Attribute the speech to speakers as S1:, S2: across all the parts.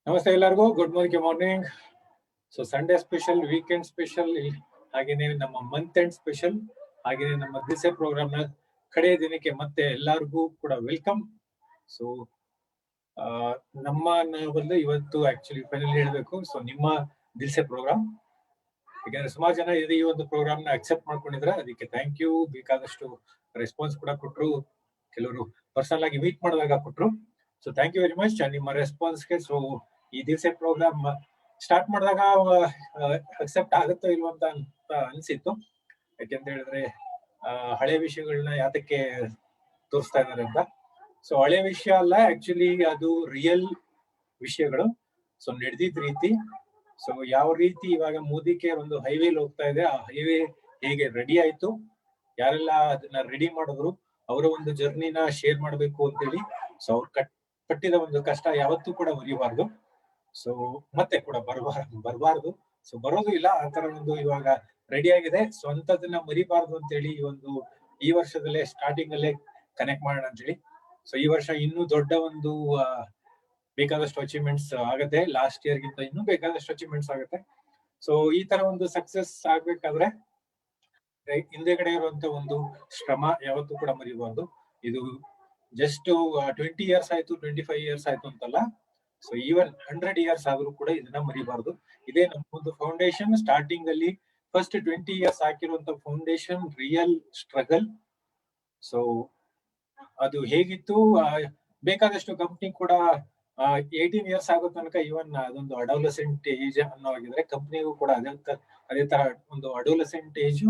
S1: ನಮಸ್ತೆ ಎಲ್ಲರಿಗೂ. Good morning. So Sunday special, weekend special, ಹಾಗೇನೆ ನಮ್ಮ ಮಂತ್ ಎಂಡ್ ಸ್ಪೆಷಲ್, ಹಾಗೇನೆ ನಮ್ಮ ದಿಸೆ ಪ್ರೋಗ್ರಾಮ್ ನ ಕಡೆಯ ದಿನಕ್ಕೆ ಮತ್ತೆ ಎಲ್ಲರಿಗೂ ಕೂಡ ವೆಲ್ಕಮ್. ಸೊ ನಮ್ಮ ಬಂದು ಇವತ್ತು ಆಕ್ಚುಲಿ ಫೈನಲ್ ಹೇಳಬೇಕು. ಸೊ ನಿಮ್ಮ ದಿಸೆ ಪ್ರೋಗ್ರಾಮ್, ಯಾಕಂದ್ರೆ ಸುಮಾರು ಜನ ಈ ಒಂದು ಪ್ರೋಗ್ರಾಮ್ ನ ಅಕ್ಸೆಪ್ಟ್ ಮಾಡ್ಕೊಂಡಿದ್ರೆ ಅದಕ್ಕೆ ಥ್ಯಾಂಕ್ ಯು. ಬೇಕಾದಷ್ಟು ರೆಸ್ಪಾನ್ಸ್ ಕೂಡ ಕೊಟ್ರು, ಕೆಲವರು ಪರ್ಸನಲ್ ಆಗಿ ಮೀಟ್ ಮಾಡಿದಾಗ ಕೊಟ್ರು. So thank you very much ನಿಮ್ಮ ರೆಸ್ಪಾನ್ಸ್ಗೆ. ಸೊ ಈ ದಿವಸ ಪ್ರೋಗ್ರಾಮ್ ಸ್ಟಾರ್ಟ್ ಮಾಡಿದಾಗ ಅಕ್ಸೆಪ್ಟ್ ಆಗುತ್ತೋ ಇಲ್ವೋ ಅಂತ ಅನ್ಸಿತ್ತು. ಯಾಕೆಂತ ಹೇಳಿದ್ರೆ ಹಳೆ ವಿಷಯಗಳನ್ನ ಯಾತಕ್ಕೆ ತೋರಿಸ್ತಾ ಇದ್ದಾರೆ ಅಂತ. ಸೊ ಹಳೆ ವಿಷಯ ಅಲ್ಲ, ಆಕ್ಚುಲಿ ಅದು ರಿಯಲ್ ವಿಷಯಗಳು. ಸೊ ನಡೆದಿದ್ದ ರೀತಿ, ಸೊ ಯಾವ ರೀತಿ ಇವಾಗ ಮೋದಿಗೆ ಒಂದು ಹೈವೇಲಿ ಹೋಗ್ತಾ ಇದೆ, ಆ ಹೈವೇ ಹೇಗೆ ರೆಡಿ ಆಯ್ತು, ಯಾರೆಲ್ಲ ಅದನ್ನ ರೆಡಿ ಮಾಡಿದ್ರು, ಅವರ ಒಂದು ಜರ್ನಿನ ಶೇರ್ ಮಾಡ್ಬೇಕು ಅಂತೇಳಿ. ಸೊ ಅವ್ರು ಪಟ್ಟಿದ ಒಂದು ಕಷ್ಟ ಯಾವತ್ತೂ ಕೂಡ ಮರಿಬಾರ್ದು. ಸೊ ಮತ್ತೆ ಕೂಡ ಬರಬಾರ್ದು. ಸೊ ಬರೋದು ಇಲ್ಲ, ಆ ತರ ಒಂದು ಇವಾಗ ರೆಡಿ ಆಗಿದೆ. ಸೊ ಅಂತದನ್ನ ಮರಿಬಾರ್ದು ಅಂತೇಳಿ ಈ ವರ್ಷದಲ್ಲೇ ಸ್ಟಾರ್ಟಿಂಗ್ ಅಲ್ಲೇ ಕನೆಕ್ಟ್ ಮಾಡೋಣ ಅಂತೇಳಿ. ಸೊ ಈ ವರ್ಷ ಇನ್ನೂ ದೊಡ್ಡ ಒಂದು ಬೇಕಾದಷ್ಟು ಅಚೀವ್ಮೆಂಟ್ಸ್ ಆಗುತ್ತೆ. ಲಾಸ್ಟ್ ಇಯರ್ ಗಿಂತ ಇನ್ನೂ ಬೇಕಾದಷ್ಟು ಅಚೀವ್ಮೆಂಟ್ಸ್ ಆಗುತ್ತೆ. ಸೊ ಈ ತರ ಒಂದು ಸಕ್ಸಸ್ ಆಗ್ಬೇಕಾದ್ರೆ ಹಿಂದೆಗಡೆ ಇರುವಂತ ಒಂದು ಶ್ರಮ ಯಾವತ್ತೂ ಕೂಡ ಮರಿಬಾರ್ದು. ಇದು ಜಸ್ಟ್ 20 ಇಯರ್ಸ್ ಆಯ್ತು, 25 ಇಯರ್ಸ್ ಆಯ್ತು ಅಂತಲ್ಲ. ಸೊ ಈವನ್ 100 ಇಯರ್ಸ್ ಆದ್ರೂ ಕೂಡ ಇದನ್ನ ಮರಿಬಾರ್ದು. ಇದೇ ನಮ್ಮ ಒಂದು ಫೌಂಡೇಶನ್. ಸ್ಟಾರ್ಟಿಂಗ್ ಅಲ್ಲಿ ಫಸ್ಟ್ 20 ಇಯರ್ಸ್ ಹಾಕಿರುವಂತ ಫೌಂಡೇಶನ್ ರಿಯಲ್ ಸ್ಟ್ರಗಲ್. ಸೊ ಅದು ಹೇಗಿತ್ತು, ಬೇಕಾದಷ್ಟು ಕಂಪ್ನಿ ಕೂಡ 18 ಇಯರ್ಸ್ ಆಗೋ ತನಕ ಇವನ್ ಅದೊಂದು ಅಡೋಲಸೆಂಟ್ ಏಜ್ ಅನ್ನೋ ಆಗಿದ್ರೆ, ಕಂಪ್ನಿಗೂ ಕೂಡ ಅದೇ ತರ ಒಂದು ಅಡೋಲಸೆಂಟ್ ಏಜ್.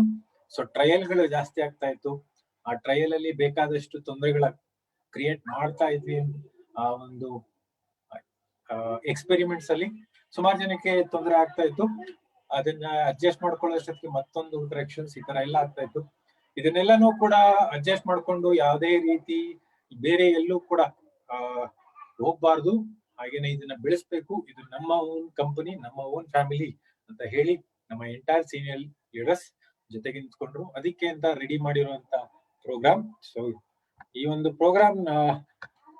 S1: ಸೊ ಟ್ರಯಲ್ಗಳು ಜಾಸ್ತಿ ಆಗ್ತಾ ಇತ್ತು. ಆ ಟ್ರಯಲ್ ಅಲ್ಲಿ ಬೇಕಾದಷ್ಟು ತೊಂದರೆಗಳ ಕ್ರಿಯೇಟ್ ಮಾಡ್ತಾ ಇದ್ವಿ. ಆ ಒಂದು ಎಕ್ಸ್ಪೆರಿಮೆಂಟ್ಸ್ ಅಲ್ಲಿ ಸುಮಾರು ಜನಕ್ಕೆ ತೊಂದರೆ ಆಗ್ತಾ ಇತ್ತು. ಅದನ್ನ ಅಡ್ಜಸ್ಟ್ ಮಾಡ್ಕೊಳ್ಳೋಷ್ಟೊತ್ತಿಗೆ ಮತ್ತೊಂದು ಕರೆಕ್ಷನ್ಸ್ ಈ ತರ ಎಲ್ಲ ಆಗ್ತಾ ಇತ್ತು. ಇದನ್ನೆಲ್ಲಾನು ಕೂಡ ಅಡ್ಜಸ್ಟ್ ಮಾಡ್ಕೊಂಡು ಯಾವುದೇ ರೀತಿ ಬೇರೆ ಎಲ್ಲೂ ಕೂಡ ಹೋಗ್ಬಾರ್ದು. ಹಾಗೇನೆ ಇದನ್ನ ಬೆಳೆಸ್ಬೇಕು. ಇದು ನಮ್ಮ ಓನ್ ಕಂಪನಿ, ನಮ್ಮ ಓನ್ ಫ್ಯಾಮಿಲಿ ಅಂತ ಹೇಳಿ ನಮ್ಮ ಎಂಟೈರ್ ಸೀನಿಯರ್ ಲೀಡರ್ಸ್ ಜೊತೆಗೆ ನಿಂತ್ಕೊಂಡ್ರು. ಅದಕ್ಕೆ ಅಂತ ರೆಡಿ ಮಾಡಿರುವಂತ ಪ್ರೋಗ್ರಾಮ್. ಸೊ ಈ ಒಂದು ಪ್ರೋಗ್ರಾಮ್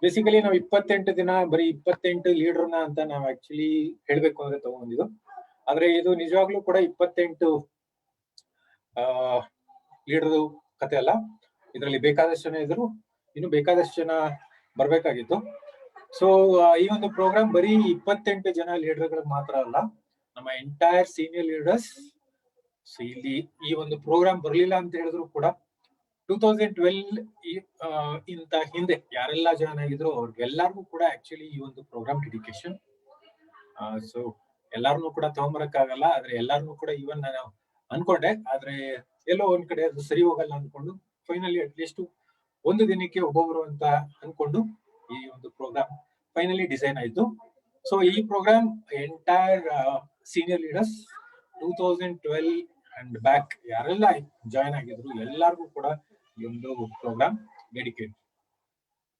S1: ಬೇಸಿಕಲಿ ನಾವು 28 ದಿನ ಬರೀ 28 ಲೀಡರ್ನ ಅಂತ ನಾವು ಆಕ್ಚುಲಿ ಹೇಳ್ಬೇಕು ಅಂದ್ರೆ ತಗೊಂಡಿದ್ದು. ಆದ್ರೆ ಇದು ನಿಜವಾಗ್ಲೂ ಕೂಡ 28 ಲೀಡರ್ ಕತೆ ಅಲ್ಲ. ಇದರಲ್ಲಿ ಬೇಕಾದಷ್ಟು ಜನ ಇದ್ರು, ಇನ್ನು ಬೇಕಾದಷ್ಟು ಜನ ಬರ್ಬೇಕಾಗಿತ್ತು. ಸೊ ಈ ಒಂದು ಪ್ರೋಗ್ರಾಮ್ ಬರೀ 28 ಜನ ಲೀಡರ್ಗಳಿಗೆ ಮಾತ್ರ ಅಲ್ಲ, ನಮ್ಮ ಎಂಟೈರ್ ಸೀನಿಯರ್ ಲೀಡರ್ಸ್. ಸೊ ಇಲ್ಲಿ ಈ ಒಂದು ಪ್ರೋಗ್ರಾಮ್ ಬರ್ಲಿಲ್ಲ ಅಂತ ಹೇಳಿದ್ರು ಕೂಡ 2012 ಇಂತ ಹಿಂದೆ ಯಾರೆಲ್ಲ ಜಾಯ್ನ್ ಆಗಿದ್ರು ಅವ್ರಿಗೆಲ್ಲರಿಗೂ ಕೂಡ ಆಕ್ಚುಲಿ ಈ ಒಂದು ಪ್ರೋಗ್ರಾಮ್ ಡೆಡಿಕೇಶನ್. ಸೊ ಎಲ್ಲಾರನ್ನೂ ಕೂಡ ತಗೊಂಬರಕ್ಕಾಗಲ್ಲ, ಆದ್ರೆ ಎಲ್ಲಾರನ್ನೂ ಕೂಡ ಇವನ್ ನಾನು ಅನ್ಕೊಂಡೆ, ಆದ್ರೆ ಎಲ್ಲೋ ಒಂದ್ ಕಡೆ ಅದು ಸರಿ ಹೋಗಲ್ಲ ಅನ್ಕೊಂಡು ಫೈನಲಿ ಅಟ್ಲೀಸ್ಟ್ ಒಂದು ದಿನಕ್ಕೆ ಒಬ್ಬೊಬ್ರು ಅಂತ ಅನ್ಕೊಂಡು ಈ ಒಂದು ಪ್ರೋಗ್ರಾಮ್ ಫೈನಲಿ ಡಿಸೈನ್ ಆಯ್ತು. ಸೊ ಈ programme entire senior leaders 2012 and back ಯಾರೆಲ್ಲ ಜಾಯ್ನ್ ಆಗಿದ್ರು ಎಲ್ಲರಿಗೂ ಕೂಡ ಈ ಒಂದು ಪ್ರೋಗ್ರಾಮ್ ಡೆಡಿಕೇಟ್.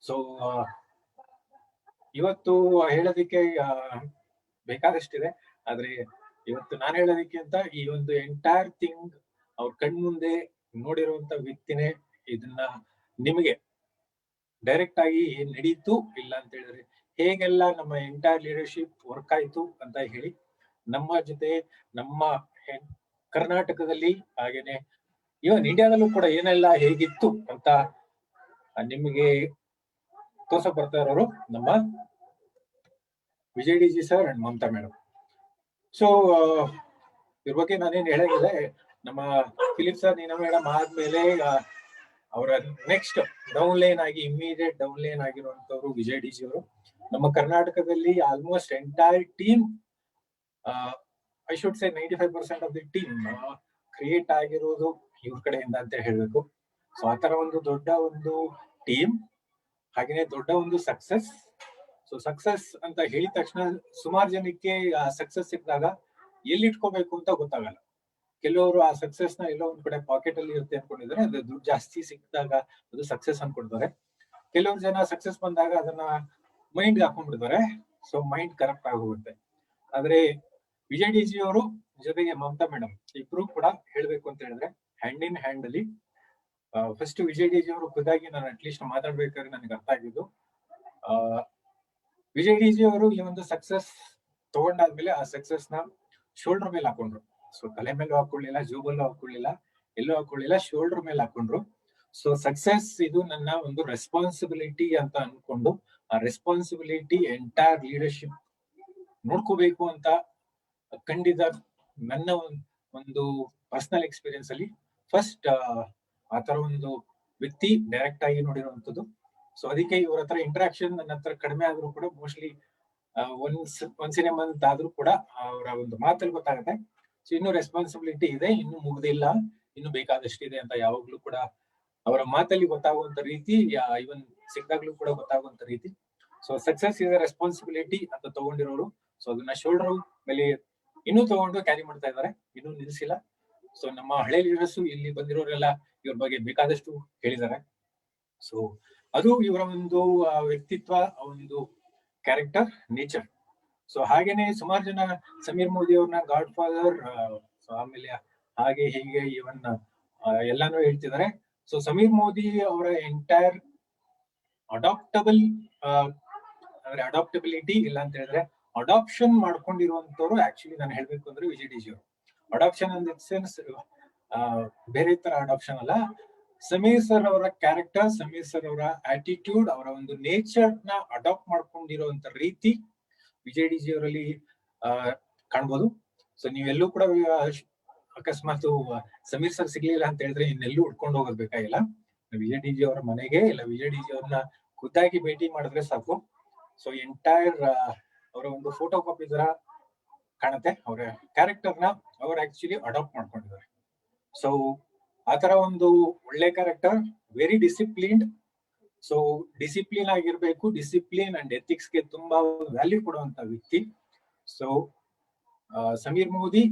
S1: ಸೊ ಇವತ್ತು ಹೇಳೋದಿಕ್ಕೆ ಬೇಕಾದಷ್ಟಿದೆ, ಆದ್ರೆ ಇವತ್ತು ನಾನು ಹೇಳೋದಿಕ್ಕೆ ಅಂತ ಈ ಒಂದು ಎಂಟೈರ್ ಥಿಂಗ್ ಅವ್ರ ಕಣ್ಮುಂದೆ ನೋಡಿರುವಂತ ವ್ಯಕ್ತಿನೇ ಇದನ್ನ ನಿಮಗೆ ಡೈರೆಕ್ಟ್ ಆಗಿ ಏನ್ ನಡೀತು ಇಲ್ಲ ಅಂತ ಹೇಳಿದ್ರೆ ಹೇಗೆಲ್ಲ ನಮ್ಮ ಎಂಟೈರ್ ಲೀಡರ್ಶಿಪ್ ವರ್ಕ್ ಆಯ್ತು ಅಂತ ಹೇಳಿ ನಮ್ಮ ಜೊತೆ ನಮ್ಮ ಕರ್ನಾಟಕದಲ್ಲಿ ಹಾಗೇನೆ ಇವನ್ ಇಂಡಿಯಾದಲ್ಲೂ ಕೂಡ ಏನೆಲ್ಲ ಹೇಗಿತ್ತು ಅಂತ ನಿಮಗೆ ತೋರ್ಸಕ್ ಬರ್ತಾ ಇರೋರು ನಮ್ಮ Vijay DG sir and Mamata madam. So ಇದ್ರ ಬಗ್ಗೆ ನಾನೇನ್ ಹೇಳಂಗಿದೆ, ನಮ್ಮ ಫಿಲಿಪ್ ಸರ್ ನೀನಾ ಮೇಡಮ್ ಆದ್ಮೇಲೆ ಅವರ ನೆಕ್ಸ್ಟ್ ಡೌನ್ ಲೈನ್ ಆಗಿ ಇಮಿಡಿಯೇಟ್ ಡೌನ್ ಲೈನ್ ಆಗಿರುವಂತವ್ರು ವಿಜಯ್ ಡಿಜಿ ಅವರು. ನಮ್ಮ ಕರ್ನಾಟಕದಲ್ಲಿ almost entire team, I should say 95% of the team create ಆಗಿರೋದು ಇವ್ರ ಕಡೆಯಿಂದ ಅಂತ ಹೇಳ್ಬೇಕು. ಸೊ ಆತರ ಒಂದು ದೊಡ್ಡ ಒಂದು ಟೀಮ್, ಹಾಗೇನೆ ದೊಡ್ಡ ಒಂದು ಸಕ್ಸಸ್. ಸೊ ಸಕ್ಸಸ್ ಅಂತ ಹೇಳಿದ ತಕ್ಷಣ ಸುಮಾರು ಜನಕ್ಕೆ ಆ ಸಕ್ಸಸ್ ಸಿಕ್ಕಿದಾಗ ಎಲ್ಲಿ ಇಟ್ಕೋಬೇಕು ಅಂತ ಗೊತ್ತಾಗಲ್ಲ. ಕೆಲವರು ಆ ಸಕ್ಸಸ್ ನ ಎಲ್ಲೋ ಒಂದ್ ಕಡೆ ಪಾಕೆಟ್ ಅಲ್ಲಿ ಇರುತ್ತೆ ಅನ್ಕೊಂಡಿದ್ದಾರೆ, ಅದು ದುಡ್ಡು ಜಾಸ್ತಿ ಸಿಕ್ಕಿದಾಗ ಅದು ಸಕ್ಸಸ್ ಅನ್ಕೊಳ್ತಾರೆ. ಕೆಲವರು ಜನ ಸಕ್ಸಸ್ ಬಂದಾಗ ಅದನ್ನ ಮೈಂಡ್ ಹಾಕೊಂಡ್ಬಿಡ್ತಾರೆ. ಸೊ ಮೈಂಡ್ ಕರಪ್ಟ್ ಆಗೋಗುತ್ತೆ. ಆದ್ರೆ ವಿಜಯ್ ಡಿಜಿ ಅವರು ಜೊತೆಗೆ ಮಮತಾ ಮೇಡಮ್ ಇಬ್ರು ಕೂಡ ಹೇಳ್ಬೇಕು ಅಂತ ಹೇಳಿದ್ರೆ ಹ್ಯಾಂಡ್ ಇನ್ ಹ್ಯಾಂಡ್ ಅಲ್ಲಿ. ಫಸ್ಟ್ ವಿಜಯ್ ಡಿಜಿ ಅವರು ಖುದ್ದಾಗಿ ನಾನು ಅಟ್ಲೀಸ್ಟ್ ಮಾತಾಡ್ಬೇಕಾದ್ರೆ ನನಗೆ ಅರ್ಥ ಆಗಿದ್ದು, ವಿಜಯ್ ಡಿ ಜಿ ಅವರು ಈ ಒಂದು ಸಕ್ಸಸ್ ತಗೊಂಡಾದ್ಮೇಲೆ ಆ ಸಕ್ಸಸ್ ನ ಶೋಲ್ಡರ್ ಮೇಲೆ ಹಾಕೊಂಡ್ರು. ಸೊ ತಲೆ ಮೇಲೂ ಹಾಕೊಳ್ಳಿಲ್ಲ, ಜೋಬಲ್ಲೂ ಹಾಕೊಳ್ಳಿಲ್ಲ, ಎಲ್ಲೂ ಹಾಕೊಳ್ಳಿಲ್ಲ, ಶೋಲ್ಡರ್ ಮೇಲೆ ಹಾಕೊಂಡ್ರು. ಸೊ ಸಕ್ಸಸ್ ಇದು ನನ್ನ ಒಂದು ರೆಸ್ಪಾನ್ಸಿಬಿಲಿಟಿ ಅಂತ ಅನ್ಕೊಂಡು ಆ ರೆಸ್ಪಾನ್ಸಿಬಿಲಿಟಿ ಎಂಟೈರ್ ಲೀಡರ್ಶಿಪ್ ನೋಡ್ಕೋಬೇಕು ಅಂತ ಖಂಡಿತ ನನ್ನ ಒಂದು ಪರ್ಸನಲ್ ಎಕ್ಸ್ಪೀರಿಯನ್ಸ್ ಅಲ್ಲಿ ಫಸ್ಟ್ ಆತರ ಒಂದು ವ್ಯಕ್ತಿ ಡೈರೆಕ್ಟ್ ಆಗಿ ನೋಡಿರುವಂತದ್ದು. ಸೊ ಅದಕ್ಕೆ ಇವ್ರ ಹತ್ರ ಇಂಟರಾಕ್ಷನ್ ನನ್ನ ಹತ್ರ ಕಡಿಮೆ ಆದ್ರೂ ಕೂಡ mostly once in a month ಆದ್ರೂ ಕೂಡ ಅವರ ಒಂದು ಮಾತಲ್ಲಿ ಗೊತ್ತಾಗುತ್ತೆ. ಸೊ ಇನ್ನು ರೆಸ್ಪಾನ್ಸಿಬಿಲಿಟಿ ಇದೆ, ಇನ್ನು ಮುಗ್ದಿಲ್ಲ, ಇನ್ನು ಬೇಕಾದಷ್ಟಿದೆ ಅಂತ ಯಾವಾಗ್ಲೂ ಕೂಡ ಅವರ ಮಾತಲ್ಲಿ ಗೊತ್ತಾಗುವಂತ ರೀತಿ, ಇವನ್ ಸಿಕ್ಕಾಗ್ಲೂ ಕೂಡ ಗೊತ್ತಾಗುವಂತ ರೀತಿ. ಸೊ ಸಕ್ಸಸ್ ಇಸ್ ರೆಸ್ಪಾನ್ಸಿಬಿಲಿಟಿ ಅಂತ ತಗೊಂಡಿರೋರು. ಸೊ ಅದನ್ನ ಶೋಲ್ಡರ್ ಮೇಲೆ ಇನ್ನೂ ತಗೊಂಡು ಕ್ಯಾರಿ ಮಾಡ್ತಾ ಇದ್ದಾರೆ, ಇನ್ನೂ ನಿಲ್ಸಿಲ್ಲ. ಸೊ ನಮ್ಮ ಹಳೆ ಲೀಡರ್ಸ್ ಇಲ್ಲಿ ಬಂದಿರೋರೆಲ್ಲ ಇವ್ರ ಬಗ್ಗೆ ಬೇಕಾದಷ್ಟು ಹೇಳಿದ್ದಾರೆ. ಸೊ ಅದು ಇವರ ಒಂದು ವ್ಯಕ್ತಿತ್ವ, ಒಂದು ಕ್ಯಾರೆಕ್ಟರ್, ನೇಚರ್. ಸೊ ಹಾಗೇನೆ ಸುಮಾರು ಜನ ಸಮೀರ್ ಮೋದಿ ಅವ್ರನ್ನ ಗಾಡ್ ಫಾದರ್, ಆಮೇಲೆ ಹಾಗೆ ಹೀಗೆ ಇವನ್ ಎಲ್ಲಾನು ಹೇಳ್ತಿದ್ದಾರೆ. ಸೊ ಸಮೀರ್ ಮೋದಿ ಅವರ ಎಂಟೈರ್ ಅಡಾಪ್ಟಬಲ್ ಅಂದ್ರೆ ಅಡಾಪ್ಟಬಿಲಿಟಿ ಇಲ್ಲ ಅಂತ ಹೇಳಿದ್ರೆ ಅಡಾಪ್ಷನ್ ಮಾಡ್ಕೊಂಡಿರುವಂತವ್ರು ಆಕ್ಚುಲಿ ನಾನು ಹೇಳ್ಬೇಕು ಅಂದ್ರೆ ವಿಜಯ್ ಡಿ ಜಿ ಅವರು. ಅಡಾಪ್ಷನ್ ಇನ್ ದ ಸೆನ್ಸ್ ಬೇರೆ ತರ ಅಡಾಪ್ಷನ್ ಅಲ್ಲ. ಸಮೀರ್ ಸರ್ ಅವರ ಕ್ಯಾರೆಕ್ಟರ್, ಸಮೀರ್ ಸರ್ ಅವರ ಆಟಿಟ್ಯೂಡ್, ಅವರ ಒಂದು ನೇಚರ್ ನ ಅಡಾಪ್ಟ್ ಮಾಡ್ಕೊಂಡಿರುವಂತ ರೀತಿ ವಿಜಯ್ ಡಿ ಜಿ ಅವರಲ್ಲಿ ಕಾಣ್ಬೋದು. ಸೊ ನೀವೆಲ್ಲೂ ಕೂಡ ಅಕಸ್ಮಾತ್ ಸಮೀರ್ ಸರ್ ಸಿಗ್ಲಿಲ್ಲ ಅಂತ ಹೇಳಿದ್ರೆ ಇನ್ನೆಲ್ಲೂ ಉಡ್ಕೊಂಡು ಹೋಗೋದ್ ಬೇಕಾಗಿಲ್ಲ. ವಿಜಯ್ ಡಿ ಜಿ ಅವರ ಮನೆಗೆ ಇಲ್ಲ ವಿಜಯ್ ಡಿ ಜಿ ಅವ್ರನ್ನ ಖುದ್ದಾಗಿ ಭೇಟಿ ಮಾಡಿದ್ರೆ ಸಾಕು. ಸೊ ಎಂಟೈರ್ ಅವರ ಒಂದು ಫೋಟೋ ಕಾಪಿ ತರ ಕಾಣುತ್ತೆ. ಅವರ ಕ್ಯಾರೆಕ್ಟರ್ ನ ಅವ್ರು ಆಕ್ಚುಲಿ ಅಡಾಪ್ಟ್ ಮಾಡ್ಕೊಂಡಿದ್ದಾರೆ. ಸೊ ಆತರ ಒಂದು ಒಳ್ಳೆ character, very disciplined. So discipline ಆಗಿರ್ಬೇಕು, ಡಿಸಿಪ್ಲಿನ್ ಅಂಡ್ ಎಥಿಕ್ಸ್ ಗೆ ತುಂಬಾ ವ್ಯಾಲ್ಯೂ ಕೊಡುವಂತ ವ್ಯಕ್ತಿ. ಸೊ ಸಮೀರ್ ಮೋದಿ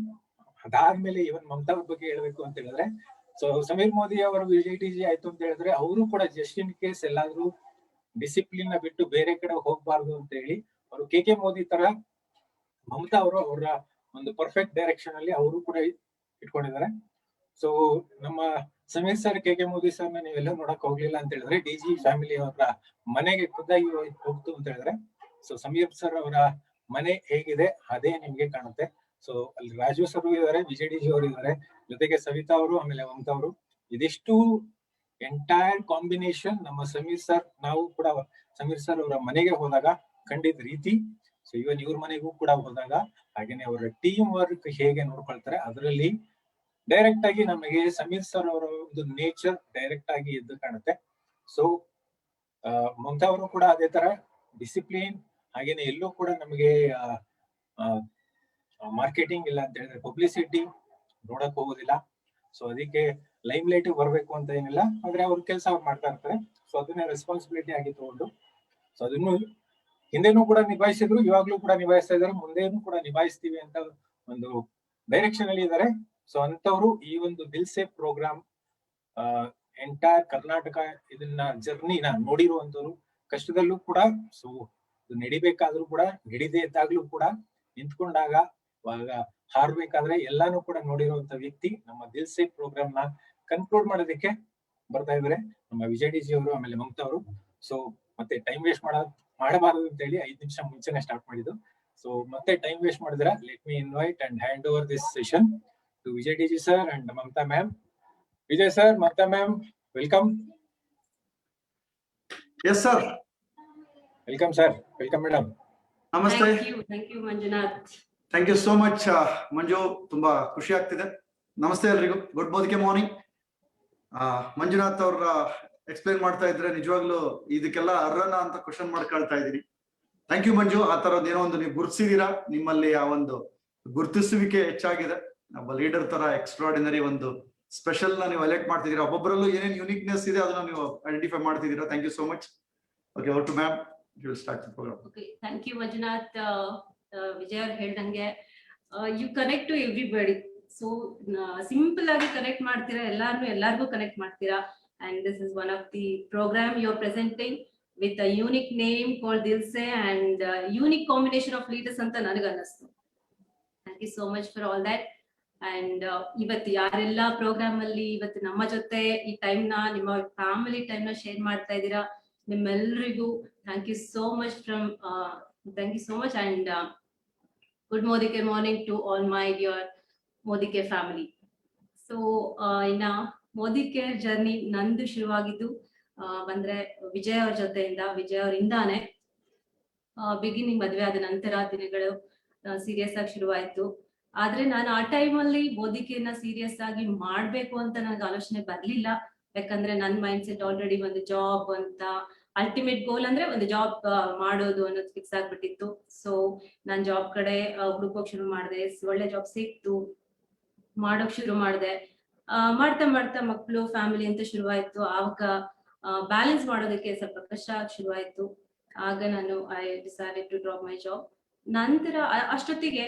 S1: ಅದಾದ್ಮೇಲೆ ಇವನ್ ಮಮತಾ ಅವ್ರ ಬಗ್ಗೆ ಹೇಳ್ಬೇಕು ಅಂತ ಹೇಳಿದ್ರೆ, ಸೊ ಸಮೀರ್ ಮೋದಿ ಅವರು ವಿಜಯ್ ಡಿ ಜಿ ಆಯ್ತು ಅಂತ ಹೇಳಿದ್ರೆ ಅವರು ಕೂಡ ಜಸ್ಟ್ ಇನ್ ಕೇಸ್ ಎಲ್ಲಾದ್ರೂ ಡಿಸಿಪ್ಲಿನ್ ನ ಬಿಟ್ಟು ಬೇರೆ ಕಡೆ ಹೋಗ್ಬಾರ್ದು ಅಂತ ಹೇಳಿ ಅವರು ಕೆ ಮೋದಿ ತರ ಮಮತಾ ಅವರು ಅವರ ಒಂದು ಪರ್ಫೆಕ್ಟ್ ಡೈರೆಕ್ಷನ್ ಅಲ್ಲಿ ಅವರು ಕೂಡ ಇಟ್ಕೊಂಡಿದ್ದಾರೆ. ಸೊ ನಮ್ಮ Sameer sir K Modi sir ನೀವೆಲ್ಲ ನೋಡಕ್ ಹೋಗ್ಲಿಲ್ಲ ಅಂತ ಹೇಳಿದ್ರೆ ಡಿ ಜಿ ಫ್ಯಾಮಿಲಿ ಅವರ ಮನೆಗೆ ಖುದ್ದಾಗಿ ಹೋಗ್ತು ಅಂತ ಹೇಳಿದ್ರೆ, ಸೊ ಸಮೀರ್ ಸರ್ ಅವರ ಮನೆ ಹೇಗಿದೆ ಅದೇ ನಿಮ್ಗೆ ಕಾಣುತ್ತೆ. ಸೊ ಅಲ್ಲಿ ರಾಜು ಸರ್ ಇದ್ದಾರೆ, ವಿಜಯ್ ಡಿ ಜಿ ಅವರು ಇದ್ದಾರೆ, ಜೊತೆಗೆ ಸವಿತಾ ಅವರು, ಆಮೇಲೆ ಮಮತಾ ಅವರು. ಇದಿಷ್ಟು ಎಂಟೈರ್ ಕಾಂಬಿನೇಷನ್ ನಮ್ಮ ಸಮೀರ್ ಸರ್, ನಾವು ಕೂಡ ಸಮೀರ್ ಸರ್ ಅವರ ಮನೆಗೆ ಹೋದಾಗ ಕಂಡಿದ್ದ ರೀತಿ. ಸೊ ಇವನ್ ಇವ್ರ ಮನೆಗೂ ಕೂಡ ಹೋದಾಗ ಹಾಗೇನೆ ಅವರ ಟೀಮ್ ವರ್ಕ್ ಹೇಗೆ ನೋಡ್ಕೊಳ್ತಾರೆ ಅದರಲ್ಲಿ ಡೈರೆಕ್ಟ್ ಆಗಿ ನಮಗೆ ಸಮೀರ್ ಸರ್ ಅವರ ಒಂದು ನೇಚರ್ ಡೈರೆಕ್ಟ್ ಆಗಿ ಎದ್ದು ಕಾಣುತ್ತೆ. ಸೊ ಮಮತಾ ಅವರು ಕೂಡ ಅದೇ ತರ ಡಿಸಿಪ್ಲಿನ್, ಹಾಗೇನೆ ಎಲ್ಲೂ ಕೂಡ ನಮಗೆ ಮಾರ್ಕೆಟಿಂಗ್ ಇಲ್ಲ ಅಂತ ಹೇಳಿದ್ರೆ ಪಬ್ಲಿಸಿಟಿ ನೋಡಕ್ ಹೋಗೋದಿಲ್ಲ. ಸೊ ಅದಕ್ಕೆ ಲೈಮ್ ಲೈಟ್ ಬರ್ಬೇಕು ಅಂತ ಏನಿಲ್ಲ, ಆದ್ರೆ ಅವ್ರ ಕೆಲಸ ಅವ್ರು ಮಾಡ್ತಾ ಇರ್ತಾರೆ. ಸೊ ಅದನ್ನ ರೆಸ್ಪಾನ್ಸಿಬಿಲಿಟಿ ಆಗಿ ತಗೊಂಡು ಸೊ ಅದನ್ನು ಹಿಂದೆನೂ ಕೂಡ ನಿಭಾಯಿಸಿದ್ರು, ಇವಾಗ್ಲೂ ಕೂಡ ನಿಭಾಯಿಸ್ತಾ ಇದಾರೆ, ಮುಂದೇನು ಕೂಡ ನಿಭಾಯಿಸ್ತೀವಿ ಅಂತ ಒಂದು ಡೈರೆಕ್ಷನ್ ಅಲ್ಲಿ ಇದ್ದಾರೆ. ಸೊ ಅಂತವ್ರು ಈ ಒಂದು ದಿಲ್ ಸೇ ಪ್ರೋಗ್ರಾಮ್ ಎಂಟೈರ್ ಕರ್ನಾಟಕ ಇದನ್ನ ಜರ್ನಿನ ನೋಡಿರುವಂತವ್ರು, ಕಷ್ಟದಲ್ಲೂ ಕೂಡ ಸೊ ನಡಿಬೇಕಾದ್ರೂ ಕೂಡ, ನಡಿದೇ ಇದ್ದಾಗ್ಲೂ ಕೂಡ, ನಿಂತ್ಕೊಂಡಾಗ ಹಾರ್ಬೇಕಾದ್ರೆ ಎಲ್ಲಾನು ಕೂಡ ನೋಡಿರುವಂತ ವ್ಯಕ್ತಿ. ನಮ್ಮ ದಿಲ್ ಸೇ ಪ್ರೋಗ್ರಾಮ್ ನ ಕನ್ಕ್ಲೂಡ್ ಮಾಡೋದಕ್ಕೆ ಬರ್ತಾ ಇದಾರೆ ನಮ್ಮ ವಿಜಯ್ ಡಿ ಜಿ ಅವರು, ಆಮೇಲೆ ಮಮತಾ ಅವರು. ಸೊ ಮತ್ತೆ ಟೈಮ್ ವೇಸ್ಟ್ ಮಾಡಬಾರದು ಅಂತ ಹೇಳಿ 5 ನಿಮಿಷ ಮುಂಚೆನೆ ಸ್ಟಾರ್ಟ್ ಮಾಡಿದ್ದು. ಸೊ ಮತ್ತೆ ಟೈಮ್ ವೇಸ್ಟ್ ಮಾಡಿದ್ರ let me invite and hand over this session to Vijay D G sir and Mamata ma'am. Vijay sir, Mamata ma'am, welcome.
S2: Yes sir.
S1: Welcome sir. Welcome madam.
S2: Namaste.
S3: Thank you Manjunath.
S2: Thank you so much Manju, ತುಂಬಾ ಖುಷಿ ಆಗ್ತಿದೆ. ನಮಸ್ತೆ ಎಲ್ರಿಗೂ, good ಬೋದಿಕೆ morning. Manjunath ಅವ್ರ explain ಮಾಡ್ತಾ ಇದ್ರೆ ನಿಜವಾಗ್ಲೂ ಇದಕ್ಕೆಲ್ಲ ಅರ್ಹನ ಅಂತ ಕ್ವಶನ್ ಮಾಡ್ಕೊಳ್ತಾ ಇದೀನಿ. ಥ್ಯಾಂಕ್ ಯು ಮಂಜು. ಆ ತರದ್ ಏನೋ ಒಂದು ನೀವು ಗುರುತಿಸಿದೀರಾ, ನಿಮ್ಮಲ್ಲಿ ಆ ಒಂದು ಗುರುತಿಸುವಿಕೆ ಹೆಚ್ಚಾಗಿದೆ. ಒಬ್ಬ ಲೀಡರ್ ತರ ಎಕ್ಸ್ಟ್ರಾರ್ಡಿನರಿ ಒಂದು ಸ್ಪೆಷಲ್ ನ ನೀವು ಹೈಲೈಟ್ ಮಾಡ್ತಿದ್ದೀರಾ. ಒಬ್ಬೊಬ್ಬರಲ್ಲೂ ಏನೇನು ಯುನಿಕ್ನೆಸ್ ಇದೆ ಅದನ್ನ ನೀವು ಐಡೆಂಟಿಫೈ ಮಾಡ್ತಿದ್ದೀರಾ. Thank you so much. Okay, over to ma'am, you will start the programme.
S3: Okay, thank you Manjunath. Vijay ಅವ್ರು ಹೇಳ್ದಂಗೆ you connect to everybody. So simple ಆಗಿ ಕನೆಕ್ಟ್ ಮಾಡ್ತೀರಾ, ಎಲ್ಲಾರ್ಗೂ ಕನೆಕ್ಟ್ ಮಾಡ್ತೀರಾ. And this is one of the program you're presenting with a unique name called Dil Se and unique combination of leaders anta ನನಗೆ ಅನ್ನಿಸ್ತು. Thank you so much for all that. And ಇವತ್ತು ಯಾರೆಲ್ಲ program ಅಲ್ಲಿ ಇವತ್ತು ನಮ್ಮ ಜೊತೆ ಈ time ನ, ನಿಮ್ಮ ಫ್ಯಾಮಿಲಿ ಟೈಮ್ ನ ಶೇರ್ ಮಾಡ್ತಾ ಇದ್ದೀರಾ, ನಿಮ್ಮೆಲ್ಲರಿಗೂ thank you so much from Thank you so much, and good Modicare morning to all my dear Modicare family. So ಇನ್ನ Modicare ಜರ್ನಿ ನಂದು ಶುರುವಾಗಿದ್ದು ಬಂದ್ರೆ ವಿಜಯ್ ಅವ್ರ ಜೊತೆಯಿಂದ, ವಿಜಯ್ ಅವರಿಂದಾನೆ ಬಿಗಿನಿಂಗ್ ಮದ್ವೆ ಆದ ನಂತರ ದಿನಗಳು ಸೀರಿಯಸ್ ಆಗಿ ಶುರುವಾಯ್ತು. ಆದ್ರೆ ನಾನು ಆ ಟೈಮಲ್ಲಿ Modicare ಸೀರಿಯಸ್ ಆಗಿ ಮಾಡ್ಬೇಕು ಅಂತ ನನಗೆ ಆಲೋಚನೆ ಬರ್ಲಿಲ್ಲ. ಯಾಕಂದ್ರೆ ನನ್ನ ಮೈಂಡ್ ಸೆಟ್ ಆಲ್ರೆಡಿ ಒಂದು ಜಾಬ್ ಅಂತ, ಅಲ್ಟಿಮೇಟ್ ಗೋಲ್ ಅಂದ್ರೆ ಒಂದು ಜಾಬ್ ಮಾಡೋದು ಅನ್ನೋದು ಫಿಕ್ಸ್ ಆಗ್ಬಿಟ್ಟಿತ್ತು. ಸೊ ನಾನ್ ಜಾಬ್ ಕಡೆ ಹುಡುಕೋಕ್ ಶುರು ಮಾಡಿದೆ. ಒಳ್ಳೆ ಜಾಬ್ ಸಿಕ್ತು, ಮಾಡೋಕ್ ಶುರು ಮಾಡಿದೆ. ಮಾಡ್ತಾ ಮಾಡ್ತಾ ಮಕ್ಕಳು, ಫ್ಯಾಮಿಲಿ ಅಂತ ಶುರುವಾಯ್ತು. ಆವಾಗ ಬ್ಯಾಲೆನ್ಸ್ ಮಾಡೋದಕ್ಕೆ ಸ್ವಲ್ಪ ಕಷ್ಟ ಆಗಿ ಶುರುವಾಯ್ತು. ಆಗ ನಾನು I decided to drop my job. ನಂತರ ಅಷ್ಟೊತ್ತಿಗೆ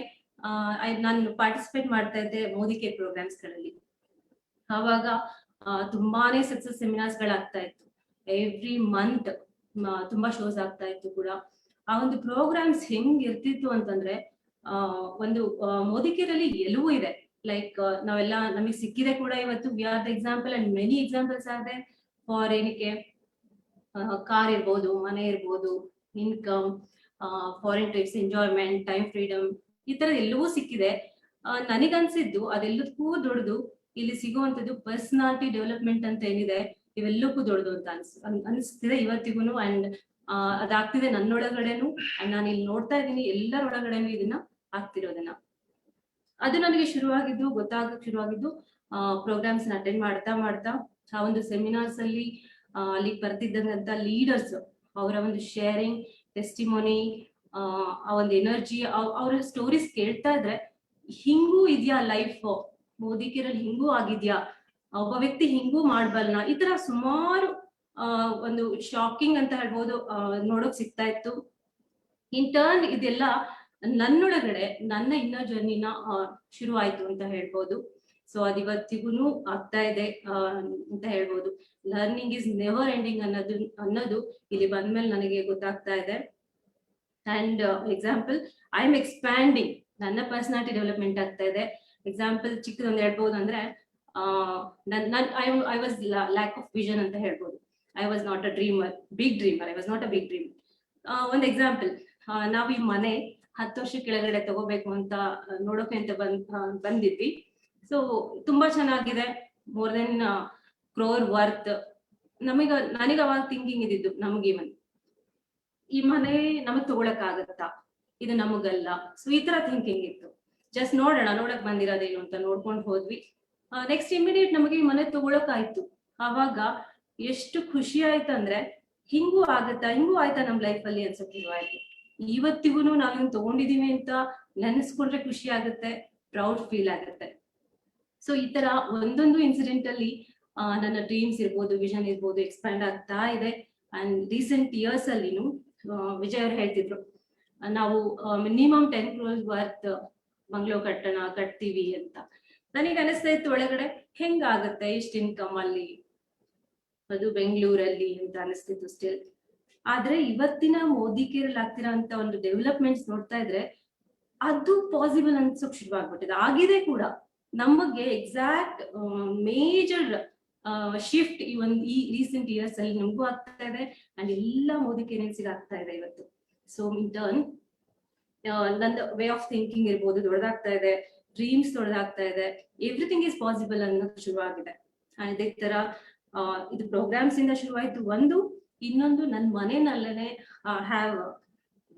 S3: ನಾನು ಪಾರ್ಟಿಸಿಪೇಟ್ ಮಾಡ್ತಾ ಇದ್ದೆ Modicare ಪ್ರೋಗ್ರಾಮ್ಸ್ ಗಳಲ್ಲಿ. ಆವಾಗ ತುಂಬಾನೇ ಸಕ್ಸಸ್ ಸೆಮಿನಾರ್ಸ್ ಗಳಾಗ್ತಾ ಇತ್ತು. ಎವ್ರಿ ಮಂತ್ ತುಂಬಾ ಶೋಸ್ ಆಗ್ತಾ ಇತ್ತು ಕೂಡ. ಆ ಒಂದು ಪ್ರೋಗ್ರಾಮ್ಸ್ ಹೆಂಗ್ ಇರ್ತಿತ್ತು ಅಂತಂದ್ರೆ ಒಂದು Modicare ಅಲ್ಲಿ ಎಲ್ಲವೂ ಇದೆ. ಲೈಕ್ ನಾವೆಲ್ಲ ನಮಗೆ ಸಿಕ್ಕಿದೆ ಕೂಡ ಇವತ್ತು. We are the example and many examples are there for ಏನಕ್ಕೆ ಕಾರ್ ಇರ್ಬೋದು, ಮನೆ ಇರ್ಬೋದು, income, foreign trips, enjoyment, time freedom, ಈ ತರ ಎಲ್ಲವೂ ಸಿಕ್ಕಿದೆ. ನನಗನ್ಸಿದ್ದು ಅದೆಲ್ಲದಕ್ಕೂ ದೊಡ್ಡದು ಇಲ್ಲಿ ಸಿಗುವಂತದ್ದು ಪರ್ಸನಾಲಿಟಿ ಡೆವಲಪ್ಮೆಂಟ್ ಅಂತ ಏನಿದೆ, ಇವೆಲ್ಲಕ್ಕೂ ದೊಡ್ಡದು ಅಂತ ಅನ್ಸ್ತಿದೆ ಇವತ್ತಿಗೂ. ಅಂಡ್ ಅದಾಗ್ತಿದೆ ನನ್ನೊಳಗಡೆನು, ಅಂಡ್ ನಾನು ಇಲ್ಲಿ ನೋಡ್ತಾ ಇದ್ದೀನಿ ಎಲ್ಲರೊಳಗಡೆನು ಇದನ್ನ ಆಗ್ತಿರೋದನ್ನ. ಅದು ನನಗೆ ಶುರುವಾಗಿದ್ದು, ಗೊತ್ತಾಗಕ್ ಶುರುವಾಗಿದ್ದು ಪ್ರೋಗ್ರಾಮ್ಸ್ ಅಟೆಂಡ್ ಮಾಡ್ತಾ ಮಾಡ್ತಾ. ಆ ಒಂದು ಸೆಮಿನಾರ್ಸ್ ಅಲ್ಲಿ ಅಲ್ಲಿ ಬರ್ತಿದ್ದಂತ ಲೀಡರ್ಸ್, ಅವರ ಒಂದು ಶೇರಿಂಗ್, ಟೆಸ್ಟಿಮೋನಿ, ಆ ಒಂದು ಎನರ್ಜಿ, ಅವರ ಸ್ಟೋರೀಸ್ ಕೇಳ್ತಾ ಇದ್ರೆ ಹಿಂಗೂ ಇದ್ಯಾ ಲೈಫ್, Modicare ಅಲ್ಲಿ ಹಿಂಗೂ ಆಗಿದ್ಯಾ, ಒಬ್ಬ ವ್ಯಕ್ತಿ ಹಿಂಗೂ ಮಾಡ್ಬಲ್ನ, ಈ ತರ ಸುಮಾರು ಒಂದು ಶಾಕಿಂಗ್ ಅಂತ ಹೇಳ್ಬೋದು ನೋಡೋಕ್ ಸಿಗ್ತಾ ಇತ್ತು. ಇನ್ ಟರ್ನ್ ಇದೆಲ್ಲ ನನ್ನೊಳಗಡೆ ನನ್ನ ಇನ್ನರ್ ಜರ್ನಿನ ಶುರು ಆಯ್ತು ಅಂತ ಹೇಳ್ಬೋದು. ಸೊ ಅದಿವತ್ತಿಗೂ ಆಗ್ತಾ ಇದೆ ಅಂತ ಹೇಳ್ಬೋದು. ಲರ್ನಿಂಗ್ ಇಸ್ ನೆವರ್ ಎಂಡಿಂಗ್ ಅನ್ನೋದು ಇಲ್ಲಿ ಬಂದ್ಮೇಲೆ ನನಗೆ ಗೊತ್ತಾಗ್ತಾ ಇದೆ. And example, I am expanding, ನನ್ನ ಪರ್ಸನಾಲಿಟಿ ಡೆವಲಪ್ಮೆಂಟ್ ಆಗ್ತಾ ಇದೆ. ಎಕ್ಸಾಂಪಲ್ ಚಿಕ್ಕದೊಂದು ಹೇಳ್ಬೋದು ಅಂದ್ರೆ I was lack of vision ಅಂತ ಹೇಳ್ಬೋದು. I was not a dreamer, big dreamer. I was not a big dreamer. ಒಂದು ಎಕ್ಸಾಂಪಲ್, ನಾವು ಈ ಮನೆ 10 ವರ್ಷ ಕೆಳಗಡೆ ತಗೋಬೇಕು ಅಂತ ನೋಡೋಕೆ ಅಂತ ಬಂದಿದ್ವಿ. ಸೊ ತುಂಬಾ ಚೆನ್ನಾಗಿದೆ, ಮೋರ್ ದೆನ್ ಕ್ರೋರ್ ವರ್ತ್. ನನಗೆ ಅವಾಗ ಥಿಂಕಿಂಗ್ ಇದ್ದಿದ್ದು, ನಮ್ಗೆ ಈ ಮನೆ ನಮಗ್ ತಗೊಳಕ್ ಆಗತ್ತಾ, ಇದು ನಮಗಲ್ಲ. ಸೊ ಈ ತರ ಥಿಂಕಿಂಗ್ ಇತ್ತು. ಜಸ್ಟ್ ನೋಡಕ್ ಬಂದಿರೋದೇನು ಅಂತ ನೋಡ್ಕೊಂಡು ಹೋದ್ವಿ. ನೆಕ್ಸ್ಟ್ ಇಮಿಡಿಯೇಟ್ ನಮಗೆ ಈ ಮನೆ ತಗೊಳಕ್ ಆಯ್ತು. ಆವಾಗ ಎಷ್ಟು ಖುಷಿ ಆಯ್ತಂದ್ರೆ, ಹಿಂಗೂ ಆಯ್ತಾ ನಮ್ ಲೈಫ್ ಅಲ್ಲಿ ಅನ್ಸಕ್ ಶುರುವಾಯ್ತು. ಇವತ್ತಿಗೂ ನಾವ್ ತಗೊಂಡಿದೀವಿ ಅಂತ ನೆನೆಸ್ಕೊಂಡ್ರೆ ಖುಷಿ ಆಗುತ್ತೆ, ಪ್ರೌಡ್ ಫೀಲ್ ಆಗುತ್ತೆ. ಸೊ ಈ ತರ ಒಂದೊಂದು ಇನ್ಸಿಡೆಂಟ್ ಅಲ್ಲಿ ನನ್ನ ಡ್ರೀಮ್ಸ್ ಇರ್ಬೋದು, ವಿಷನ್ ಇರ್ಬೋದು, ಎಕ್ಸ್ಪ್ಯಾಂಡ್ ಆಗ್ತಾ ಇದೆ. ಅಂಡ್ ರೀಸೆಂಟ್ ಇಯರ್ಸ್ ಅಲ್ಲಿನು ವಿಜಯ್ ಅವ್ರು ಹೇಳ್ತಿದ್ರು, ನಾವು ಮಿನಿಮಮ್ 10 crores ವರ್ತ್ ಬಂಗ್ಲೋ ಕಟ್ತೀವಿ ಅಂತ. ನನಗೆ ಅನಿಸ್ತಾ ಇತ್ತು ಒಳಗಡೆ, ಹೆಂಗಾಗತ್ತೆ ಇಷ್ಟ ಇನ್ಕಮ್ ಅಲ್ಲಿ, ಅದು ಬೆಂಗಳೂರಲ್ಲಿ ಅಂತ ಅನಿಸ್ತಿತ್ತು ಸ್ಟಿಲ್. ಆದ್ರೆ ಇವತ್ತಿನ Modicare ಅಲ್ಲಿ ಆಗ್ತಿರೋ ಅಂತ ಒಂದು ಡೆವಲಪ್ಮೆಂಟ್ಸ್ ನೋಡ್ತಾ ಇದ್ರೆ ಅದು ಪಾಸಿಬಲ್ ಅನ್ಸೋಕ್ ಶುರುವಾಗ್ಬಿಟ್ಟಿದೆ, ಆಗಿದೆ ಕೂಡ. ನಮಗೆ ಎಕ್ಸಾಕ್ಟ್ ಮೇಜರ್ ಶಿಫ್ಟ್ ಈ ರೀಸೆಂಟ್ ಇಯರ್ಸ್ ಅಲ್ಲಿ ನಮಗೂ ಆಗ್ತಾ ಇದೆ. ಅಂಡ್ ಎಲ್ಲ Modicare ಆಗ್ತಾ ಇದೆ ಇವತ್ತು. ಸೊ ಇನ್ ಟರ್ನ್ ನಂದು ವೇ ಆಫ್ ಥಿಂಕಿಂಗ್ ಇರ್ಬೋದು ದೊಡ್ಡದಾಗ್ತಾ ಇದೆ, ಡ್ರೀಮ್ಸ್ ದೊಡ್ಡದಾಗ್ತಾ ಇದೆ, ಎವ್ರಿಥಿಂಗ್ ಈಸ್ ಪಾಸಿಬಲ್ ಅನ್ನೋದು ಶುರುವಾಗಿದೆ. ಅದೇ ತರ ಇದು ಪ್ರೋಗ್ರಾಮ್ಸ್ ಇಂದ ಶುರುವಾಯ್ತು ಒಂದು. ಇನ್ನೊಂದು, ನನ್ನ ಮನೆಯಲ್ಲೇ have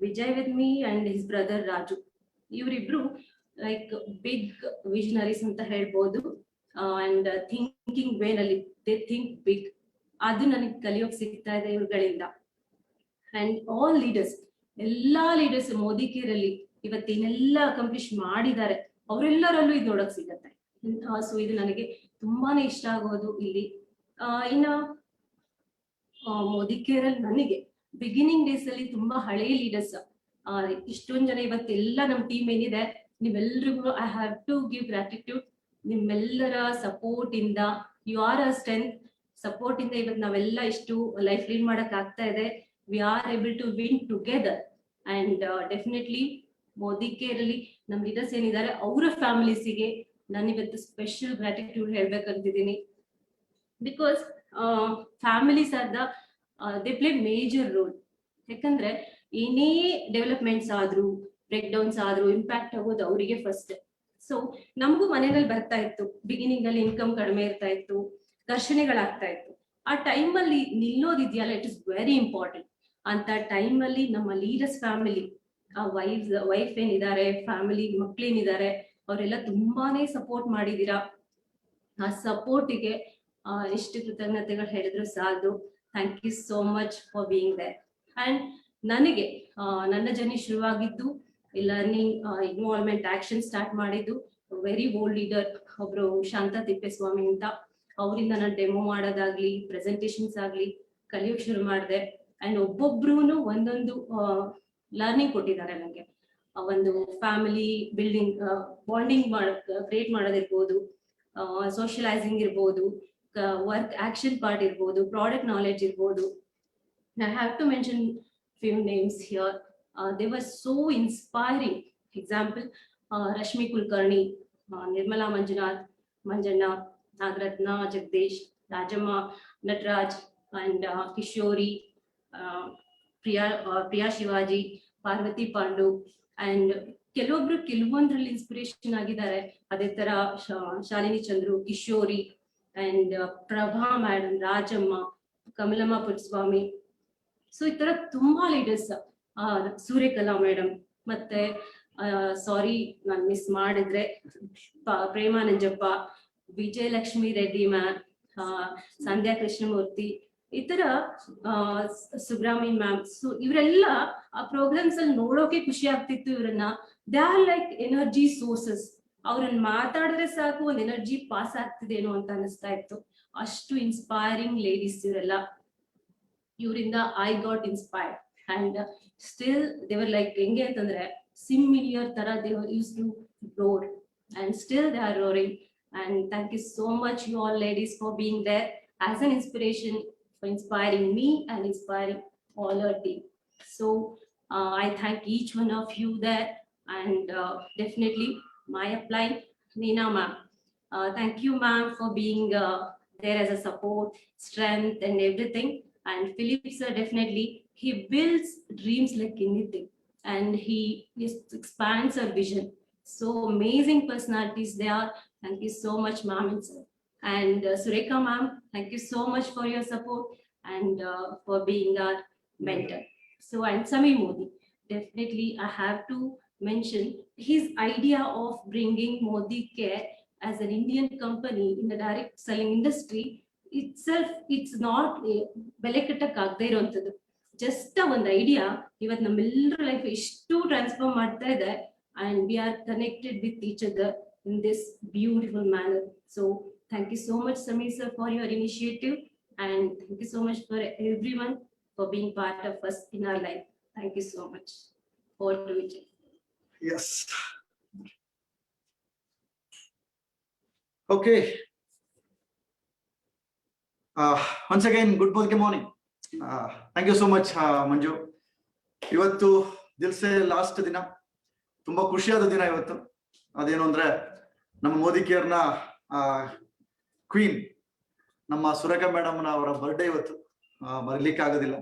S3: Vijay with me and his brother Raju. ಇವರಿಬ್ರು ಲೈಕ್ ಬಿಗ್ ವಿಷನರೀಸ್ ಅಂತ ಹೇಳ್ಬೋದು. ಅಂಡ್ ಥಿಂಕಿಂಗ್ ವೇ ನಲ್ಲಿ ದೇ ಥಿಂಕ್ ಬಿಗ್. ಅದು ನನಗೆ ಕಲಿಯೋಕ್ ಸಿಗ್ತಾ ಇದೆ ಇವ್ರುಗಳಿಂದ. ಅಂಡ್ ಆಲ್ ಲೀಡರ್ಸ್, ಎಲ್ಲಾ ಲೀಡರ್ಸ್ Modicare ಅಲ್ಲಿ ಇವತ್ತೇನೆಲ್ಲ ಅಕಂಪ್ಲಿಷ್ ಮಾಡಿದ್ದಾರೆ, ಅವರೆಲ್ಲರಲ್ಲೂ ಇದು ನೋಡಕ್ ಸಿಗತ್ತೆ. ಸೊ ಇದು ನನಗೆ ತುಂಬಾನೇ ಇಷ್ಟ ಆಗೋದು ಇಲ್ಲಿ. ಇನ್ನ Modicare ಅಲ್ಲಿ ನನಗೆ ಬಿಗಿನಿಂಗ್ ಡೇಸ್ ಅಲ್ಲಿ ತುಂಬಾ ಹಳೆ ಲೀಡರ್ಸ್, ಇಷ್ಟೊಂದ್ ಜನ ಇವತ್ತೆಲ್ಲ ನಮ್ ಟೀಮ್ ಏನಿದೆ, ನೀವೆಲ್ರಿಗೂ I have to give gratitude. ನಿಮ್ಮೆಲ್ಲರ ಸಪೋರ್ಟ್ ಇಂದ, you are a strength. Support ಇಂದ ಇವತ್ತು ನಾವೆಲ್ಲ ಇಷ್ಟು ಲೈಫ್ ಲೀಡ್ ಮಾಡಕ್ ಆಗ್ತಾ ಇದೆ. We are able to win together. And definitely Modicare ಅಲ್ಲಿ ನಮ್ ಲೀಡರ್ಸ್ ಏನಿದ್ದಾರೆ ಅವರ ಫ್ಯಾಮಿಲೀಸಿಗೆ ನಾನು ಇವತ್ತು ಸ್ಪೆಷಲ್ ಗ್ರಾಟಿಟ್ಯೂಡ್ ಹೇಳ್ಬೇಕಂತಿದ್ದೀನಿ. Because families are they play major role. ಯಾಕಂದ್ರೆ ಏನೇ ಡೆವಲಪ್ಮೆಂಟ್ಸ್ ಆದ್ರೂ ಬ್ರೇಕ್ ಡೌನ್ಸ್ ಆದ್ರೂ ಇಂಪ್ಯಾಕ್ಟ್ ಆಗೋದು ಅವರಿಗೆ ಫಸ್ಟ್. ಸೊ ನಮಗೂ ಮನೆಯಲ್ಲಿ ಬರ್ತಾ ಇತ್ತು, ಬಿಗಿನಿಂಗ್ ಅಲ್ಲಿ ಇನ್ಕಮ್ ಕಡಿಮೆ ಇರ್ತಾ ಇತ್ತು, ಘರ್ಷಣೆಗಳಾಗ್ತಾ ಇತ್ತು. ಆ ಟೈಮಲ್ಲಿ ನಿಲ್ಲೋದಿದೆಯಲ್ಲ, ಇಟ್ ಇಸ್ ವೆರಿ ಇಂಪಾರ್ಟೆಂಟ್. ಅಂತ ಟೈಮಲ್ಲಿ ನಮ್ಮ ಲೀಡರ್ಸ್ ಫ್ಯಾಮಿಲಿ, ಆ ವೈಫ್ ಏನಿದ್ದಾರೆ, ಫ್ಯಾಮಿಲಿ ಮಕ್ಳೇನಿದ್ದಾರೆ, ಅವರೆಲ್ಲ ತುಂಬಾನೇ ಸಪೋರ್ಟ್ ಮಾಡಿದೀರಾ. ಆ ಸಪೋರ್ಟಿಗೆ ಎಷ್ಟು ಕೃತಜ್ಞತೆಗಳು ಹೇಳಿದ್ರು ಸಾಲದು. Thank you so much for being there. And ನನಗೆ ನನ್ನ ಜರ್ನಿ ಶುರುವಾಗಿದ್ದು ಲರ್ನಿಂಗ್ ಇನ್ವಾಲ್ವ್ಮೆಂಟ್ ಆಕ್ಷನ್ ಸ್ಟಾರ್ಟ್ ಮಾಡಿದ್ದು ವೆರಿ ಓಲ್ಡ್ ಲೀಡರ್ ಒಬ್ರು ಶಾಂತ ತಿಪ್ಪೇಸ್ವಾಮಿ ಅಂತ. ಅವರಿಂದ ನಾನು ಡೆಮೋ ಮಾಡೋದಾಗ್ಲಿ, ಪ್ರೆಸೆಂಟೇಷನ್ಸ್ ಆಗ್ಲಿ ಕಲಿಯೋಕ್ ಶುರು ಮಾಡಿದೆ. ಅಂಡ್ ಒಬ್ಬೊಬ್ರು ಒಂದೊಂದು ಲರ್ನಿಂಗ್ ಕೊಟ್ಟಿದ್ದಾರೆ ನನಗೆ. ಒಂದು ಫ್ಯಾಮಿಲಿ ಬಿಲ್ಡಿಂಗ್, ಬಾಂಡಿಂಗ್ ಕ್ರಿಯೇಟ್ ಮಾಡೋದಿರ್ಬೋದು, ಸೋಷಿಯಲೈಸಿಂಗ್ ಇರ್ಬೋದು, ವರ್ಕ್ ಆಕ್ಷನ್ ಪಾರ್ಟ್ ಇರ್ಬೋದು, ಪ್ರಾಡಕ್ಟ್ ನಾಲೆಡ್ಜ್ ಇರ್ಬೋದು. I have to mention few names here. They were so inspiring. Example, Rashmi Kulkarni, Nirmala Manjunath, Manjana, Nagratna, Jagdish, Rajamma, Natraj, and Kishori, Priya Shivaji, Parvati Pandu, and ಕೆಲವೊಂದ್ರಲ್ಲಿ inspiration ಆಗಿದ್ದಾರೆ. ಅದೇ ತರ Shalini Chandru, Kishori, and Prabha madam, Rajamma, Kamalamma Puttaswamy. So ಈ ತರ ತುಂಬಾ leaders, ಸೂರ್ಯಕಲಾ madam, ಮತ್ತೆ ಸಾರಿ ನಾನು miss ಮಾಡಿದ್ರೆ ಪ್ರೇಮಾ ನಂಜಪ್ಪ, ವಿಜಯಲಕ್ಷ್ಮಿ ರೆಡ್ಡಿ ಮ್ಯಾಮ್, ಸಂಧ್ಯಾ ಕೃಷ್ಣಮೂರ್ತಿ, ಈ ತರ ಸುಬ್ರಹ್ಮಣ್ಯ ಮ್ಯಾಮ್. ಸೊ ಇವರೆಲ್ಲ ಆ ಪ್ರೋಗ್ರಾಮ್ಸ್ ಅಲ್ಲಿ ನೋಡೋಕೆ ಖುಷಿ ಆಗ್ತಿತ್ತು. ಇವರನ್ನ they are like energy sources. ಅವ್ರನ್ನ ಮಾತಾಡಿದ್ರೆ ಸಾಕು ಒಂದ್ ಎನರ್ಜಿ ಪಾಸ್ ಆಗ್ತಿದೇನೋ ಅಂತ ಅನಿಸ್ತಾ ಇತ್ತು. ಅಷ್ಟು ಇನ್ಸ್ಪೈರಿಂಗ್ ಲೇಡೀಸ್ ಇವರೆಲ್ಲ. ಇವರಿಂದ I got inspired and still they were like ಹೆಂಗೆ ಅಂತಂದ್ರೆ ಸಿಮಿಲಿಯರ್ ತರ they were used to roar and still they are roaring. And thank you so much you all ladies for being there as an inspiration, for inspiring me and inspiring all our team. So I thank each one of you there, and definitely my upline, Neena ma'am. Thank you ma'am for being there as a support, strength and everything. And Philip sir, definitely he builds dreams like anything, and he expands our vision. So amazing personalities they are. Thank you so much ma'am and sir. And Surekha ma'am, thank you so much for your support and for being our mentor. So, and Samir Modi, definitely I have to mention his idea of bringing Modi Care as an Indian company in the direct selling industry itself. It's not bele kattakagde irantadu, just one idea ivat nammellರ life ಎಷ್ಟು transform ಮಾಡ್ತಾ ಇದೆ, and we are connected with each other in this beautiful manner. So thank you so much Samir sir for your initiative, and thank you so much for everyone for being part of us in our life. Thank you so much. Over to Vijay.
S2: Yes. Okay. Once again, good morning. Thank you so much, Manju. ಇವತ್ತು Dil Se last ದಿನ, ತುಂಬಾ ಖುಷಿಯಾದ ದಿನ ಇವತ್ತು. ಅದೇನು ಅಂದ್ರೆ ನಮ್ಮ Modi ಕೇರ್ನ queen ನಮ್ಮ ಸುರೇಖಾ ಮೇಡಮ್ ಅವರ ಬರ್ಡೇ ಇವತ್ತು. ಮರಿಲಿಕ್ಕೆ ಆಗೋದಿಲ್ಲ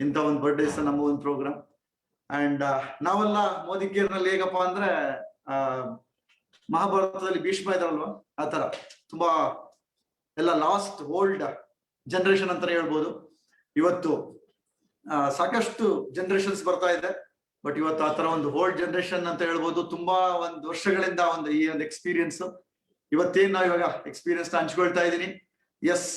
S2: ಇಂಥ ಒಂದು ಬರ್ಡೇಸ್ ನಮ್ಮ ಒಂದು ಪ್ರೋಗ್ರಾಮ್. ಅಂಡ್ ನಾವೆಲ್ಲ ಮೋದಿ ಕೇರ್ ನಲ್ಲಿ ಹೇಗಪ್ಪ ಅಂದ್ರೆ ಮಹಾಭಾರತದಲ್ಲಿ ಭೀಷ್ಮ ಇದಾರಲ್ವಾ, ಆ ತರ ತುಂಬಾ ಎಲ್ಲ ಲಾಸ್ಟ್ ಓಲ್ಡ್ ಜನರೇಷನ್ ಅಂತಾನೆ ಹೇಳ್ಬೋದು. ಇವತ್ತು ಸಾಕಷ್ಟು ಜನರೇಷನ್ಸ್ ಬರ್ತಾ ಇದೆ, ಬಟ್ ಇವತ್ತು ಆ ತರ ಒಂದು ಓಲ್ಡ್ ಜನರೇಷನ್ ಅಂತ ಹೇಳ್ಬೋದು. ತುಂಬಾ ಒಂದು ವರ್ಷಗಳಿಂದ ಈ ಒಂದು ಎಕ್ಸ್ಪೀರಿಯನ್ಸ್ ಇವತ್ತೇನ್ ನಾವು ಇವಾಗ ಎಕ್ಸ್ಪೀರಿಯನ್ಸ್ ಹಂಚ್ಕೊಳ್ತಾ ಇದ್ದೀನಿ. ಎಸ್,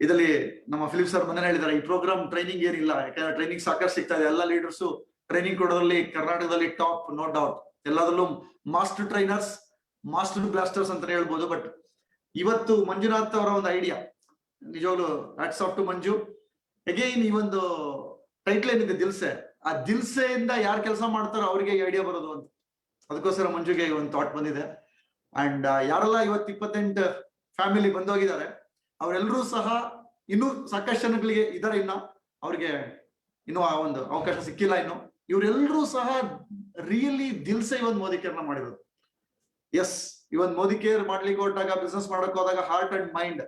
S2: ಇದರಲ್ಲಿ ನಮ್ಮ ಫಿಲಿಪ್ ಸರ್ ಮನೆ ಹೇಳಿದ್ದಾರೆ, ಈ ಪ್ರೋಗ್ರಾಮ್ ಟ್ರೈನಿಂಗ್ ಏನಿಲ್ಲ, ಯಾಕಂದ್ರೆ ಟ್ರೈನಿಂಗ್ ಸಾಕಷ್ಟು ಸಿಗ್ತಾ ಇದೆ. ಎಲ್ಲ ಲೀಡರ್ಸು ಟ್ರೈನಿಂಗ್ ಕೊಡೋದ್ರಲ್ಲಿ ಕರ್ನಾಟಕದಲ್ಲಿ ಟಾಪ್, ನೋ ಡೌಟ್. ಎಲ್ಲದರಲ್ಲೂ ಮಾಸ್ಟರ್ ಟ್ರೈನರ್ಸ್, ಮಾಸ್ಟರ್ ಬ್ಲಾಸ್ಟರ್ಸ್ ಅಂತ ಹೇಳ್ಬೋದು. ಬಟ್ ಇವತ್ತು ಮಂಜುನಾಥ್ ಅವರ ಒಂದು ಐಡಿಯಾ ನಿಜವಾಗ್ಲು hats off to Manju. Again ಈ ಒಂದು ಟೈಟ್ಲ್ ಏನಿದೆ ದಿಲ್ಸೆ, ಆ ದಿಲ್ಸೆಯಿಂದ ಯಾರು ಕೆಲಸ ಮಾಡ್ತಾರೋ ಅವ್ರಿಗೆ ಐಡಿಯಾ ಬರೋದು ಅಂತ. ಅದಕ್ಕೋಸ್ಕರ ಮಂಜುಗೆ ಒಂದು ಥಾಟ್ ಬಂದಿದೆ. ಅಂಡ್ ಯಾರೆಲ್ಲ ಇವತ್ತು 28 ಫ್ಯಾಮಿಲಿ ಬಂದೋಗಿದ್ದಾರೆ ಅವರೆಲ್ಲರೂ ಸಹ ಇನ್ನೂ ಸಾಕಷ್ಟು ಜನಗಳಿಗೆ ಇದಾರೆ, ಇನ್ನ ಅವ್ರಿಗೆ ಇನ್ನೂ ಆ ಒಂದು ಅವಕಾಶ ಸಿಕ್ಕಿಲ್ಲ ಇನ್ನು. ಇವರೆಲ್ಲರೂ ಸಹ ರಿಯಲಿ ದಿಲ್ಸೆ ಇವತ್ತು ಮೋದಿ ಕೇರ್ನ ಮಾಡಿರೋದು. ಎಸ್, ಇವತ್ತು ಮೋದಿ ಕೇರ್ ಮಾಡ್ಲಿಕ್ಕೆ ಹೊರಟಾಗ, ಬಿಸ್ನೆಸ್ ಮಾಡಕ್ ಹೋದಾಗ ಹಾರ್ಟ್ ಅಂಡ್ ಮೈಂಡ್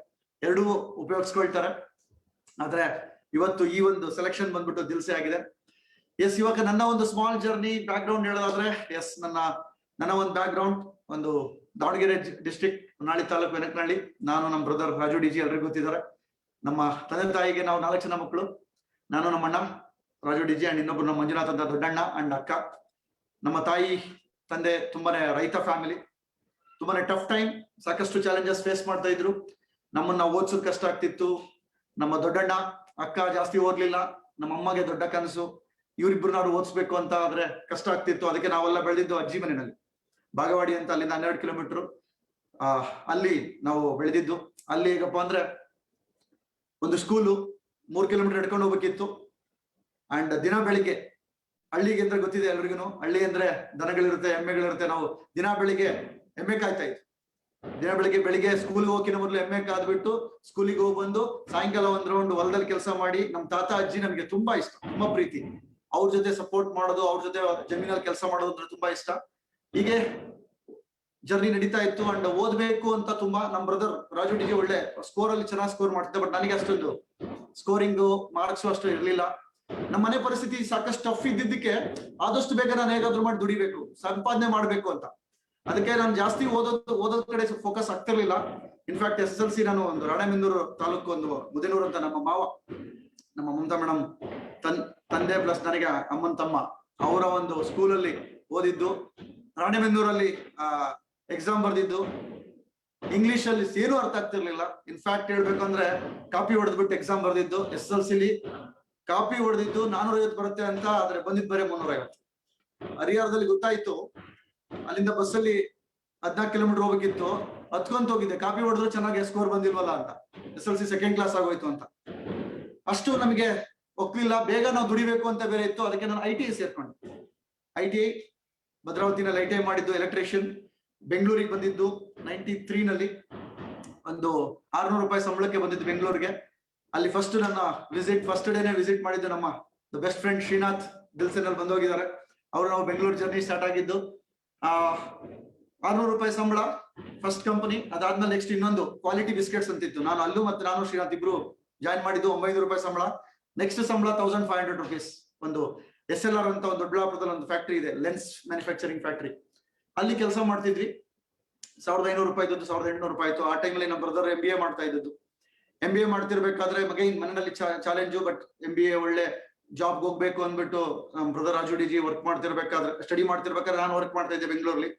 S2: ಎರಡೂ ಉಪಯೋಗಿಸ್ಕೊಳ್ತಾರೆ. ಆದ್ರೆ ಇವತ್ತು ಈ ಒಂದು ಸೆಲೆಕ್ಷನ್ ಬಂದ್ಬಿಟ್ಟು ದಿಲ್ಸೆ ಆಗಿದೆ. ಎಸ್, ಇವಾಗ ನನ್ನ ಒಂದು ಸ್ಮಾಲ್ ಜರ್ನಿ ಬ್ಯಾಕ್ ಗ್ರೌಂಡ್ ಹೇಳೋದಾದ್ರೆ, ಎಸ್, ನನ್ನ ಒಂದು ಬ್ಯಾಕ್ ಗ್ರೌಂಡ್ ಒಂದು ದಾವಣಗೆರೆ ಡಿಸ್ಟ್ರಿಕ್ಟ್ ಹೊನ್ನಾಳಿ ತಾಲೂಕು ವೆನಕನಹಳ್ಳಿ. ನಾನು ನಮ್ಮ ಬ್ರದರ್ ರಾಜು ಡಿಜಿ ಎಲ್ರಿಗೂ ಗೊತ್ತಿದ್ದಾರೆ. ನಮ್ಮ ತಂದೆ ತಾಯಿಗೆ ನಾವು 4 ಜನ ಮಕ್ಕಳು. ನಾನು ನಮ್ಮ ಅಣ್ಣ ರಾಜು ಡಿಜಿ ಅಂಡ್ ಇನ್ನೊಬ್ರು ನಮ್ಮ ಮಂಜುನಾಥ್ ಅಂತ ದೊಡ್ಡಣ್ಣ ಅಂಡ್ ಅಕ್ಕ. ನಮ್ಮ ತಾಯಿ ತಂದೆ ತುಂಬಾನೇ ರೈತ ಫ್ಯಾಮಿಲಿ, ತುಂಬಾನೇ ಟಫ್ ಟೈಮ್, ಸಾಕಷ್ಟು ಚಾಲೆಂಜಸ್ ಫೇಸ್ ಮಾಡ್ತಾ ಇದ್ರು. ನಮ್ಮನ್ನ ಓದಿಸೋದು ಕಷ್ಟ ಆಗ್ತಿತ್ತು. ನಮ್ಮ ದೊಡ್ಡಣ್ಣ ಅಕ್ಕ ಜಾಸ್ತಿ ಓದ್ಲಿಲ್ಲ. ನಮ್ಮ ಅಮ್ಮಗೆ ದೊಡ್ಡ ಕನಸು, ಇವ್ರಿಬ್ರನ್ನಾದ್ರು ಓದಿಸ್ಬೇಕು ಅಂತ ಆದ್ರೆ ಕಷ್ಟ ಆಗ್ತಿತ್ತು. ಅದಕ್ಕೆ ನಾವೆಲ್ಲ ಬೆಳೆದಿದ್ದು ಅಜ್ಜಿ ಮನೆಯಲ್ಲಿ, ಬಾಗವಾಡಿ ಅಂತ, ಅಲ್ಲಿಂದ 12 ಕಿಲೋಮೀಟರ್ ಅಲ್ಲಿ ನಾವು ಬೆಳೆದಿದ್ದು. ಅಲ್ಲಿ ಹೇಗಪ್ಪ ಅಂದ್ರೆ ಒಂದು ಸ್ಕೂಲು 3 ಕಿಲೋಮೀಟರ್ ನಡ್ಕೊಂಡು ಹೋಗ್ಬೇಕಿತ್ತು. ಅಂಡ್ ದಿನ ಬೆಳಿಗ್ಗೆ, ಹಳ್ಳಿಗೆ ಅಂದ್ರೆ ಗೊತ್ತಿದೆ ಎಲ್ರಿಗೂ, ಹಳ್ಳಿ ಅಂದ್ರೆ ದನಗಳಿರುತ್ತೆ, ಎಮ್ಮೆಗಳಿರುತ್ತೆ. ನಾವು ದಿನ ಬೆಳಿಗ್ಗೆ ಎಮ್ಮೆ ಕಾಯ್ತಾ ಇತ್ತು. ದಿನ ಬೆಳಿಗ್ಗೆ ಸ್ಕೂಲ್ಗೆ ಹೋಗಿನ ಮೊದಲು ಎಮ್ಮೆ ಕಾದ್ಬಿಟ್ಟು ಸ್ಕೂಲಿಗೆ ಹೋಗಿ ಬಂದು ಸಾಯಂಕಾಲ ಒಂದ್ ರೌಂಡ್ ಹೊಲದಲ್ಲಿ ಕೆಲಸ ಮಾಡಿ. ನಮ್ ತಾತ ಅಜ್ಜಿ ನಮ್ಗೆ ತುಂಬಾ ಇಷ್ಟ, ತುಂಬಾ ಪ್ರೀತಿ. ಅವ್ರ ಜೊತೆ ಸಪೋರ್ಟ್ ಮಾಡೋದು, ಅವ್ರ ಜೊತೆ ಜಮೀನಲ್ಲಿ ಕೆಲಸ ಮಾಡೋದು ಅಂದ್ರೆ ತುಂಬಾ ಇಷ್ಟ. ಹೀಗೆ ಜರ್ನಿ ನಡೀತಾ ಇತ್ತು. ಅಂಡ್ ಓದ್ಬೇಕು ಅಂತ ತುಂಬಾ, ನಮ್ ಬ್ರದರ್ ರಾಜು ಡಿಜಿ ಒಳ್ಳೆ ಸ್ಕೋರ್ ಅಲ್ಲಿ ಚೆನ್ನಾಗಿ ಸ್ಕೋರ್ ಮಾಡ್ತಿದ್ದೆ. ಬಟ್ ನನಗೆ ಅಷ್ಟೊಂದು ಸ್ಕೋರಿಂಗ್ ಮಾರ್ಕ್ಸ್ ಅಷ್ಟು ಇರ್ಲಿಲ್ಲ. ನಮ್ಮ ಮನೆ ಪರಿಸ್ಥಿತಿ ಸಾಕಷ್ಟು ಟಫ್ ಇದ್ದಿದ್ದಕ್ಕೆ ಆದಷ್ಟು ಬೇಗ ನಾನು ಹೇಗಾದ್ರೂ ಮಾಡಿ ದುಡಿಬೇಕು, ಸಂಪಾದನೆ ಮಾಡ್ಬೇಕು ಅಂತ. ಅದಕ್ಕೆ ನಾನು ಜಾಸ್ತಿ ಓದೋದ್ ಕಡೆ ಫೋಕಸ್ ಆಗ್ತಿರ್ಲಿಲ್ಲ. ಇನ್ಫ್ಯಾಕ್ಟ್ SSLC ನಾನು ಒಂದು ರಾಣೆಬೆನ್ನೂರು ತಾಲೂಕು ಒಂದು ಮುದೇನೂರು ಅಂತ, ನಮ್ಮ ಮಾವ, ನಮ್ಮ ಮಮತಾ ಮೇಡಮ್ ತಂದೆ ಪ್ಲಸ್ ನನಗೆ ಅಮ್ಮನ ತಮ್ಮ, ಅವರ ಒಂದು ಸ್ಕೂಲಲ್ಲಿ ಓದಿದ್ದು. ರಾಣೆಬೆನ್ನೂರಲ್ಲಿ ಎಕ್ಸಾಮ್ ಬರ್ದಿದ್ದು. ಇಂಗ್ಲಿಷ್ ಅಲ್ಲಿ ಏನೂ ಅರ್ಥ ಆಗ್ತಿರ್ಲಿಲ್ಲ. ಇನ್ಫ್ಯಾಕ್ಟ್ ಹೇಳ್ಬೇಕಂದ್ರೆ ಕಾಪಿ ಹೊಡೆದ್ಬಿಟ್ಟು ಎಕ್ಸಾಮ್ ಬರ್ದಿದ್ದು. SSLCಲಿ ಕಾಪಿ ಹೊಡೆದಿದ್ದು 450 ಬರುತ್ತೆ ಅಂತ, ಆದ್ರೆ ಬಂದಿದ್ ಬರೀ 350. ಹರಿಹರದಲ್ಲಿ ಗೊತ್ತಾಯ್ತು, ಅಲ್ಲಿಂದ ಬಸ್ಸಲ್ಲಿ 14 ಕಿಲೋಮೀಟರ್ ಹೋಗ್ಬೇಕಿತ್ತು, ಹತ್ಕೊಂತ ಹೋಗಿದ್ದೆ. ಕಾಪಿ ಹೊಡೆದ್ರು ಚೆನ್ನಾಗಿ ಸ್ಕೋರ್ ಬಂದಿಲ್ವಲ್ಲ ಅಂತ, SSLC ಸೆಕೆಂಡ್ ಕ್ಲಾಸ್ ಆಗೋಯ್ತು ಅಂತ. ಅಷ್ಟು ನಮಗೆ ಒಪ್ಲಿಲ್ಲ. ಬೇಗ ನಾವು ದುಡಿಬೇಕು ಅಂತ ಬೇರೆ ಇತ್ತು. ಅದಕ್ಕೆ ನಾನು ITI ಸೇರ್ಕೊಂಡೆ. ITI ಭದ್ರಾವತಿನಲ್ಲಿ ITI ಮಾಡಿದ್ದು, ಎಲೆಕ್ಟ್ರಿಷಿಯನ್. ಬೆಂಗಳೂರಿಗೆ ಬಂದಿದ್ದು 93 ನಲ್ಲಿ. ಒಂದು 600 ರೂಪಾಯಿ ಸಂಬಳಕ್ಕೆ ಬಂದಿದ್ದು ಬೆಂಗಳೂರಿಗೆ. ಅಲ್ಲಿ ಫಸ್ಟ್ ನನ್ನ ಫಸ್ಟ್ ಡೇನೆ ವಿಸಿಟ್ ಮಾಡಿದ್ದು ನಮ್ಮ ಬೆಸ್ಟ್ ಫ್ರೆಂಡ್ ಶ್ರೀನಾಥ್ ದಿಲ್ಸನ್ ಅಲ್ಲಿ ಬಂದೋಗಿದ್ದಾರೆ. ಅವರು ನಾವು ಬೆಂಗಳೂರು ಜರ್ನಿ ಸ್ಟಾರ್ಟ್ ಆಗಿದ್ದು 600 ರೂಪಾಯಿ ಸಂಬಳ ಫಸ್ಟ್ ಕಂಪನಿ. ಅದಾದ್ಮೇಲೆ ನೆಕ್ಸ್ಟ್ ಇನ್ನೊಂದು ಕ್ವಾಲಿಟಿ ಬಿಸ್ಕೆಟ್ಸ್ ಅಂತಿತ್ತು. ನಾನು ಶ್ರೀನಾಥ್ ಇಬ್ರು ಜಾಯಿನ್ ಮಾಡಿದ್ದು 900 ರೂಪಾಯಿ ಸಂಬಳ. ನೆಕ್ಸ್ಟ್ ಸಂಬಳ 1500 ರೂಪೀಸ್. ಒಂದು SLR ಅಂತ ಒಂದು ದೊಡ್ಡಬಳ್ಳಾಪುರದಲ್ಲಿ ಒಂದು ಫ್ಯಾಕ್ಟರಿ ಇದೆ, ಲೆನ್ಸ್ ಮ್ಯಾನುಫ್ಯಾಕ್ಚರಿಂಗ್ ಫ್ಯಾಕ್ಟರಿ. ಅಲ್ಲಿ ಕೆಲಸ ಮಾಡ್ತಿದ್ವಿ. 1500 ರೂಪಾಯಿ ಇದ್ದು 1800 ರೂಪಾಯಿ ಆಯ್ತು. ಆ ಟೈಮಲ್ಲಿ ನಮ್ಮ ಬ್ರದರ್ MBA ಮಾಡ್ತಾ ಇದ್ದದ್ದು. MBA ಮಾಡ್ತಿರ್ಬೇಕಾದ್ರೆ ಮನೆಯಲ್ಲಿ ಚಾಲೆಂಜು. ಬಟ್ MBA ಒಳ್ಳೆ ಜಾಬ್ಗೆ ಹೋಗ್ಬೇಕು ಅಂದ್ಬಿಟ್ಟು ನಮ್ಮ ಬ್ರದರ್ ರಾಜು ಡಿಜಿ ವರ್ಕ್ ಮಾಡ್ತಿರ್ಬೇಕಾದ್ರೆ, ಸ್ಟಡಿ ಮಾಡ್ತಿರ್ಬೇಕಾದ್ರೆ ನಾನು ವರ್ಕ್ ಮಾಡ್ತಾ ಇದ್ದೆ ಬೆಂಗಳೂರಲ್ಲಿ.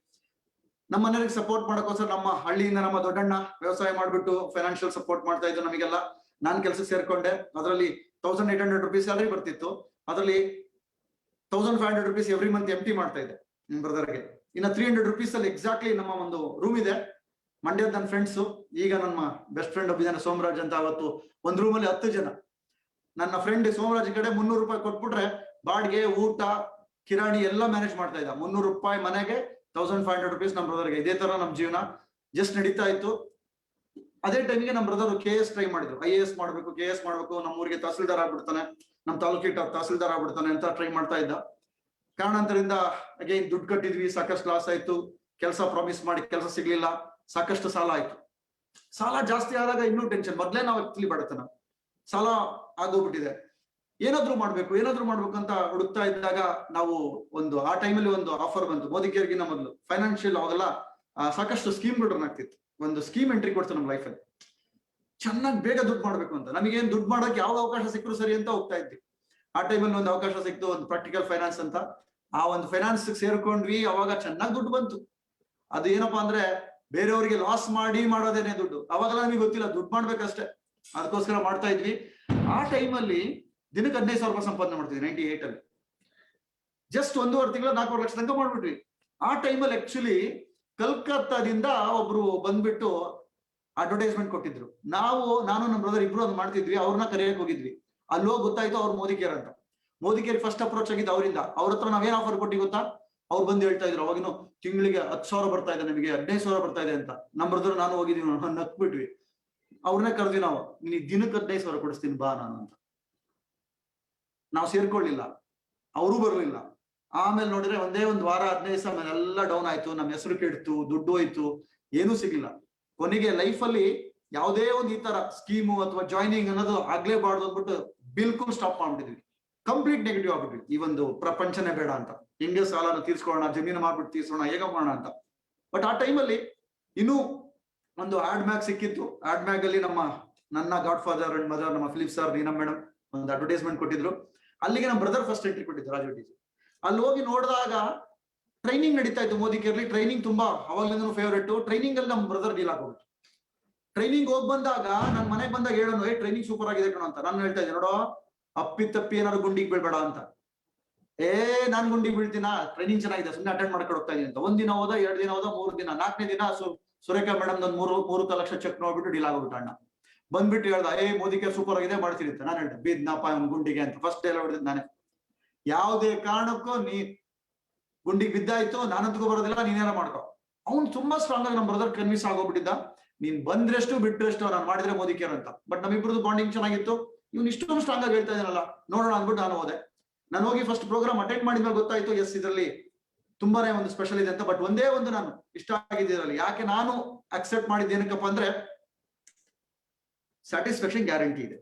S2: ನಮ್ಮ ಮನೆಯವ್ರಿಗೆ ಸಪೋರ್ಟ್ ಮಾಡೋಕ್ಕೋಸ್ಕರ ನಮ್ಮ ಹಳ್ಳಿಯಿಂದ ನಮ್ಮ ದೊಡ್ಡಣ್ಣ ವ್ಯವಸಾಯ ಮಾಡ್ಬಿಟ್ಟು ಫೈನಾನ್ಷಿಯಲ್ ಸಪೋರ್ಟ್ ಮಾಡ್ತಾ ಇದ್ದು ನಮಗೆಲ್ಲ. ನಾನು ಕೆಲಸಕ್ಕೆ ಸೇರ್ಕೊಂಡೆ. ಅದರಲ್ಲಿ 1800 ರೂಪೀಸ್ ಸ್ಯಾಲರಿ ಬರ್ತಿತ್ತು. ಅದರಲ್ಲಿ 1500 ರೂಪೀಸ್ ಎವ್ರಿ ಮಂತ್ ಎಂಟಿ ಮಾಡ್ತಾ ಇದ್ದೆ ನಿಮ್ ಬ್ರದರ್ಗೆ. ಇನ್ನ 300 ರೂಪೀಸ್ ಅಲ್ಲಿ ಎಕ್ಸಾಕ್ಟ್ಲಿ ನಮ್ಮ ಒಂದು ರೂಮ್ ಇದೆ ಮಂಡ್ಯದ ನನ್ನ ಫ್ರೆಂಡ್ಸು. ಈಗ ನಮ್ಮ ಬೆಸ್ಟ್ ಫ್ರೆಂಡ್ ಒಬ್ಬಿದ್ದಾನೆ ಸೋಮರಾಜ್ ಅಂತ. ಅವತ್ತು ಒಂದ್ ರೂಮಲ್ಲಿ 10 ಜನ. ನನ್ನ ಫ್ರೆಂಡ್ ಸೋಮರಾಜ್ ಕಡೆ 300 ರೂಪಾಯಿ ಕೊಟ್ಬಿಟ್ರೆ ಬಾಡಿಗೆ, ಊಟ, ಕಿರಾಣಿ ಎಲ್ಲ ಮ್ಯಾನೇಜ್ ಮಾಡ್ತಾ ಇದ್ದ. 300 ರೂಪಾಯಿ ಮನೆಗೆ 1500 ರೂಪೀಸ್ ನಮ್ಮ ಬ್ರದರ್ಗೆ. ಇದೇ ತರ ನಮ್ ಜೀವನ ಜಸ್ಟ್ ನಡೀತಾ ಇತ್ತು. ಅದೇ ಟೈಮಿಗೆ ನಮ್ಮ ಬ್ರದರ್ KS ಟ್ರೈ ಮಾಡಿದ್ರು. IAS ಮಾಡ್ಬೇಕು, KS ಮಾಡ್ಬೇಕು, ನಮ್ಮ ಊರಿಗೆ ತಹಸೀಲ್ದಾರ್ ಆಗ್ಬಿಡ್ತಾನೆ, ನಮ್ಮ ತಾಲೂಕಿಗೆ ತಹಸೀಲ್ದಾರ್ ಆಗ್ಬಿಡ್ತಾನೆ ಅಂತ ಟ್ರೈ ಮಾಡ್ತಾ ಇದ್ದ. ಕಾರಣಾಂತರದಿಂದ ಅಗೈನ್ ದುಡ್ಡು ಕಟ್ಟಿದ್ವಿ, ಸಾಕಷ್ಟು ಲಾಸ್ ಆಯ್ತು. ಕೆಲಸ ಪ್ರಾಮಿಸ್ ಮಾಡಿ ಕೆಲಸ ಸಿಗ್ಲಿಲ್ಲ, ಸಾಕಷ್ಟು ಸಾಲ ಆಯ್ತು. ಸಾಲ ಜಾಸ್ತಿ ಆದಾಗ ಇನ್ನೂ ಟೆನ್ಷನ್. ಮೊದ್ಲೇ ನಾವು ಆಕ್ಚುಲಿ ಬಡತನ, ಸಾಲ ಆಗೋಗ್ಬಿಟ್ಟಿದೆ. ಏನಾದ್ರು ಮಾಡ್ಬೇಕು ಅಂತ ಹುಡುಕ್ತಾ ಇದ್ದಾಗ ನಾವು ಆ ಟೈಮಲ್ಲಿ ಒಂದು ಆಫರ್ ಬಂತು ಮೋದಿ ಕೇರ್ಗಿನ ಮೊದಲು. ಫೈನಾನ್ಷಿಯಲ್ ಅವಾಗೆಲ್ಲ ಸಾಕಷ್ಟು ಸ್ಕೀಮ್ಗಳು ರನ್ ಆಗ್ತಿತ್ತು. ಒಂದು ಸ್ಕೀಮ್ ಎಂಟ್ರಿ ಕೊಡ್ತು ನಮ್ಮ ಲೈಫಲ್ಲಿ. ಚೆನ್ನಾಗಿ ಬೇಗ ದುಡ್ಡು ಮಾಡ್ಬೇಕು ಅಂತ. ನಮಗೇನ್ ದುಡ್ಡು ಮಾಡಕ್ ಯಾವ್ದು ಅವಕಾಶ ಸಿಕ್ಕರು ಸರಿ ಅಂತ ಹೋಗ್ತಾ ಇದ್ವಿ. ಆ ಟೈಮಲ್ಲಿ ಒಂದು ಅವಕಾಶ ಸಿಕ್ತು, ಒಂದು ಪ್ರಾಕ್ಟಿಕಲ್ ಫೈನಾನ್ಸ್ ಅಂತ. ಆ ಒಂದು ಫೈನಾನ್ಸ್ ಸೇರ್ಕೊಂಡ್ವಿ. ಅವಾಗ ಚೆನ್ನಾಗಿ ದುಡ್ಡು ಬಂತು. ಅದು ಏನಪ್ಪಾ ಅಂದ್ರೆ ಬೇರೆಯವ್ರಿಗೆ ಲಾಸ್ ಮಾಡಿ ಮಾಡೋದೇನೆ ದುಡ್ಡು. ಅವಾಗೆಲ್ಲ ನಮಗೆ ಗೊತ್ತಿಲ್ಲ, ದುಡ್ಡು ಮಾಡ್ಬೇಕಷ್ಟೇ, ಅದಕ್ಕೋಸ್ಕರ ಮಾಡ್ತಾ ಇದ್ವಿ. ಆ ಟೈಮಲ್ಲಿ ದಿನಕ್ಕೆ 15,000 ರೂಪಾಯಿ ಸಂಪಾದನೆ ಮಾಡ್ತಿದ್ವಿ 98 ಅಲ್ಲಿ. ಜಸ್ಟ್ 1.5 ತಿಂಗಳ 4 ಲಕ್ಷ ತನಕ ಮಾಡ್ಬಿಟ್ವಿ. ಆ ಟೈಮಲ್ಲಿ ಆಕ್ಚುಲಿ ಕಲ್ಕತ್ತಾದಿಂದ ಒಬ್ರು ಬಂದ್ಬಿಟ್ಟು ಅಡ್ವರ್ಟೈಸ್ಮೆಂಟ್ ಕೊಟ್ಟಿದ್ರು. ನಾನು ನಮ್ಮ ಬ್ರದರ್ ಇಬ್ರು ಒಂದು ಮಾಡ್ತಿದ್ವಿ. ಅವ್ರನ್ನ ಕರೆಯಕ್ ಹೋಗಿದ್ವಿ. ಅಲ್ಲೋ ಗೊತ್ತಾಯ್ತು ಅವ್ರು ಮೋದಿ ಕೇರ್ ಅಂತ. ಮೋದಿ ಕೇರ್ ಫಸ್ಟ್ ಅಪ್ರೋಚ್ ಆಗಿದ್ದು ಅವರಿಂದ. ಅವ್ರ ಹತ್ರ ನಾವೇನ್ ಆಫರ್ ಕೊಟ್ಟಿ ಗೊತ್ತಾ? ಅವ್ರು ಬಂದು ಹೇಳ್ತಾ ಇದ್ರು ಅವಾಗಿನ ತಿಂಗಳಿಗೆ 10,000 ಬರ್ತಾ ಇದೆ, ನಮಗೆ 15,000 ಬರ್ತಾ ಇದೆ ಅಂತ. ನಮ್ಮ ಬ್ರದರ್ ನಾನು ಹೋಗಿದ್ವಿ, ನಕ್ಬಿಟ್ವಿ. ಅವ್ರನ್ನೇ ಕರೆದ್ವಿ ನಾವು, ನೀ ದಿನಕ್ಕೆ 15,000 ಕೊಡಿಸ್ತೀನಿ ಬಾ ನಾನು ಅಂತ. ನಾವು ಸೇರ್ಕೊಳ್ಳಿಲ್ಲ, ಅವರು ಬರಲಿಲ್ಲ. ಆಮೇಲೆ ನೋಡಿದ್ರೆ ಒಂದೇ ಒಂದು ವಾರ 15 ದಿವಸ ಆಮೇಲೆ ಎಲ್ಲ ಡೌನ್ ಆಯ್ತು. ನಮ್ಮ ಹೆಸರು ಕೆಡ್ತು, ದುಡ್ಡು ಹೋಯ್ತು, ಏನೂ ಸಿಗ್ಲಿಲ್ಲ. ಕೊನೆಗೆ ಲೈಫಲ್ಲಿ ಯಾವುದೇ ಒಂದು ಈ ತರ ಸ್ಕೀಮು ಅಥವಾ ಜಾಯ್ನಿಂಗ್ ಅನ್ನೋದು ಆಗ್ಲೇಬಾರ್ದು ಅಂದ್ಬಿಟ್ಟು ಬಿಲ್ಕುಲ್ ಸ್ಟಾಪ್ ಮಾಡ್ಬಿಟ್ಟಿದ್ವಿ. ಕಂಪ್ಲೀಟ್ ನೆಗೆಟಿವ್ ಆಗ್ಬಿಟ್ವಿ. ಈ ಒಂದು ಪ್ರಪಂಚನೇ ಬೇಡ ಅಂತ, ಹೆಂಗೆ ಸಾಲನ ತೀರ್ಸ್ಕೊಳ್ಳೋಣ, ಜಮೀನು ಮಾಡ್ಬಿಟ್ಟು ತೀರ್ಸೋಣ, ಹೇಗ ಮಾಡೋಣ ಅಂತ. ಬಟ್ ಆ ಟೈಮಲ್ಲಿ ಇನ್ನೂ ಒಂದು ಆಡ್ ಮ್ಯಾಗ್ ಸಿಕ್ಕಿತ್ತು. ಆಡ್ ಮ್ಯಾಗ್ ಅಲ್ಲಿ ನನ್ನ ಗಾಡ್ ಫಾದರ್ ಅಂಡ್ ಮದರ್, ನಮ್ಮ ಫಿಲಿಪ್ ಸರ್, ನೀನಾ ಮೇಡಮ್ ಒಂದು ಅಡ್ವರ್ಟೈಸ್ಮೆಂಟ್ ಕೊಟ್ಟಿದ್ರು. ಅಲ್ಲಿಗೆ ನಮ್ಮ ಬ್ರದರ್ ಫಸ್ಟ್ ಎಂಟ್ರಿ ಕೊಟ್ಟಿದ್ರು, ರಾಜು ಟೀಚರ್. ಅಲ್ಲಿ ಹೋಗಿ ನೋಡಿದಾಗ ಟ್ರೈನಿಂಗ್ ನಡೀತಾ ಇತ್ತು ಮೋದಿ ಕೇರ್ಲಿ. ಟ್ರೈನಿಂಗ್ ತುಂಬಾ ಅವಾಗ್ಲಿಂದನೂ ಫೇವರೇಟ್. ಟ್ರೈನಿಂಗ್ ಅಲ್ಲಿ ನಮ್ಮ ಬ್ರದರ್ ಡೀಲ್ ಆಗೋಗ್ಬಿಟ್ಟು. ಟ್ರೈನಿಂಗ್ ಹೋಗಿ ಬಂದಾಗ ನಾನು ಮನೆಗೆ ಬಂದಾಗ ಹೇಳೋನು, ಟ್ರೈನಿಂಗ್ ಸೂಪರ್ ಆಗಿದೆ ಕಣೋ ಅಂತ. ನಾನು ಹೇಳ್ತಾ ಇದ್ದೆ, ನೋಡೋ ಅಪ್ಪಿ ತಪ್ಪಿ ಏನಾದ್ರು ಗುಂಡಿಗೆ ಬೀಳ್ಬೇಡ ಅಂತ. ನಾನ್ ಗುಂಡಿಗೆ ಬೀಳ್ತೀನ, ಟ್ರೈನಿಂಗ್ ಚೆನ್ನಾಗಿದೆ, ಸುಮ್ಮನೆ ಅಟೆಂಡ್ ಮಾಡ್ಕೊಂಡು ಹೋಗ್ತಾ ಇದೀನಿ ಅಂತ. 1 ದಿನ ಹೋದ, 2 ದಿನ ಹೋದ, 3 ದಿನ, 4ನೇ ದಿನ ಸುರೇಖಾ ಮೇಡಮ್ ಒಂದು 3 ಲಕ್ಷ ಚೆಕ್ ನೋಡ್ಬಿಟ್ಟು ಡೀಲ್ ಆಗ್ಬಿಟ್ಟು ಅಣ್ಣ ಬಂದ್ಬಿಟ್ಟು ಹೇಳ್ದ, ಮೋದಿ ಕೇರ್ ಸೂಪರ್ ಆಗಿದೆ, ಮಾಡ್ತೀನಿ ಅಂತ. ನಾನು ಹೇಳ್ದೆ, ಬಿದ್ನಪ್ಪ ಅವ್ನ್ ಗುಂಡಿಗೆ ಅಂತ. ಫಸ್ಟ್ ಎಲ್ಲ ಹೊಡೆದಿದ್ದು ನಾನೇ. ಯಾವುದೇ ಕಾರಣಕ್ಕೂ ನೀ ಗುಂಡಿಗೆ ಬಿದ್ದಾಯ್ತು, ನಾನಂತಗೂ ಬರೋದಿಲ್ಲ, ನೀನೇನ ಮಾಡ್ಕೊ. ಅವ್ನು ತುಂಬಾ ಸ್ಟ್ರಾಂಗ್ ಆಗಿ ನಮ್ಮ ಬ್ರದರ್ ಕನ್ವಿನ್ಸ್ ಆಗೋಗ್ಬಿಟ್ಟಿದ್ದ. ನೀನ್ ಬಂದ್ರೆಷ್ಟು ಬಿಟ್ರೆಷ್ಟು ನಾನು ಮಾಡಿದ್ರೆ ಮೋದಿ ಕೇರ್ ಅಂತ. ಬಟ್ ನಮ್ಮಿಬ್ರದ್ದು ಬಾಂಡಿಂಗ್ ಚೆನ್ನಾಗಿತ್ತು. ಇವ್ನು ಇಷ್ಟೊಂದು ಸ್ಟ್ರಾಂಗ್ ಆಗಿ ಹೇಳ್ತಾ ಇದ್ದಾನಲ್ಲ, ನೋಡೋಣ ಅಂದ್ಬಿಟ್ಟು ನಾನು ಹೋದೆ. ನಾನು ಹೋಗಿ ಫಸ್ಟ್ ಪ್ರೋಗ್ರಾಮ್ ಅಟೆಂಡ್ ಮಾಡಿದ್ಮೇಲೆ ಗೊತ್ತಾಯ್ತು, ಎಸ್ ಇದರಲ್ಲಿ ತುಂಬಾನೇ ಒಂದು ಸ್ಪೆಷಲ್ ಇದೆ ಅಂತ. ಬಟ್ ಒಂದೇ ಒಂದು ನಾನು ಇಷ್ಟ ಆಗಿದ್ದೀರಲ್ಲಿ, ಯಾಕೆ ನಾನು ಅಕ್ಸೆಪ್ಟ್ ಮಾಡಿದ್ದೇನಕ್ಕಪ್ಪ ಅಂದ್ರೆ ಸ್ಯಾಟಿಸ್ಫ್ಯಾಕ್ಷನ್ ಗ್ಯಾರಂಟಿ ಇದೆ.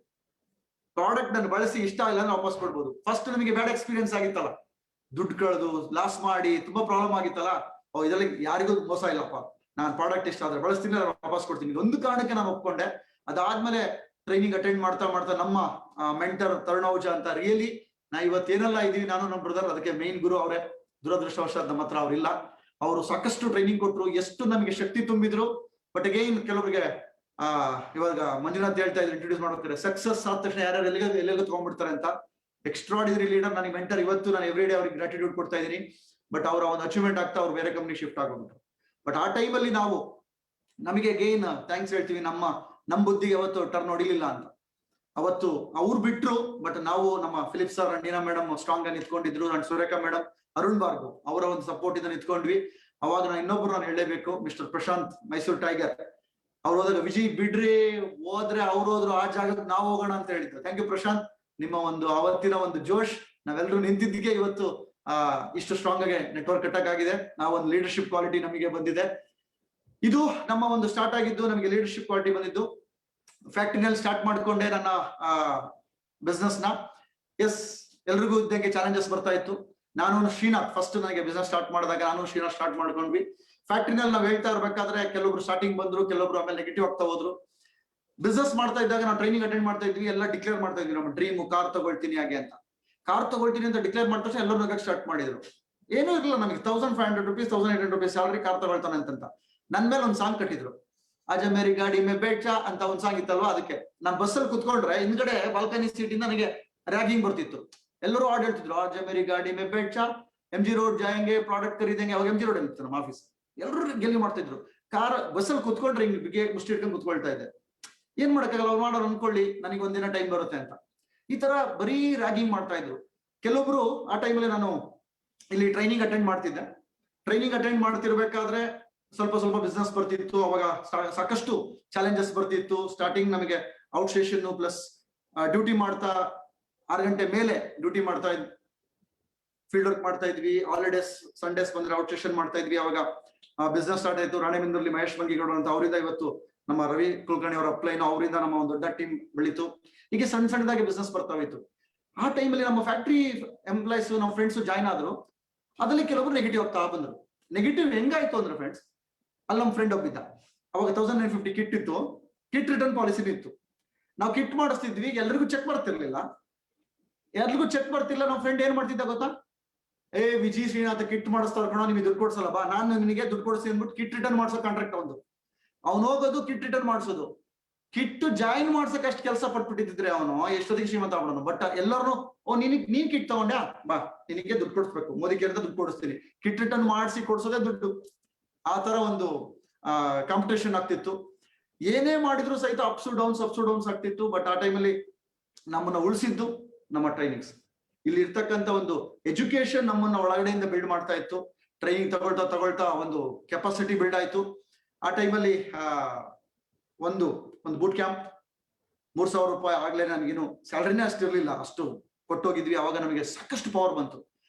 S2: ಪ್ರಾಡಕ್ಟ್ ನಾನು ಬಳಸಿ ಇಷ್ಟ ಇಲ್ಲ ಅಂದ್ರೆ ವಾಪಸ್ ಕೊಡ್ಬೋದು. ಫಸ್ಟ್ ನಮಗೆ ಬ್ಯಾಡ್ ಎಕ್ಸ್ಪೀರಿಯನ್ಸ್ ಆಗಿತ್ತಲ್ಲ, ದುಡ್ಡು ಕಳೆದು ಲಾಸ್ ಮಾಡಿ ತುಂಬಾ ಪ್ರಾಬ್ಲಮ್ ಆಗಿತ್ತಲ್ಲ. ಇದರಲ್ಲಿ ಯಾರಿಗೂ ಮೋಸ ಇಲ್ಲಪ್ಪ, ನಾನು ಪ್ರಾಡಕ್ಟ್ ಇಷ್ಟ ಆದ್ರೆ ಬಳಸ್ತೀನಿ, ವಾಪಸ್ ಕೊಡ್ತೀನಿ. ಒಂದು ಕಾರಣಕ್ಕೆ ನಾನು ಒಪ್ಕೊಂಡೆ. ಅದಾದ್ಮೇಲೆ ಟ್ರೈನಿಂಗ್ ಅಟೆಂಡ್ ಮಾಡ್ತಾ ಮಾಡ್ತಾ ನಮ್ಮ ಮೆಂಟರ್ ತರುಣೌಜ ಅಂತ, ರಿಯಲಿ ನಾ ಇವತ್ತೇನೆಲ್ಲ ಇದೀವಿ ನಾನು ನಮ್ಮ ಬ್ರದರ್, ಅದಕ್ಕೆ ಮೇನ್ ಗುರು ಅವರೇ. ದುರದೃಷ್ಟವಶಾತ್ ನಮ್ಮ ಹತ್ರ ಅವ್ರಿಲ್ಲ. ಅವರು ಸಾಕಷ್ಟು ಟ್ರೈನಿಂಗ್ ಕೊಟ್ರು, ಎಷ್ಟು ನಮಗೆ ಶಕ್ತಿ ತುಂಬಿದ್ರು. ಬಟ್ ಅಗೈನ್ ಕೆಲವರಿಗೆ ಇವಾಗ ಮಂಜುನಾಥ್ ಹೇಳ್ತಾ ಇದ್ರು, ಇಂಟ್ರೊಡ್ಯೂಸ್ ಮಾಡ್ತಾರೆ, ಸಕ್ಸಸ್ ಆದ ತಕ್ಷಣ ಯಾರ್ಯಾರು ಎಲ್ಲೆಲ್ಲ ತಗೊಂಡ್ಬಿಡ್ತಾರೆ ಅಂತ. ಎಕ್ಸ್ಟ್ರಾಡಿನರಿ ಲೀಡರ್, ನನಗೆ ಮೆಂಟರ್. ಇವತ್ತು ನಾನು ಎವ್ರಿ ಡೇ ಅವ್ರಿಗೆ ಗ್ರಾಟಿಟ್ಯೂಡ್ ಕೊಡ್ತಾ ಇದ್ದೀನಿ. ಬಟ್ ಅವರ ಒಂದು ಅಚೀವ್ಮೆಂಟ್ ಆಗ್ತಾ ಅವ್ರು ಬೇರೆ ಕಂಪ್ನಿ ಶಿಫ್ಟ್ ಆಗೋಗ್ಬಿಟ್ರು. ಬಟ್ ಆ ಟೈಮಲ್ಲಿ ನಮಗೆ ಅಗೈನ್ ಥ್ಯಾಂಕ್ಸ್ ಹೇಳ್ತೀವಿ. ನಮ್ಮ ಬುದ್ಧಿಗೆ ಅವತ್ತು ಟರ್ನ್ ಹೊಡಿಲಿಲ್ಲ ಅಂತ. ಅವತ್ತು ಅವ್ರು ಬಿಟ್ರು, ಬಟ್ ನಾವು ನಮ್ಮ Philip sir and Neena madam strong ಆಗಿ ನಿಂತ್ಕೊಂಡಿದ್ರು. ಅಂಡ್ ಸುರೇಖಾ ಮೇಡಮ್, ಅರುಣ್ ಭಾರ್ಗವ್ ಅವರ ಒಂದು ಸಪೋರ್ಟ್ ಇಂದ ನಿಂತ್ಕೊಂಡ್ವಿ. ಅವಾಗ ನಾನು ಹೇಳಲೇಬೇಕು, ಮಿಸ್ಟರ್ ಪ್ರಶಾಂತ್, ಮೈಸೂರು ಟೈಗರ್. ಅವ್ರು ಹೋದಾಗ ವಿಜಯ್ ಬಿಡ್ರಿ, ಹೋದ್ರೆ ಅವ್ರು ಹೋದ್ರು, ಆ ಜಾಗಕ್ಕೆ ನಾವು ಹೋಗೋಣ ಅಂತ ಹೇಳಿದ್ರು. ಥ್ಯಾಂಕ್ ಯು ಪ್ರಶಾಂತ್, ನಿಮ್ಮ ಒಂದು ಅವತ್ತಿನ ಒಂದು ಜೋಶ್, ನಾವೆಲ್ಲರೂ ನಿಂತಿದ್ದಕ್ಕೆ ಇವತ್ತು ಇಷ್ಟು ಸ್ಟ್ರಾಂಗ್ ಆಗಿ ನೆಟ್ವರ್ಕ್ ಕಟ್ಟಕ್ ಆಗಿದೆ. ನಾವೊಂದು ಲೀಡರ್ಶಿಪ್ ಕ್ವಾಲಿಟಿ ನಮಗೆ ಬಂದಿದೆ. ಇದು ನಮ್ಮ ಒಂದು ಸ್ಟಾರ್ಟ್ ಆಗಿದ್ದು, ನಮಗೆ ಲೀಡರ್ಶಿಪ್ ಕ್ವಾಲಿಟಿ ಬಂದಿದ್ದು ಫ್ಯಾಕ್ಟರಿನಲ್ಲಿ ಸ್ಟಾರ್ಟ್ ಮಾಡ್ಕೊಂಡೆ ನನ್ನ ಬಿಸ್ನೆಸ್ ನ. ಎಸ್, ಎಲ್ರಿಗೂ ಇದ್ದಂಗೆ ಚಾಲೆಂಜಸ್ ಬರ್ತಾ ಇತ್ತು. ನಾನು ಶ್ರೀನಾಥ್ ಫಸ್ಟ್ ನನಗೆ ಬಿಸ್ನೆಸ್ ಸ್ಟಾರ್ಟ್ ಮಾಡಿದಾಗ ನಾನು ಶ್ರೀನಾಥ್ ಸ್ಟಾರ್ಟ್ ಮಾಡ್ಕೊಂಡ್ವಿ. ಫ್ಯಾಕ್ಟರಿನಲ್ಲಿ ನಾವು ಹೇಳ್ತಾ ಇರ್ಬೇಕಾದ್ರೆ ಕೆಲವೊಬ್ರು ಸ್ಟಾರ್ಟಿಂಗ್ ಬಂದ್ರು, ಕೆಲವೊಬ್ರು ಆಮೇಲೆ ನೆಗೆಟಿವ್ ಆಗ್ತಾ ಹೋದ್ರು. ಬಿಸ್ನೆಸ್ ಮಾಡ್ತಾ ಇದ್ದಾಗ ನಾವು ಟ್ರೈನಿಂಗ್ ಅಟೆಂಡ್ ಮಾಡ್ತಾ ಇದ್ವಿ, ಎಲ್ಲ ಡಿಕ್ಲೇರ್ ಮಾಡ್ತಾ ಇದ್ವಿ ನಮ್ಮ ಡ್ರೀಮ್, ಕಾರ್ ತಗೊಳ್ತೀನಿ ಹಾಗೆ ಅಂತ. ಕಾರ್ ತಗೊಳ್ತೀನಿ ಅಂತ ಡಿಕ್ಲೇರ್ ಮಾಡಿದ ತಕ್ಷಣ ಎಲ್ಲರೂ ನಗಕ್ಕೆ ಸ್ಟಾರ್ಟ್ ಮಾಡಿದ್ರು. ಏನೂ ಇರಲಿಲ್ಲ ನಮಗೆ, 1500 ರೂಪೀಸ್ 1800 ರೂಪೀಸ್ ಸ್ಯಾಲರಿ, ಕಾರ್ ತಗೊಳ್ತಾನೆ ಅಂತ. ನನ್ ಮೇಲೆ ಒಂದು ಸಾಂಗ್ ಕಟ್ಟಿದ್ರು, ಆಜ ಮೇರಿ ಗಾಡಿ ಮೇ ಬೇಡ್ಚಾ ಅಂತ ಒಂದು ಸಾಂಗ್ ಇತ್ತಲ್ವಾ. ಅದಕ್ಕೆ ನಾನು ಬಸ್ಸಲ್ಲಿ ಕುತ್ಕೊಂಡ್ರೆ ಹಿಂದ್ಗಡೆ ಬಾಲ್ಕನಿ ಸೀಟ್ ಇಂದ ನನಗೆ ರ್ಯಾಗಿಂಗ್ ಬರ್ತಿತ್ತು. ಎಲ್ಲರೂ ಆರ್ಡ್ ಹೇಳ್ತಿದ್ರು, ಆಜ ಮೇರಿ ಗಾಡಿ ಮೇ ಬೇಡ್ಚಾ, MG ರೋಡ್ ಜಾಯಂಗೆ, ಪ್ರಾಡಕ್ಟ್ ಖರೀದಂಗೆ. ಅವಾಗ MG ರೋಡ್ ಇತ್ತು ನಮ್ಮ ಆಫೀಸ್. ಎಲ್ಲರೂ ಗೆಲ್ಲಿ ಮಾಡ್ತಾ ಇದ್ರು. ಬಸ್ಸಲ್ಲಿ ಕುತ್ಕೊಂಡ್ರೆ ಹಿಂಗ್ ಬಿಗೆ ಮುಷ್ಟಿ ಇಟ್ಕೊಂಡು ಕುತ್ಕೊಳ್ತಾ ಇದ್ದೆ. ಏನ್ ಮಾಡಕ್ಕಾಗಲ್ಲ, ಅವ್ರು ಮಾಡೋರು ಅನ್ಕೊಳ್ಳಿ, ನನಗೆ ಒಂದಿನ ಟೈಮ್ ಬರುತ್ತೆ ಅಂತ. ಈ ತರ ಬರೀ ರ್ಯಾಗಿಂಗ್ ಮಾಡ್ತಾ ಇದ್ರು ಕೆಲವೊಬ್ರು. ಆ ಟೈಮಲ್ಲಿ ನಾನು ಇಲ್ಲಿ ಟ್ರೈನಿಂಗ್ ಅಟೆಂಡ್ ಮಾಡ್ತಿದ್ದೆ. ಟ್ರೈನಿಂಗ್ ಅಟೆಂಡ್ ಮಾಡ್ತಿರ್ಬೇಕಾದ್ರೆ ಸ್ವಲ್ಪ ಬಿಸ್ನೆಸ್ ಬರ್ತಿತ್ತು. ಅವಾಗ ಸಾಕಷ್ಟು ಚಾಲೆಂಜಸ್ ಬರ್ತಿತ್ತು. ಸ್ಟಾರ್ಟಿಂಗ್ ನಮಗೆ ಔಟ್ ಸ್ಟೇಷನ್ ಪ್ಲಸ್ ಡ್ಯೂಟಿ ಮಾಡ್ತಾ 6 ಗಂಟೆ ಮೇಲೆ ಡ್ಯೂಟಿ ಮಾಡ್ತಾ ಇದ್ವಿ, ಫೀಲ್ಡ್ ವರ್ಕ್ ಮಾಡ್ತಾ ಇದ್ವಿ. ಹಾಲಿಡೇಸ್ ಸಂಡೇಸ್ ಬಂದ್ರೆ ಔಟ್ ಸ್ಟೇಷನ್ ಮಾಡ್ತಾ ಇದ್ವಿ. ಅವಾಗ ಬಿಸ್ನೆಸ್ ಸ್ಟಾರ್ಟ್ ಆಯ್ತು. ರಾಣೆಬೆನ್ನೂರಲ್ಲಿ ಮಹೇಶ್ ಬಂಗಿಗೌಡ ಅಂತ, ಅವರಿಂದ ಇವತ್ತು ನಮ್ಮ ರವಿ ಕುಲಕರ್ಣಿ ಅವರ ಅಪ್ಲೈನ್, ಅವರಿಂದ ನಮ್ಮ ಒಂದು ದೊಡ್ಡ ಟೀಮ್ ಬೆಳೀತು. ಹೀಗೆ ಸಣ್ಣದಾಗಿ ಬಿಸ್ನೆಸ್ ಬರ್ತಾ ಹೋಯ್ತು. ಆ ಟೈಮಲ್ಲಿ ನಮ್ಮ ಫ್ಯಾಕ್ಟ್ರಿ ಎಂಪ್ಲಾಯ್ಸ್, ನಮ್ಮ ಫ್ರೆಂಡ್ಸ್ ಜಾಯ್ನ್ ಆದ್ರು. ಅದ್ರಲ್ಲಿ ಕೆಲವರು ನೆಗೆಟಿವ್ ಆಗ್ತಾ ಬಂದ್ರು. ನೆಗೆಟಿವ್ ಹೆಂಗಾಯ್ತು ಅಂದ್ರೆ ಫ್ರೆಂಡ್ಸ್, ಅಲ್ಲಿ ನಮ್ಮ ಫ್ರೆಂಡ್ ಒಬ್ಬಿದ್ದ. ಅವಾಗ 1950 ಕಿಟ್ ಇತ್ತು. ಕಿಟ್ ರಿಟರ್ನ್ ಪಾಲಿಸಿನೂ ಇತ್ತು. ನಾವು ಕಿಟ್ ಮಾಡಿಸ್ತಿದ್ವಿ, ಎಲ್ರಿಗೂ ಚೆಕ್ ಬರ್ತಿರ್ಲಿಲ್ಲ. ನಮ್ಮ ಫ್ರೆಂಡ್ ಏನ್ ಮಾಡ್ತಿದ್ದ ಗೊತ್ತಾ, ವಿಜಿ ಶ್ರೀನಾಥ ಕಿಟ್ ಮಾಡಿಸ್ತಾರ ಕಣೋ, ನಿಮಗೆ ದುಡ್ಡು ಕೊಡ್ಸಲ್ಲ ಬಾ, ನಾನು ನಿನಗೆ ದುಡ್ಡು ಕೊಡಿಸಿ ಅಂದ್ಬಿಟ್ಟು ಕಿಟ್ ರಿಟರ್ನ್ ಮಾಡ್ಸೋ ಕಾಂಟ್ರಾಕ್ಟ್ ಒಂದು. ಅವ್ನು ಹೋಗೋದು ಕಿಟ್ ರಿಟರ್ನ್ ಮಾಡಿಸೋದು. ಕಿಟ್ ಜಾಯಿನ್ ಮಾಡ್ಸಕ್ ಅಷ್ಟು ಕೆಲಸ ಪಟ್ಬಿಟ್ಟಿದ್ರೆ ಅವನು ಎಷ್ಟೊತ್ತಿಗೆ ಶ್ರೀಮಂತ ಆಗ್ಬಿಡೋನು. ಬಟ್ ಎಲ್ಲರೂ, ನೀನ್ ಕಿಟ್ ತಗೊಂಡ್ಯಾ, ಬಾ ನಿನಗೆ ದುಡ್ಡು ಕೊಡಿಸ್ಬೇಕು, ಮೋದಿ ಕೇಳಿದ್ರೆ ದುಡ್ಡು ಕೊಡಿಸ್ತೀನಿ. ಕಿಟ್ ರಿಟರ್ನ್ ಮಾಡಿಸಿ ಕೊಡ್ಸೋದೇ ದುಡ್ಡು. ಆ ತರ ಒಂದು ಕಾಂಪಿಟೇಷನ್ ಆಗ್ತಿತ್ತು. ಏನೇ ಮಾಡಿದ್ರು ಸಹಿತ ಅಪ್ಸ್ ಡೌನ್ಸ್ ಆಗ್ತಿತ್ತು. ಬಟ್ ಆ ಟೈಮಲ್ಲಿ ನಮ್ಮನ್ನ ಉಳಿಸಿದ್ದು ನಮ್ಮ ಟ್ರೈನಿಂಗ್ಸ್. ಇಲ್ಲಿ ಇರ್ತಕ್ಕಂಥ ಒಂದು ಎಜುಕೇಶನ್ ನಮ್ಮನ್ನ ಒಳಗಡೆಯಿಂದ ಬಿಲ್ಡ್ ಮಾಡ್ತಾ ಇತ್ತು. ಟ್ರೈನಿಂಗ್ ತಗೊಳ್ತಾ ಒಂದು ಕೆಪಾಸಿಟಿ ಬಿಲ್ಡ್ ಆಯ್ತು. ಆ ಟೈಮಲ್ಲಿ ಒಂದು ಬೂಟ್ ಕ್ಯಾಂಪ್ 3000 ರೂಪಾಯಿ. ಆಗ್ಲೇ ನನಗೇನು ಸ್ಯಾಲರಿನೇ ಅಷ್ಟಿರ್ಲಿಲ್ಲ, ಅಷ್ಟು ಕೊಟ್ಟೋಗಿದ್ವಿ. ಅವಾಗ ನಮಗೆ ಸಾಕಷ್ಟು ಪವರ್ ಬಂತು.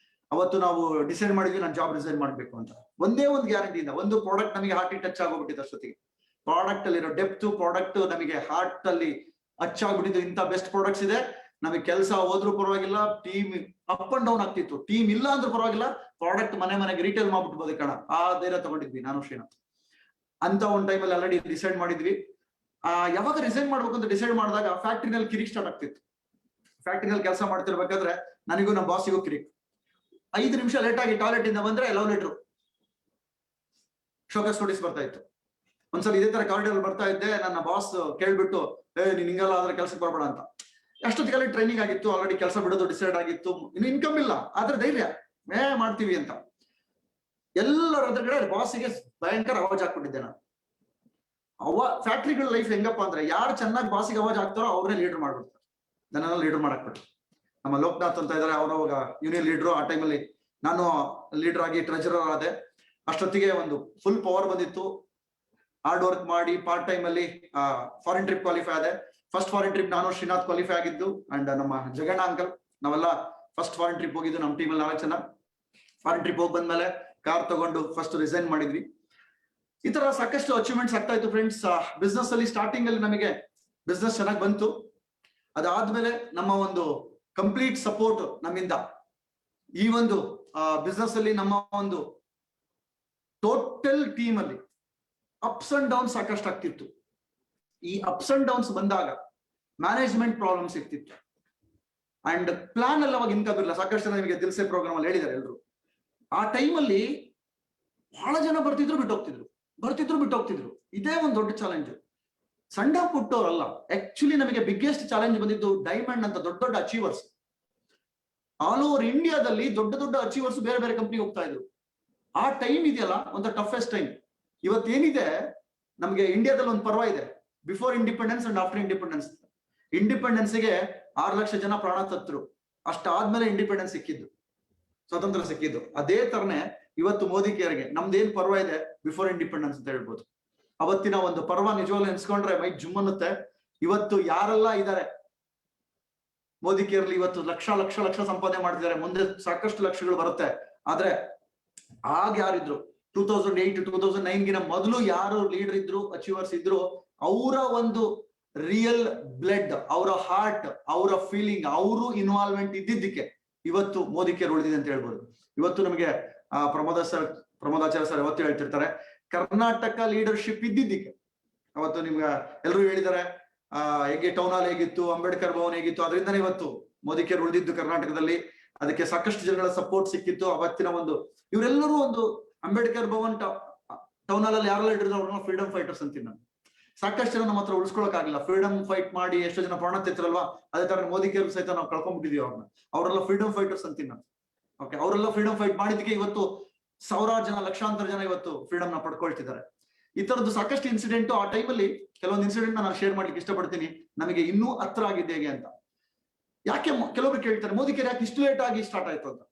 S2: ಅವತ್ತು ನಾವು ಡಿಸೈಡ್ ಮಾಡಿದ್ವಿ, ನಾನು ಜಾಬ್ ರಿಸೈನ್ ಮಾಡ್ಬೇಕು ಅಂತ. ಒಂದೇ ಒಂದು ಗ್ಯಾರಂಟಿಯಿಂದ, ಒಂದು ಪ್ರಾಡಕ್ಟ್ ನಮಗೆ ಹಾರ್ಟ್ ಟಚ್ ಆಗೋಗ್ಬಿಟ್ಟಿತ್ತು ಅಷ್ಟೊತ್ತಿಗೆ. ಪ್ರಾಡಕ್ಟ್ ಅಲ್ಲಿರೋ ಡೆಪ್ತ್, ಪ್ರಾಡಕ್ಟ್ ನಮಗೆ ಹಾರ್ಟ್ ಅಲ್ಲಿ ಟಚ್ ಆಗ್ಬಿಟ್ಟಿದ್ದು. ಇಂಥ ಬೆಸ್ಟ್ ಪ್ರಾಡಕ್ಟ್ಸ್ ಇದೆ, ನಮಗೆ ಕೆಲಸ ಹೋದ್ರೂ ಪರವಾಗಿಲ್ಲ, ಟೀಮ್ ಅಪ್ ಅಂಡ್ ಡೌನ್ ಆಗ್ತಿತ್ತು. ಟೀಮ್ ಇಲ್ಲ ಅಂದ್ರೂ ಪರವಾಗಿಲ್ಲ, ಪ್ರಾಡಕ್ಟ್ ಮನೆಗೆ ರಿಟೇಲ್ ಮಾಡ್ಬಿಟ್ಬೋದು ಕಣ, ಆ ಧೈರ್ಯ ತಗೊಂಡಿದ್ವಿ ನಾನು ಶ್ರೀನಾಥ್. ಅಂತ ಒಂದು ಟೈಮಲ್ಲಿ ಆಲ್ರೆಡಿ ಡಿಸೈಡ್ ಮಾಡಿದ್ವಿ. ಯಾವಾಗ ರಿಸೈನ್ ಮಾಡ್ಬೇಕು ಅಂತ ಡಿಸೈಡ್ ಮಾಡಿದಾಗ ಫ್ಯಾಕ್ಟ್ರಿನಲ್ಲಿ ಕಿರಿಕ್ ಸ್ಟಾರ್ಟ್ ಆಗ್ತಿತ್ತು. ಫ್ಯಾಕ್ಟ್ರಿನಲ್ಲಿ ಕೆಲಸ ಮಾಡ್ತಿರ್ಬೇಕಾದ್ರೆ ನನಗೂ ನಮ್ಮ ಬಾಸಿಗೂ ಕಿರಿಕ್. 5 ನಿಮಿಷ ಲೇಟ್ ಆಗಿ ಟಾಯ್ಲೆಟ್ ಇಂದ ಬಂದ್ರೆ ಲವ್ ಲೆಟ್ರು, ಶೋಕಸ್ ನೋಟಿಸ್ ಬರ್ತಾ ಇತ್ತು. ಒಂದ್ಸಲ ಇದೇ ತರ ಕಾರಿಡಾರ್ ಬರ್ತಾ ಇದ್ದೆ, ನನ್ನ ಬಾಸ್ ಕೇಳ್ಬಿಟ್ಟು ನೀನ್ ಹಿಂಗೆಲ್ಲ ಆದ್ರೆ ಕೆಲ್ಸಕ್ಕೆ ಬರ್ಬೇಡ ಅಂತ. ಅಷ್ಟೊತ್ತಿಗೆಲ್ಲ ಟ್ರೈನಿಂಗ್ ಆಗಿತ್ತು, ಆಲ್ರೆಡಿ ಕೆಲಸ ಬಿಡೋದು ಡಿಸೈಡ್ ಆಗಿತ್ತು, ಇನ್ನು ಇನ್ಕಮ್ ಇಲ್ಲ, ಆದ್ರೆ ಧೈರ್ಯ ಮಾಡ್ತೀವಿ ಅಂತ. ಎಲ್ಲರ ಎದುರುಗಡೆ ಬಾಸಿಗೆ ಭಯಂಕರ ಅವಾಜ್ ಹಾಕ್ಬಿಟ್ಟಿದ್ದೆ ನಾನು. ಫ್ಯಾಕ್ಟ್ರಿಗಳ ಲೈಫ್ ಹೆಂಗಪ್ಪ ಅಂದ್ರೆ, ಯಾರು ಚೆನ್ನಾಗಿ ಬಾಸಿಗೆ ಅವಾಜ್ ಹಾಕ್ತಾರೋ ಅವ್ರನ್ನೇ ಲೀಡರ್ ಮಾಡ್ಬಿಡ್ತಾರೆ. ನನ್ನೆಲ್ಲ ಲೀಡರ್ ಮಾಡಾಕ್ಬಿಟ್ಟು ನಮ್ಮ ಲೋಕನಾಥ್ ಅಂತ ಇದಾರೆ, ಅವರು ಅವಾಗ ಯೂನಿಯನ್ ಲೀಡರು. ಆ ಟೈಮಲ್ಲಿ ನಾನು ಲೀಡರ್ ಆಗಿ ಟ್ರೆಜರರ್ ಆದೆ. ಅಷ್ಟೊತ್ತಿಗೆ ಒಂದು ಫುಲ್ ಪವರ್ ಬಂದಿತ್ತು. ಹಾರ್ಡ್ ವರ್ಕ್ ಮಾಡಿ ಪಾರ್ಟ್ ಟೈಮ್ ಅಲ್ಲಿ ಫಾರಿನ್ ಟ್ರಿಪ್ ಕ್ವಾಲಿಫೈ ಆದೆ. ಫಸ್ಟ್ ಫಾರಿನ್ ಟ್ರಿಪ್ ನಾನು ಶ್ರೀನಾಥ್ ಕ್ವಾಲಿಫೈ ಆಗಿದ್ದು, ಅಂಡ್ ನಮ್ಮ ಜಗಣ್ಣ ಅಂಕಲ್ ನಾವೆಲ್ಲ ಫಸ್ಟ್ ಫಾರಿನ್ ಟ್ರಿಪ್ ಹೋಗಿದ್ದು. ನಮ್ಮ ಟೀಮಲ್ಲಿ 4 ಜನ ಫಾರಿನ್ ಟ್ರಿಪ್ ಹೋಗಿ ಬಂದ್ಮೇಲೆ ಕಾರ್ ತಗೊಂಡು ಫಸ್ಟ್ ರಿಸೈನ್ ಮಾಡಿದ್ವಿ. ಈ ತರ ಸಾಕಷ್ಟು ಅಚೀವ್ಮೆಂಟ್ಸ್ ಆಗ್ತಾ ಇತ್ತು ಫ್ರೆಂಡ್ಸ್. ಬಿಸ್ನೆಸ್ ಅಲ್ಲಿ ಸ್ಟಾರ್ಟಿಂಗ್ ಅಲ್ಲಿ ನಮಗೆ ಬಿಸ್ನೆಸ್ ಚೆನ್ನಾಗಿ ಬಂತು. ಅದಾದ್ಮೇಲೆ ನಮ್ಮ ಒಂದು ಕಂಪ್ಲೀಟ್ ಸಪೋರ್ಟ್ ನಮ್ಮಿಂದ ಈ ಒಂದು ಬಿಸ್ನೆಸ್ ಅಲ್ಲಿ ನಮ್ಮ ಒಂದು ಟೋಟಲ್ ಟೀಮ್ ಅಲ್ಲಿ ಅಪ್ಸ್ ಅಂಡ್ ಡೌನ್ಸ್ ಸಾಕಷ್ಟು ಆಗ್ತಿತ್ತು. ಈ ಅಪ್ಸ್ ಅಂಡ್ ಡೌನ್ಸ್ ಬಂದಾಗ ಮ್ಯಾನೇಜ್ಮೆಂಟ್ ಪ್ರಾಬ್ಲಮ್ಸ್ ಇರ್ತಿತ್ತು. ಅಂಡ್ ಪ್ಲಾನ್ ಎಲ್ಲ ಅವಾಗ ಇನ್ಕಮ್ ಇರಲ್ಲ. ಸಾಕಷ್ಟು ಜನ ನಿಮಗೆ ದಿಲ್ಸೆ ಪ್ರೋಗ್ರಾಮ್ ಅಲ್ಲಿ ಹೇಳಿದ್ದಾರೆ ಎಲ್ರು. ಆ ಟೈಮಲ್ಲಿ ಬಹಳ ಜನ ಬರ್ತಿದ್ರು ಬಿಟ್ಟೋಗ್ತಿದ್ರು. ಇದೇ ಒಂದು ದೊಡ್ಡ ಚಾಲೆಂಜ್. ಸಣ್ಣ ಪುಟ್ಟವರಲ್ಲ, ಆಕ್ಚುಲಿ ನಮಗೆ ಬಿಗ್ಗೆಸ್ಟ್ ಚಾಲೆಂಜ್ ಬಂದಿದ್ದು ಡೈಮಂಡ್ ಅಂತ ದೊಡ್ಡ ದೊಡ್ಡ ಅಚೀವರ್ಸ್. ಆಲ್ ಓವರ್ ಇಂಡಿಯಾದಲ್ಲಿ ದೊಡ್ಡ ದೊಡ್ಡ ಅಚೀವರ್ಸ್ ಬೇರೆ ಬೇರೆ ಕಂಪ್ನಿ ಹೋಗ್ತಾ ಇದ್ರು. ಆ ಟೈಮ್ ಇದೆಯಲ್ಲ ಒಂದು ಟಫೆಸ್ಟ್ ಟೈಮ್. ಇವತ್ತೇನಿದೆ ನಮಗೆ ಇಂಡಿಯಾದಲ್ಲಿ ಒಂದು ಪರ್ವ ಇದೆ, before independence and after independence. ಇಂಡಿಪೆಂಡೆನ್ಸ್ಗೆ 6 ಲಕ್ಷ ಜನ ಪ್ರಾಣ ತತ್ತರು. ಅಷ್ಟಾದ್ಮೇಲೆ ಇಂಡಿಪೆಂಡೆನ್ಸ್ ಸಿಕ್ಕಿದ್ದು, ಸ್ವತಂತ್ರ ಸಿಕ್ಕಿದ್ದು. ಅದೇ ತರನೇ ಇವತ್ತು ಮೋದಿ ಕೇರ್ಗೆ ನಮ್ದೇನ್ ಪರ್ವ ಇದೆ ಬಿಫೋರ್ ಇಂಡಿಪೆಂಡೆನ್ಸ್ ಅಂತ ಹೇಳ್ಬೋದು. ಅವತ್ತಿನ ಒಂದು ಪರ್ವ ನಿಜವಾಗ್ಲೂ ಎನ್ಸ್ಕೊಂಡ್ರೆ ಮೈ ಜುಮ್ ಅನ್ನುತ್ತೆ. ಇವತ್ತು ಯಾರೆಲ್ಲ ಇದ್ದಾರೆ ಮೋದಿ ಕೇರ್ಲಿ, ಇವತ್ತು ಲಕ್ಷ ಸಂಪಾದನೆ ಮಾಡ್ತಿದ್ದಾರೆ. ಮುಂದೆ ಸಾಕಷ್ಟು ಲಕ್ಷಗಳು ಬರುತ್ತೆ. ಆದ್ರೆ ಆಗ ಯಾರಿದ್ರು 2008 2009 ಮೊದಲು ಯಾರು ಲೀಡರ್ ಇದ್ರು, ಅಚೀವರ್ಸ್ ಇದ್ರು, ಅವರ ಒಂದು ರಿಯಲ್ ಬ್ಲಡ್, ಅವರ ಹಾರ್ಟ್, ಅವರ ಫೀಲಿಂಗ್, ಅವರು ಇನ್ವಾಲ್ವ್ಮೆಂಟ್ ಇದ್ದಿದ್ದಕ್ಕೆ ಇವತ್ತು ಮೋದಿ ಕೇರ್ ಉಳಿದಿದೆ ಅಂತ ಹೇಳ್ಬೋದು. ಇವತ್ತು ನಮಗೆ ಪ್ರಮೋದಾಚಾರ್ಯ ಸರ್ ಯಾವತ್ತು ಹೇಳ್ತಿರ್ತಾರೆ, ಕರ್ನಾಟಕ ಲೀಡರ್ಶಿಪ್ ಇದ್ದಿದ್ದಕ್ಕೆ. ಅವತ್ತು ನಿಮ್ಗೆ ಎಲ್ಲರೂ ಹೇಳಿದ್ದಾರೆ ಹೇಗೆ ಟೌನ್ ಹಾಲ್ ಹೇಗಿತ್ತು, ಅಂಬೇಡ್ಕರ್ ಭವನ್ ಹೇಗಿತ್ತು, ಅದರಿಂದನೇ ಇವತ್ತು ಮೋದಿ ಕೇರ್ ಉಳಿದಿದ್ದು ಕರ್ನಾಟಕದಲ್ಲಿ. ಅದಕ್ಕೆ ಸಾಕಷ್ಟು ಜನಗಳ ಸಪೋರ್ಟ್ ಸಿಕ್ಕಿತ್ತು. ಅವತ್ತಿನ ಒಂದು ಇವರೆಲ್ಲರೂ ಒಂದು ಅಂಬೇಡ್ಕರ್ ಭವನ್ ಟೌನ್ ಹಾಲ್ ಅಲ್ಲಿ ಯಾರೆಲ್ಲ ಇಟ್ಟಿದ್ರು ಅವ್ರನ್ನ ಫ್ರೀಡಮ್ ಫೈಟರ್ಸ್ ಅಂತೀನಿ ನಾನು. ಸಾಕಷ್ಟು ಜನ ನಮ್ಮ ಹತ್ರ ಉಳಿಸ್ಕೊಳಕ್ಕಾಗಿಲ್ಲ. ಫ್ರೀಡಮ್ ಫೈಟ್ ಮಾಡಿ ಎಷ್ಟೋ ಜನ ಪ್ರಾಣ ತೆತ್ತರಲ್ವಾ, ಅದೇ ತರ ಮೋದಿ ಕೇರ್ ಸಹಿತ ನಾವು ಕಳ್ಕೊಂಡ್ಬಿಟ್ಟಿದೀವಿ ಅವ್ರನ್ನ. ಅವರೆಲ್ಲ ಫ್ರೀಡಮ್ ಫೈಟರ್ಸ್ ಅಂತೀನಿ ನಾನು. ಓಕೆ, ಅವರೆಲ್ಲ ಫ್ರೀಡಮ್ ಫೈಟ್ ಮಾಡಿದಕ್ಕೆ ಇವತ್ತು ಸಾವಿರಾರು ಜನ, ಲಕ್ಷಾಂತರ ಜನ ಇವತ್ತು ಫ್ರೀಡಮ್ ನ ಪಡ್ಕೊಳ್ತಿದ್ದಾರೆ. ಈ ತರದ್ದು ಸಾಕಷ್ಟು ಇನ್ಸಿಡೆಂಟ್. ಆ ಟೈಮಲ್ಲಿ ಕೆಲವೊಂದು ಇನ್ಸಿಡೆಂಟ್ ನಾನು ಶೇರ್ ಮಾಡ್ಲಿಕ್ಕೆ ಇಷ್ಟಪಡ್ತೀನಿ, ನಮಗೆ ಇನ್ನೂ ಹತ್ರ ಆಗಿದೆ ಹೇಗೆ ಅಂತ. ಯಾಕೆ ಕೆಲವೊಬ್ರು ಕೇಳ್ತಾರೆ ಮೋದಿ ಕೇರ್ ಯಾಕೆ ಇಷ್ಟು ಲೇಟ್ ಆಗಿ ಸ್ಟಾರ್ಟ್ ಆಯ್ತು ಅಂತ.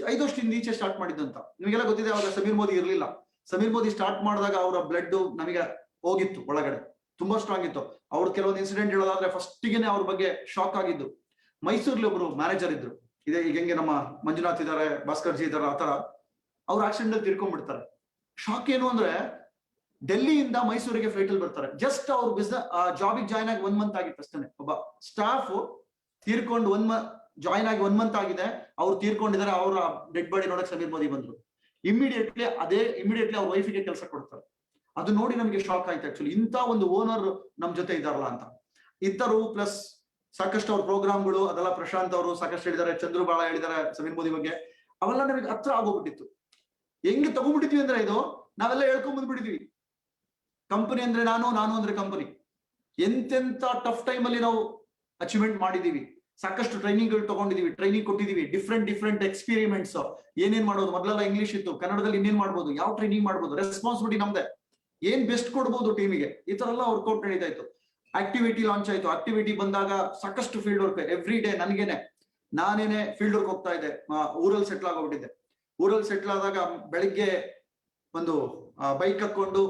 S2: 5 ವರ್ಷದಿಂದ ಈಚೆ ಸ್ಟಾರ್ಟ್ ಮಾಡಿದ್ದು ಅಂತ. ನಿಮಗೆಲ್ಲ ಗೊತ್ತಿದೆ, ಅವಾಗ ಸಮೀರ್ ಮೋದಿ ಇರ್ಲಿಲ್ಲ. ಸಮೀರ್ ಮೋದಿ ಸ್ಟಾರ್ಟ್ ಮಾಡಿದಾಗ ಅವರ ಬ್ಲಡ್ ನಮಗೆ ಹೋಗಿತ್ತು ಒಳಗಡೆ, ತುಂಬಾ ಸ್ಟ್ರಾಂಗ್ ಇತ್ತು. ಅವ್ರು ಕೆಲವೊಂದು ಇನ್ಸಿಡೆಂಟ್ ಹೇಳೋದಾದ್ರೆ ಫಸ್ಟಿಗೆನೆ ಅವ್ರ ಬಗ್ಗೆ ಶಾಕ್ ಆಗಿದ್ದು. ಮೈಸೂರ್ಲಿ ಒಬ್ರು ಮ್ಯಾನೇಜರ್ ಇದ್ರು, ಇದೇ ಈಗ ಹೆಂಗೆ ನಮ್ಮ ಮಂಜುನಾಥ್ ಇದಾರೆ, ಭಾಸ್ಕರ್ ಜಿ ಇದಾರೆ, ಆತರ ಅವ್ರು ಆಕ್ಸಿಡೆಂಟ್ ಅಲ್ಲಿ ತಿರ್ಕೊಂಡ್ಬಿಡ್ತಾರೆ. ಶಾಕ್ ಏನು ಅಂದ್ರೆ, ಡೆಲ್ಲಿಯಿಂದ ಮೈಸೂರಿಗೆ ಫ್ಲೈಟ್ ಅಲ್ಲಿ ಬರ್ತಾರೆ. ಜಸ್ಟ್ ಅವ್ರ ಬಿಸ್ನೆಸ್ ಜಾಬಿಗೆ ಜಾಯ್ನ್ ಆಗಿ 1 ಮಂತ್ ಆಗಿತ್ತು ಅಷ್ಟೇ. ಒಬ್ಬ ಸ್ಟಾಫ್ ತೀರ್ಕೊಂಡು ಜಾಯ್ನ್ ಆಗಿ 1 ಮಂತ್ ಆಗಿದೆ, ಅವ್ರು ತೀರ್ಕೊಂಡಿದ್ದಾರೆ. ಅವರ ಡೆಡ್ ಬಾಡಿ ನೋಡಕ್ ಸಮೀರ್ ಮೋದಿ ಬಂದ್ರು. ಇಮಿಡಿಯೇಟ್ಲಿ ಅವ್ರ ವೈಫಿಗೆ ಕೆಲಸ ಕೊಡ್ತಾರೆ. ಅದು ನೋಡಿ ನಮಗೆ ಶಾಕ್ ಆಯ್ತು. ಆಕ್ಚುಲಿ ಇಂಥ ಒಂದು ಓನರ್ ನಮ್ ಜೊತೆ ಇದಾರಲ್ಲ ಅಂತ. ಇದ್ದರು ಪ್ಲಸ್ ಸಾಕಷ್ಟು ಅವ್ರ ಪ್ರೋಗ್ರಾಮ್ಗಳು ಅದೆಲ್ಲ ಪ್ರಶಾಂತ್ ಅವರು ಸಾಕಷ್ಟು ಹೇಳಿದ್ದಾರೆ, ಚಂದ್ರು ಬಾಳ ಹೇಳಿದ್ದಾರೆ ಸಮೀರ್ ಮೋದಿ ಬಗ್ಗೆ. ಅವೆಲ್ಲ ನಮಗೆ ಹತ್ರ ಆಗೋಗ್ಬಿಟ್ಟಿತ್ತು. ಹೆಂಗೆ ತಗೊಂಡ್ಬಿಟ್ಟಿದ್ವಿ ಅಂದ್ರೆ, ಇದು ನಾವೆಲ್ಲ ಹೇಳ್ಕೊಂಡ್ ಬಂದ್ಬಿಟ್ಟಿದ್ವಿ. ಕಂಪನಿ ಅಂದ್ರೆ ನಾನು ಅಂದ್ರೆ ಕಂಪನಿ. ಎಂತೆಂತ ಟಫ್ ಟೈಮ್ ಅಲ್ಲಿ ನಾವು ಅಚೀವ್ಮೆಂಟ್ ಮಾಡಿದೀವಿ. ಸಾಕಷ್ಟು ಟ್ರೈನಿಂಗ್ಗಳು ತಗೊಂಡಿದೀವಿ, ಟ್ರೈನಿಂಗ್ ಕೊಟ್ಟಿದೀವಿ, ಡಿಫ್ರೆಂಟ್ ಎಕ್ಸ್ಪೆರಿಮೆಂಟ್ಸ್. ಏನೇನ್ ಮಾಡೋದು, ಮೊದಲೆಲ್ಲ ಇಂಗ್ಲಿಷ್ ಇತ್ತು, ಕನ್ನಡದಲ್ಲಿ ಇನ್ನೇನ್ ಮಾಡ್ಬೋದು, ಯಾವ ಟ್ರೈನಿಂಗ್ ಮಾಡ್ಬೋದು, ರೆಸ್ಪಾನ್ಸಿಬಿಲಿಟಿ ನಮ್ದೆ, ಏನ್ ಬೆಸ್ಟ್ ಕೊಡ್ಬೋದು ಟೀಮಿಗೆ, ಈ ತರ ಎಲ್ಲ ವರ್ಕೌಟ್ ನಡೀತಾ ಇತ್ತು. ಆಕ್ಟಿವಿಟಿ ಲಾಂಚ್ ಆಯ್ತು. ಆಕ್ಟಿವಿಟಿ ಬಂದಾಗ ಸಾಕಷ್ಟು ಫೀಲ್ಡ್ ವರ್ಕ್ ಎವ್ರಿ ಡೇ. ನಾನೇನೆ ಫೀಲ್ಡ್ ವರ್ಕ್ ಹೋಗ್ತಾ ಇದ್ದೆ. ಊರಲ್ಲಿ ಸೆಟ್ಲ್ ಆಗೋಗ್ಬಿಟ್ಟಿದ್ದೆ. ಊರಲ್ಲಿ ಸೆಟ್ಲ್ ಆದಾಗ ಬೆಳಿಗ್ಗೆ ಒಂದು ಬೈಕ್ ಹಾಕೊಂಡು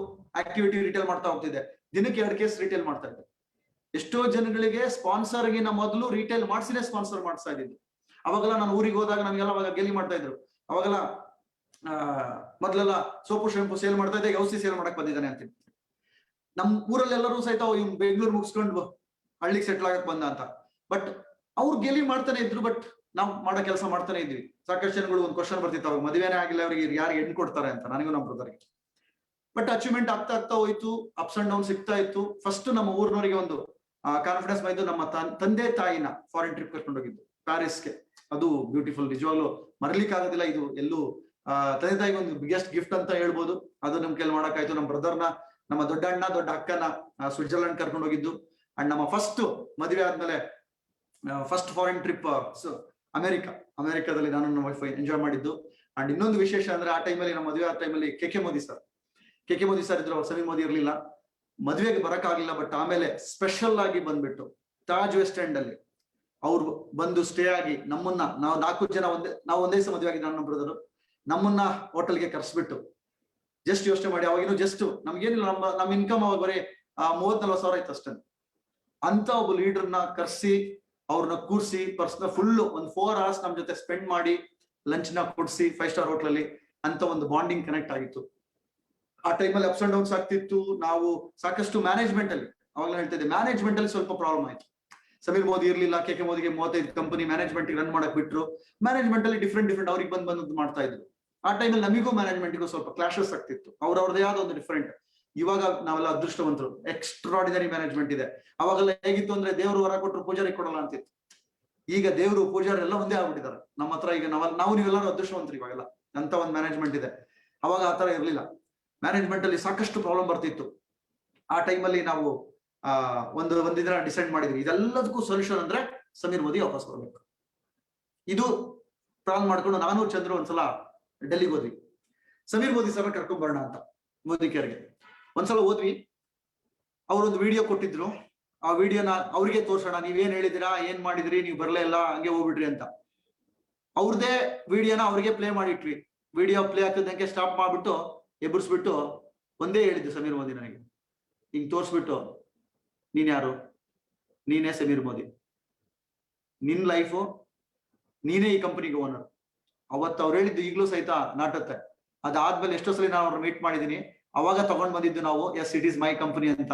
S2: ಆಕ್ಟಿವಿಟಿ ರಿಟೇಲ್ ಮಾಡ್ತಾ ಹೋಗ್ತಿದ್ದೆ. ದಿನಕ್ಕೆ 2 ಕೇಸ್ ರಿಟೇಲ್ ಮಾಡ್ತಾ ಇದ್ದೆ. ಎಷ್ಟೋ ಜನಗಳಿಗೆ ಸ್ಪಾನ್ಸರ್ಗಿನ ಮೊದಲು ರಿಟೇಲ್ ಮಾಡಿಸಿನೇ ಸ್ಪಾನ್ಸರ್ ಮಾಡಿಸ್ತಾ ಇದ್ದಿದ್ದು. ಅವಾಗೆಲ್ಲ ನಾನು ಊರಿಗೆ ಹೋದಾಗ ನಮಗೆಲ್ಲ ಅವಾಗ ಗೆಲ್ಲಿ ಮಾಡ್ತಾ ಇದ್ರು. ಅವಾಗೆಲ್ಲ ಮೊದಲೆಲ್ಲ ಸೋಪು ಶೆಂಪು ಸೇಲ್ ಮಾಡ್ತಾ ಇದ್ದೆ, ಔಷಧಿ ಸೇಲ್ ಮಾಡಕ್ ಬಂದಿದ್ದಾನೆ ಅಂತೀನಿ. ನಮ್ ಊರಲ್ಲಿ ಎಲ್ಲರೂ ಸಹಿತ ಇವ್ನು ಬೆಂಗಳೂರು ಮುಗಿಸ್ಕೊಂಡು ಹಳ್ಳಿಗೆ ಸೆಟ್ಲ್ ಆಗಕ್ ಬಂದ ಅಂತ. ಬಟ್ ಅವ್ರು ಗೆಲಿ ಮಾಡ್ತಾನೆ ಇದ್ರು, ಬಟ್ ನಾವು ಮಾಡೋ ಕೆಲಸ ಮಾಡ್ತಾನೆ ಇದ್ವಿ. ಸಾಕಷ್ಟು ಜನಗಳು ಒಂದು ಕ್ವಶನ್ ಬರ್ತಿತ್ತು, ಅವಾಗ ಮದುವೆನೇ ಆಗಿಲ್ಲ ಅವ್ರಿಗೆ ಯಾರಿಗೆ ಹೆಣ್ಣು ಕೊಡ್ತಾರೆ ಅಂತ, ನನಗೂ ನಮ್ಮ ಬ್ರದರ್ಗೆ. ಬಟ್ ಅಚೀವ್ಮೆಂಟ್ ಆಗ್ತಾ ಹೋಯ್ತು, ಅಪ್ಸ್ ಅಂಡ್ ಡೌನ್ ಸಿಗ್ತಾ ಇತ್ತು. ಫಸ್ಟ್ ನಮ್ಮ ಊರಿನವರಿಗೆ ಒಂದು ಕಾನ್ಫಿಡೆನ್ಸ್ ಬಂದು ನಮ್ಮ ತಂದೆ ತಾಯಿನ ಫಾರಿನ್ ಟ್ರಿಪ್ ಕರ್ಕೊಂಡು ಹೋಗಿದ್ದು ಪ್ಯಾರಿಸ್ಗೆ. ಅದು ಬ್ಯೂಟಿಫುಲ್, ನಿಜವಾಗ್ಲೂ ಮರಲಿಕ್ಕೆ ಆಗೋದಿಲ್ಲ. ಇದು ಎಲ್ಲೂ ತಂದೆ ತಾಯಿಗೆ ಒಂದು ಬಿಗ್ಗೆಸ್ಟ್ ಗಿಫ್ಟ್ ಅಂತ ಹೇಳ್ಬೋದು. ಅದು ನಮ್ ಕೈಲಿ ಮಾಡಕ್ಕಾಯ್ತು. ನಮ್ಮ ಬ್ರದರ್ನ, ನಮ್ಮ ದೊಡ್ಡ ಅಣ್ಣ ದೊಡ್ಡ ಅಕ್ಕನ ಸ್ವಿಟ್ಜರ್ಲೆಂಡ್ ಕರ್ಕೊಂಡು ಹೋಗಿದ್ದು. ಅಂಡ್ ನಮ್ಮ ಫಸ್ಟ್ ಮದುವೆ ಆದ್ಮೇಲೆ ಫಸ್ಟ್ ಫಾರಿನ್ ಟ್ರಿಪ್ ಅಮೆರಿಕಾದಲ್ಲಿ ನಾನು ನಮ್ಮ ವೈಫ್ ಎಂಜಾಯ್ ಮಾಡಿದ್ದು. ಅಂಡ್ ಇನ್ನೊಂದು ವಿಶೇಷ ಅಂದ್ರೆ, ಆ ಟೈಮಲ್ಲಿ ನಮ್ಮ ಮದುವೆ ಆದ ಟೈಮಲ್ಲಿ ಕೆ ಕೆ ಮೋದಿ ಸರ್ ಇದ್ರು, ಸಮೀರ್ ಮೋದಿ ಇರ್ಲಿಲ್ಲ. ಮದುವೆಗೆ ಬರಕ್ಕಾಗ್ಲಿಲ್ಲ, ಬಟ್ ಆಮೇಲೆ ಸ್ಪೆಷಲ್ ಆಗಿ ಬಂದ್ಬಿಟ್ಟು ತಾಜ್ ವೆಸ್ಟ್ ಎಂಡ್ ಅಲ್ಲಿ ಅವ್ರು ಬಂದು ಸ್ಟೇ ಆಗಿ ನಮ್ಮನ್ನ, ನಾವು 4 ಜನ ಒಂದೇ ದಿವಸ ಮದುವೆ ಆಗಿ ನಾನು ನಮ್ಮ ಬ್ರದರು, ನಮ್ಮನ್ನ ಹೋಟೆಲ್ಗೆ ಕರ್ಸ್ಬಿಟ್ಟು, ಜಸ್ಟ್ ಯೋಚನೆ ಮಾಡಿ, ಅವಾಗಿನ್ನು ಜಸ್ಟ್ ನಮ್ಗೇನಿಲ್ಲ, ನಮ್ಮ ಇನ್ಕಮ್ ಅವಾಗ ಬರೀ 30-40 ಸಾವಿರ ಇತ್ತು ಅಷ್ಟೇ. ಅಂತ ಒಬ್ಬ ಲೀಡರ್ನ ಕರ್ಸಿ ಅವ್ರನ್ನ ಕೂರ್ಸಿ ಪರ್ಸನಲ್ ಫುಲ್ ಒಂದು 4 hours ನಮ್ ಜೊತೆ ಸ್ಪೆಂಡ್ ಮಾಡಿ ಲಂಚ್ ನ ಕೊಡ್ಸಿ 5 ಸ್ಟಾರ್ ಹೋಟ್ಲಲ್ಲಿ ಅಂತ ಒಂದು ಬಾಂಡಿಂಗ್ ಕನೆಕ್ಟ್ ಆಗಿತ್ತು. ಆ ಟೈಮಲ್ಲಿ ಅಪ್ಸ್ ಅಂಡ್ ಡೌನ್ಸ್ ಆಗ್ತಿತ್ತು. ನಾವು ಸಾಕಷ್ಟು ಮ್ಯಾನೇಜ್ಮೆಂಟ್ ಅಲ್ಲಿ, ಅವಾಗ ಹೇಳ್ತಿದ್ದೆ, ಮ್ಯಾನೇಜ್ಮೆಂಟ್ ಅಲ್ಲಿ ಸ್ವಲ್ಪ ಪ್ರಾಬ್ಲಮ್ ಆಯ್ತು. ಸಮೀರ್ ಮೋದಿ ಇರ್ಲಿಲ್ಲ, ಕೆ ಕೆ ಮೋದಿಗೆ 35 ಕಂಪನಿ ಮ್ಯಾನೇಜ್ಮೆಂಟ್ ರನ್ ಮಾಡಕ್ ಬಿಟ್ರು. ಮ್ಯಾನೇಜ್ಮೆಂಟ್ ಅಲ್ಲಿ ಡಿಫ್ರೆಂಟ್ ಅವ್ರಿಗೆ ಬಂದು ಮಾಡ್ತಾ ಇದ್ರು. ಆ ಟೈಮಲ್ಲಿ ನಮಿಗೂ ಮ್ಯಾನೇಜ್ಮೆಂಟ್ಗೂ ಸ್ವಲ್ಪ ಕ್ಲಾಶಸ್ ಆಗ್ತಿತ್ತು. ಅವ್ರದೇ ಆದ ಒಂದು ಡಿಫ್ರೆಂಟ್. ಇವಾಗ ನಾವೆಲ್ಲ ಅದೃಷ್ಟವಂತರು, ಎಕ್ಸ್ಟ್ರಾರ್ಡಿನರಿ ಮ್ಯಾನೇಜ್ಮೆಂಟ್ ಇದೆ. ಅವಾಗೆಲ್ಲ ಹೇಗಿತ್ತು ಅಂದ್ರೆ, ದೇವರು ವರ ಕೊಟ್ಟರು ಪೂಜಾರಿ ಕೊಡಲ್ಲ ಅಂತಿತ್ತು. ಈಗ ದೇವರು ಪೂಜಾರಿ ಎಲ್ಲ ಒಂದೇ ಆಗ್ಬಿಟ್ಟಿದ್ದಾರೆ ನಮ್ಮ ಹತ್ರ. ಈಗ ನಾವು ನೀವೆಲ್ಲರೂ ಅದೃಷ್ಟವಂತರು ಇವಾಗೆಲ್ಲ, ಅಂತ ಒಂದು ಮ್ಯಾನೇಜ್ಮೆಂಟ್ ಇದೆ. ಅವಾಗ ಆತರ ಇರ್ಲಿಲ್ಲ. ಮ್ಯಾನೇಜ್ಮೆಂಟ್ ಅಲ್ಲಿ ಸಾಕಷ್ಟು ಪ್ರಾಬ್ಲಮ್ ಬರ್ತಿತ್ತು. ಆ ಟೈಮಲ್ಲಿ ನಾವು ಒಂದಿನ ಡಿಸೈಡ್ ಮಾಡಿದ್ವಿ, ಇದೆಲ್ಲದಕ್ಕೂ ಸೊಲ್ಯೂಷನ್ ಅಂದ್ರೆ ಸಮೀರ್ ಮೋದಿ ವಾಪಸ್ ಬರ್ಬೇಕು. ಇದು ಪ್ಲಾನ್ ಮಾಡ್ಕೊಂಡು ನಾನು ಚಂದ್ರು ಒಂದ್ಸಲ ಡೆಲ್ಲಿಗೆ ಹೋದ್ವಿ. ಸಮೀರ್ ಮೋದಿ ಸರ್ ಕರ್ಕೊಂಡ್ ಬರೋಣ ಅಂತ ಮೋದಿ ಕೇರ್ಗೆ ಒಂದ್ಸಲ ಹೋದ್ವಿ. ಅವರೊಂದು ವಿಡಿಯೋ ಕೊಟ್ಟಿದ್ರು. ಆ ವಿಡಿಯೋನ ಅವ್ರಿಗೆ ತೋರ್ಸೋಣ, ನೀವೇನ್ ಹೇಳಿದಿರಾ, ಏನ್ ಮಾಡಿದ್ರಿ, ನೀವು ಬರ್ಲೇ ಇಲ್ಲ, ಹಂಗೆ ಹೋಗ್ಬಿಟ್ರಿ ಅಂತ. ಅವ್ರದೇ ವಿಡಿಯೋನ ಅವ್ರಿಗೆ ಪ್ಲೇ ಮಾಡಿಟ್ವಿ. ವಿಡಿಯೋ ಪ್ಲೇ ಆಗ್ತಿದ್ದಂಗೆ ಸ್ಟಾಪ್ ಮಾಡ್ಬಿಟ್ಟು ಎಬ್ಬರಿಸ್ಬಿಟ್ಟು ಒಂದೇ ಹೇಳಿದ್ದು ಸಮೀರ್ ಮೋದಿ ನನಗೆ, ಹಿಂಗ್ ತೋರ್ಸ್ಬಿಟ್ಟು, ನೀನ್ ಯಾರು, ನೀನೇ ಸಮೀರ್ ಮೋದಿ, ನಿನ್ ಲೈಫು, ನೀನೇ ಈ ಕಂಪನಿಗೆ ಓನರ್. ಅವತ್ತು ಅವ್ರು ಹೇಳಿದ್ದು ಈಗ್ಲೂ ಸಹಿತ ನಾಟತ್ತೆ. ಅದಾದ್ಮೇಲೆ ಎಷ್ಟೋ ಸಲ ನಾನು ಅವ್ರನ್ನ ಮೀಟ್ ಮಾಡಿದೀನಿ. ಅವಾಗ ತಗೊಂಡ್ ಬಂದಿದ್ದು ನಾವು, yes it is my company ಅಂತ.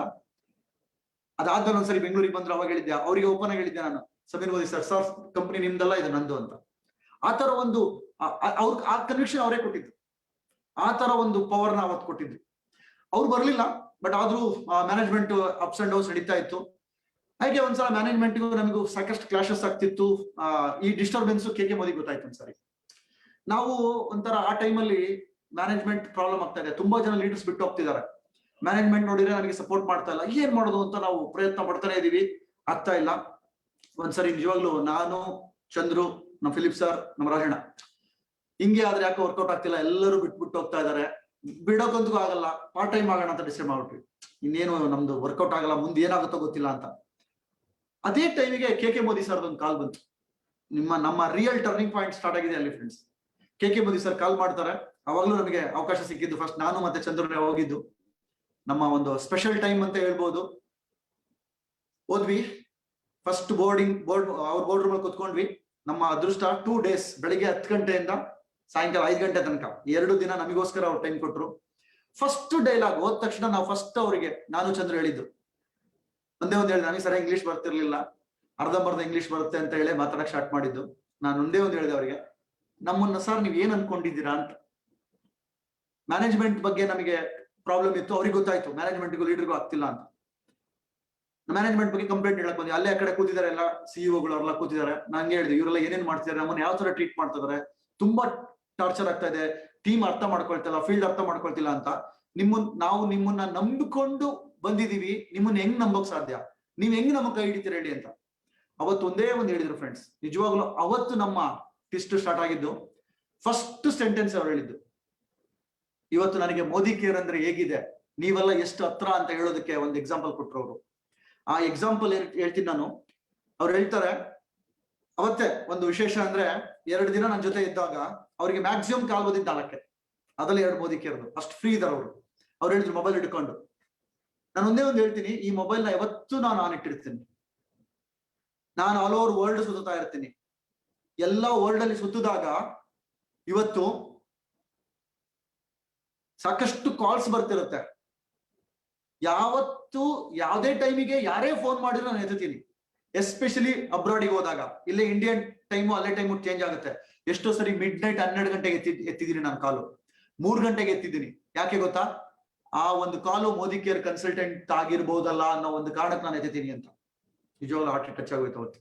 S2: ಅದಾದ್ಮೇಲೆ ಒಂದ್ಸರಿ ಬೆಂಗಳೂರಿಗೆ ಬಂದ್ರು, ಅವಾಗ ಹೇಳಿದ್ದೆ, ಅವ್ರಿಗೆ ಓಪನ್ ಆಗಿ ಹೇಳಿದ್ದೆ ನಾನು, ಸಮೀರ್ ಮೋದಿ ಸರ್ ಕಂಪನಿ ನಿಮ್ದಲ್ಲ, ಇದು ನಂದು ಅಂತ. ಆ ತರ ಒಂದು ಆ ಕನ್ವಿಕ್ಷನ್ ಅವರೇ ಕೊಟ್ಟಿದ್ದು. ಆ ತರ ಒಂದು ಪವರ್ನ ಅವತ್ತು ಕೊಟ್ಟಿದ್ರು. ಅವ್ರು ಬರ್ಲಿಲ್ಲ, ಬಟ್ ಆದ್ರೂ ಮ್ಯಾನೇಜ್ಮೆಂಟ್ ಅಪ್ಸ್ ಅಂಡ್ ಡೌನ್ಸ್ ನಡೀತಾ ಇತ್ತು. ಹಾಗೆ ಒಂದ್ಸಲ ಮ್ಯಾನೇಜ್ಮೆಂಟ್ಗೂ ನಮಗೂ ಸಾಕಷ್ಟು ಕ್ಲಾಶಸ್ ಆಗ್ತಿತ್ತು. ಈ ಡಿಸ್ಟರ್ಬೆನ್ಸ್ ಕೆ ಕೆ ಮೋದಿ ಗೊತ್ತಾಯ್ತು ಒಂದ್ಸರಿ. ನಾವು ಒಂಥರ ಆ ಟೈಮಲ್ಲಿ ಮ್ಯಾನೇಜ್ಮೆಂಟ್ ಪ್ರಾಬ್ಲಮ್ ಆಗ್ತಾ ಇದೆ, ತುಂಬಾ ಜನ ಲೀಡರ್ಸ್ ಬಿಟ್ಟು ಹೋಗ್ತಿದ್ದಾರೆ. ಮ್ಯಾನೇಜ್ಮೆಂಟ್ ನೋಡಿದ್ರೆ ನನಗೆ ಸಪೋರ್ಟ್ ಮಾಡ್ತಾ ಇಲ್ಲ, ಏನ್ ಮಾಡೋದು ಅಂತ ನಾವು ಪ್ರಯತ್ನ ಪಡ್ತಾನೆ ಇದೀವಿ, ಆಗ್ತಾ ಇಲ್ಲ. ಒಂದ್ಸರಿ ನಿಜವಾಗ್ಲೂ ನಾನು, ಚಂದ್ರು, ನಮ್ಮ ಫಿಲಿಪ್ ಸರ್, ನಮ್ಮ ರಾಜಣ್ಣ, ಹಿಂಗೆ ಆದ್ರೆ ಯಾಕೆ ವರ್ಕೌಟ್ ಆಗ್ತಿಲ್ಲ, ಎಲ್ಲರೂ ಬಿಟ್ಬಿಟ್ಟು ಹೋಗ್ತಾ ಇದಾರೆ, ಬಿಡೋಕಂತೂ ಆಗಲ್ಲ, ಪಾರ್ಟ್ ಟೈಮ್ ಆಗೋಣ ಅಂತ ಡಿಸೈಡ್ ಮಾಡ್ಬಿಟ್ವಿ. ಇನ್ನೇನು ನಮ್ದು ವರ್ಕೌಟ್ ಆಗಲ್ಲ, ಮುಂದೆ ಏನಾಗುತ್ತೋ ಗೊತ್ತಿಲ್ಲ ಅಂತ. ಅದೇ ಟೈಮಿಗೆ ಕೆ ಕೆ ಮೋದಿ ಸರ್ದು ಒಂದು ಕಾಲ್ ಬಂತು. ನಮ್ಮ ರಿಯಲ್ ಟರ್ನಿಂಗ್ ಪಾಯಿಂಟ್ ಸ್ಟಾರ್ಟ್ ಆಗಿದೆ ಅಲ್ಲಿ friends. K K Modi sir call ಮಾಡ್ತಾರೆ. ಅವಾಗ್ಲೂ ನಮಗೆ ಅವಕಾಶ ಸಿಕ್ಕಿದ್ದು. ಫಸ್ಟ್ ನಾನು ಮತ್ತೆ ಚಂದ್ರನೇ ಹೋಗಿದ್ದು, ನಮ್ಮ ಒಂದು ಸ್ಪೆಷಲ್ ಟೈಮ್ ಅಂತ ಹೇಳ್ಬೋದು. ಹೋದ್ವಿ, ಫಸ್ಟ್ ಅವ್ರ ಬೋರ್ಡ್ ರೂಮ್ ಅಲ್ಲಿ ಕುತ್ಕೊಂಡ್ವಿ. ನಮ್ಮ ಅದೃಷ್ಟ 2 days, ಬೆಳಿಗ್ಗೆ 10 ಗಂಟೆಯಿಂದ ಸಾಯಂಕಾಲ 5 ಗಂಟೆ ತನಕ 2 ದಿನ ನಮಗೋಸ್ಕರ ಅವ್ರು ಟೈಮ್ ಕೊಟ್ರು. ಫಸ್ಟ್ ಡೈಲಾಗ್ ಹೋದ ತಕ್ಷಣ ನಾವು ಫಸ್ಟ್ ಅವರಿಗೆ, ನಾನು ಚಂದ್ರ ಹೇಳಿದ್ದು ಒಂದೇ ಹೇಳಿದೆ, ನನಗೆ ಸರಿಯಾಗಿ ಇಂಗ್ಲಿಷ್ ಬರ್ತಿರ್ಲಿಲ್ಲ, ಅರ್ಧಂಬರ್ಧ ಇಂಗ್ಲಿಷ್ ಬರುತ್ತೆ ಅಂತ ಹೇಳಿ ಮಾತಾಡಕ್ ಸ್ಟಾರ್ಟ್ ಮಾಡಿದ್ದು. ನಾನು ಒಂದೇ ಹೇಳಿದೆ ಅವರಿಗೆ, ನಮ್ಮನ್ನ ಸರ್ ನೀವ್ ಏನ್ ಅನ್ಕೊಂಡಿದ್ದೀರಾ ಅಂತ. ಮ್ಯಾನೇಜ್ಮೆಂಟ್ ಬಗ್ಗೆ ನಮಗೆ ಪ್ರಾಬ್ಲಮ್ ಇತ್ತು, ಅವ್ರಿಗೆ ಗೊತ್ತಾಯ್ತು ಮ್ಯಾನೇಜ್ಮೆಂಟ್ಗೂ ಲೀಡರ್ಗೂ ಆಗ್ತಿಲ್ಲ ಅಂತ. ಮ್ಯಾನೇಜ್ಮೆಂಟ್ ಬಗ್ಗೆ ಕಂಪ್ಲೇಂಟ್ ಹೇಳಕ್ ಬಂದಿ. ಅಲ್ಲೇ ಆ ಕಡೆ ಕೂತಿದ್ದಾರೆ ಎಲ್ಲ ಸಿಇಒಗಳು, ಅವರೆಲ್ಲ ಕೂತಿದ್ದಾರೆ. ನಂಗೆ ಹೇಳಿದೆ, ಇವರೆಲ್ಲ ಏನೇನ್ ಮಾಡ್ತಿದ್ದಾರೆ, ನಮ್ಮನ್ನ ಯಾವ ತರ ಟ್ರೀಟ್ ಮಾಡ್ತಿದ್ದಾರೆ, ತುಂಬಾ ಟಾರ್ಚರ್ ಆಗ್ತಾ ಇದೆ, ಟೀಮ್ ಅರ್ಥ ಮಾಡ್ಕೊಳ್ತಿಲ್ಲ, ಫೀಲ್ಡ್ ಅರ್ಥ ಮಾಡ್ಕೊಳ್ತಿಲ್ಲ ಅಂತ. ನಾವು ನಿಮ್ಮನ್ನ ನಂಬಿಕೊಂಡು ಬಂದಿದೀವಿ, ನಿಮ್ಮನ್ನ ಹೆಂಗ್ ನಂಬಕ್ ಸಾಧ್ಯ, ನೀವ್ ಹೆಂಗ್ ನಮಗ್ ಕೈ ಹಿಡಿತೀರ ಹೇಳಿ ಅಂತ ಅವತ್ತು ಒಂದೇ ಒಂದು ಹೇಳಿದ್ರು ಫ್ರೆಂಡ್ಸ್. ನಿಜವಾಗ್ಲೂ ಅವತ್ತು ನಮ್ಮ ಟಿಸ್ಟ್ ಸ್ಟಾರ್ಟ್ ಆಗಿದ್ದು. ಫಸ್ಟ್ ಸೆಂಟೆನ್ಸ್ ಅವ್ರು ಹೇಳಿದ್ದು, ಇವತ್ತು ನನಗೆ ಮೋದಿ ಕೇರ್ ಅಂದ್ರೆ ಹೇಗಿದೆ, ನೀವೆಲ್ಲ ಎಷ್ಟು ಹತ್ರ ಅಂತ ಹೇಳೋದಕ್ಕೆ ಒಂದು ಎಕ್ಸಾಂಪಲ್ ಕೊಟ್ರು ಅವರು. ಆ ಎಕ್ಸಾಂಪಲ್ ಹೇಳ್ತೀನಿ ನಾನು. ಅವ್ರು ಹೇಳ್ತಾರೆ, ಅವತ್ತೇ ಒಂದು ವಿಶೇಷ ಅಂದ್ರೆ, 2 ದಿನ ನನ್ನ ಜೊತೆ ಇದ್ದಾಗ ಅವ್ರಿಗೆ ಮ್ಯಾಕ್ಸಿಮಮ್ ಕಾಲ್ ಬಂದಿದ್ದು 4, ಅದ್ರಲ್ಲಿ 2 ಮೋದಿ ಕೇರ್ದು. ಅಷ್ಟು ಫ್ರೀ ಇದಾರೆ ಅವರು. ಅವ್ರು ಹೇಳಿದ್ರು ಮೊಬೈಲ್ ಹಿಡ್ಕೊಂಡು, ನಾನು ಒಂದೇ ಒಂದು ಹೇಳ್ತೀನಿ, ಈ ಮೊಬೈಲ್ನ ಯಾವತ್ತೂ ನಾನು ಆನ್ ಇಟ್ಟಿರ್ತೀನಿ. ನಾನು ಆಲ್ ಓವರ್ ವರ್ಲ್ಡ್ ಸುತ್ತಾ ಇರ್ತೀನಿ. ಎಲ್ಲ ವರ್ಲ್ಡ್ ಅಲ್ಲಿ ಸುತ್ತಿದಾಗ ಇವತ್ತು ಸಾಕಷ್ಟು ಕಾಲ್ಸ್ ಬರ್ತಿರುತ್ತೆ. ಯಾವತ್ತು ಯಾವುದೇ ಟೈಮಿಗೆ ಯಾರೇ ಫೋನ್ ಮಾಡಿದ್ರು ನಾನು ಎತ್ತೀನಿ. ಎಸ್ಪೆಷಲಿ ಅಬ್ರಾಡಿಗೆ ಹೋದಾಗ. ಇಲ್ಲೇ ಇಂಡಿಯನ್ ಟೈಮು ಅಲ್ಲೇ ಟೈಮು ಚೇಂಜ್ ಆಗುತ್ತೆ. ಎಷ್ಟೋ ಸರಿ ಮಿಡ್ ನೈಟ್ 12 ಗಂಟೆಗೆ ಎತ್ತಿದ್ದೀನಿ ನಾನು ಕಾಲು, 3 ಗಂಟೆಗೆ ಎತ್ತಿದ್ದೀನಿ. ಯಾಕೆ ಗೊತ್ತಾ? ಆ ಒಂದು ಕಾಲು ಮೋದಿ ಕೇರ್ ಕನ್ಸಲ್ಟೆಂಟ್ ಆಗಿರ್ಬೋದಲ್ಲ ಅನ್ನೋ ಒಂದು ಕಾರಣಕ್ಕೆ ನಾನು ಎತ್ತೀನಿ ಅಂತ. ನಿಜವಾಗ್ಲೂ ಹಾರ್ಟ್ ಟಚ್ ಆಗೋಯ್ತು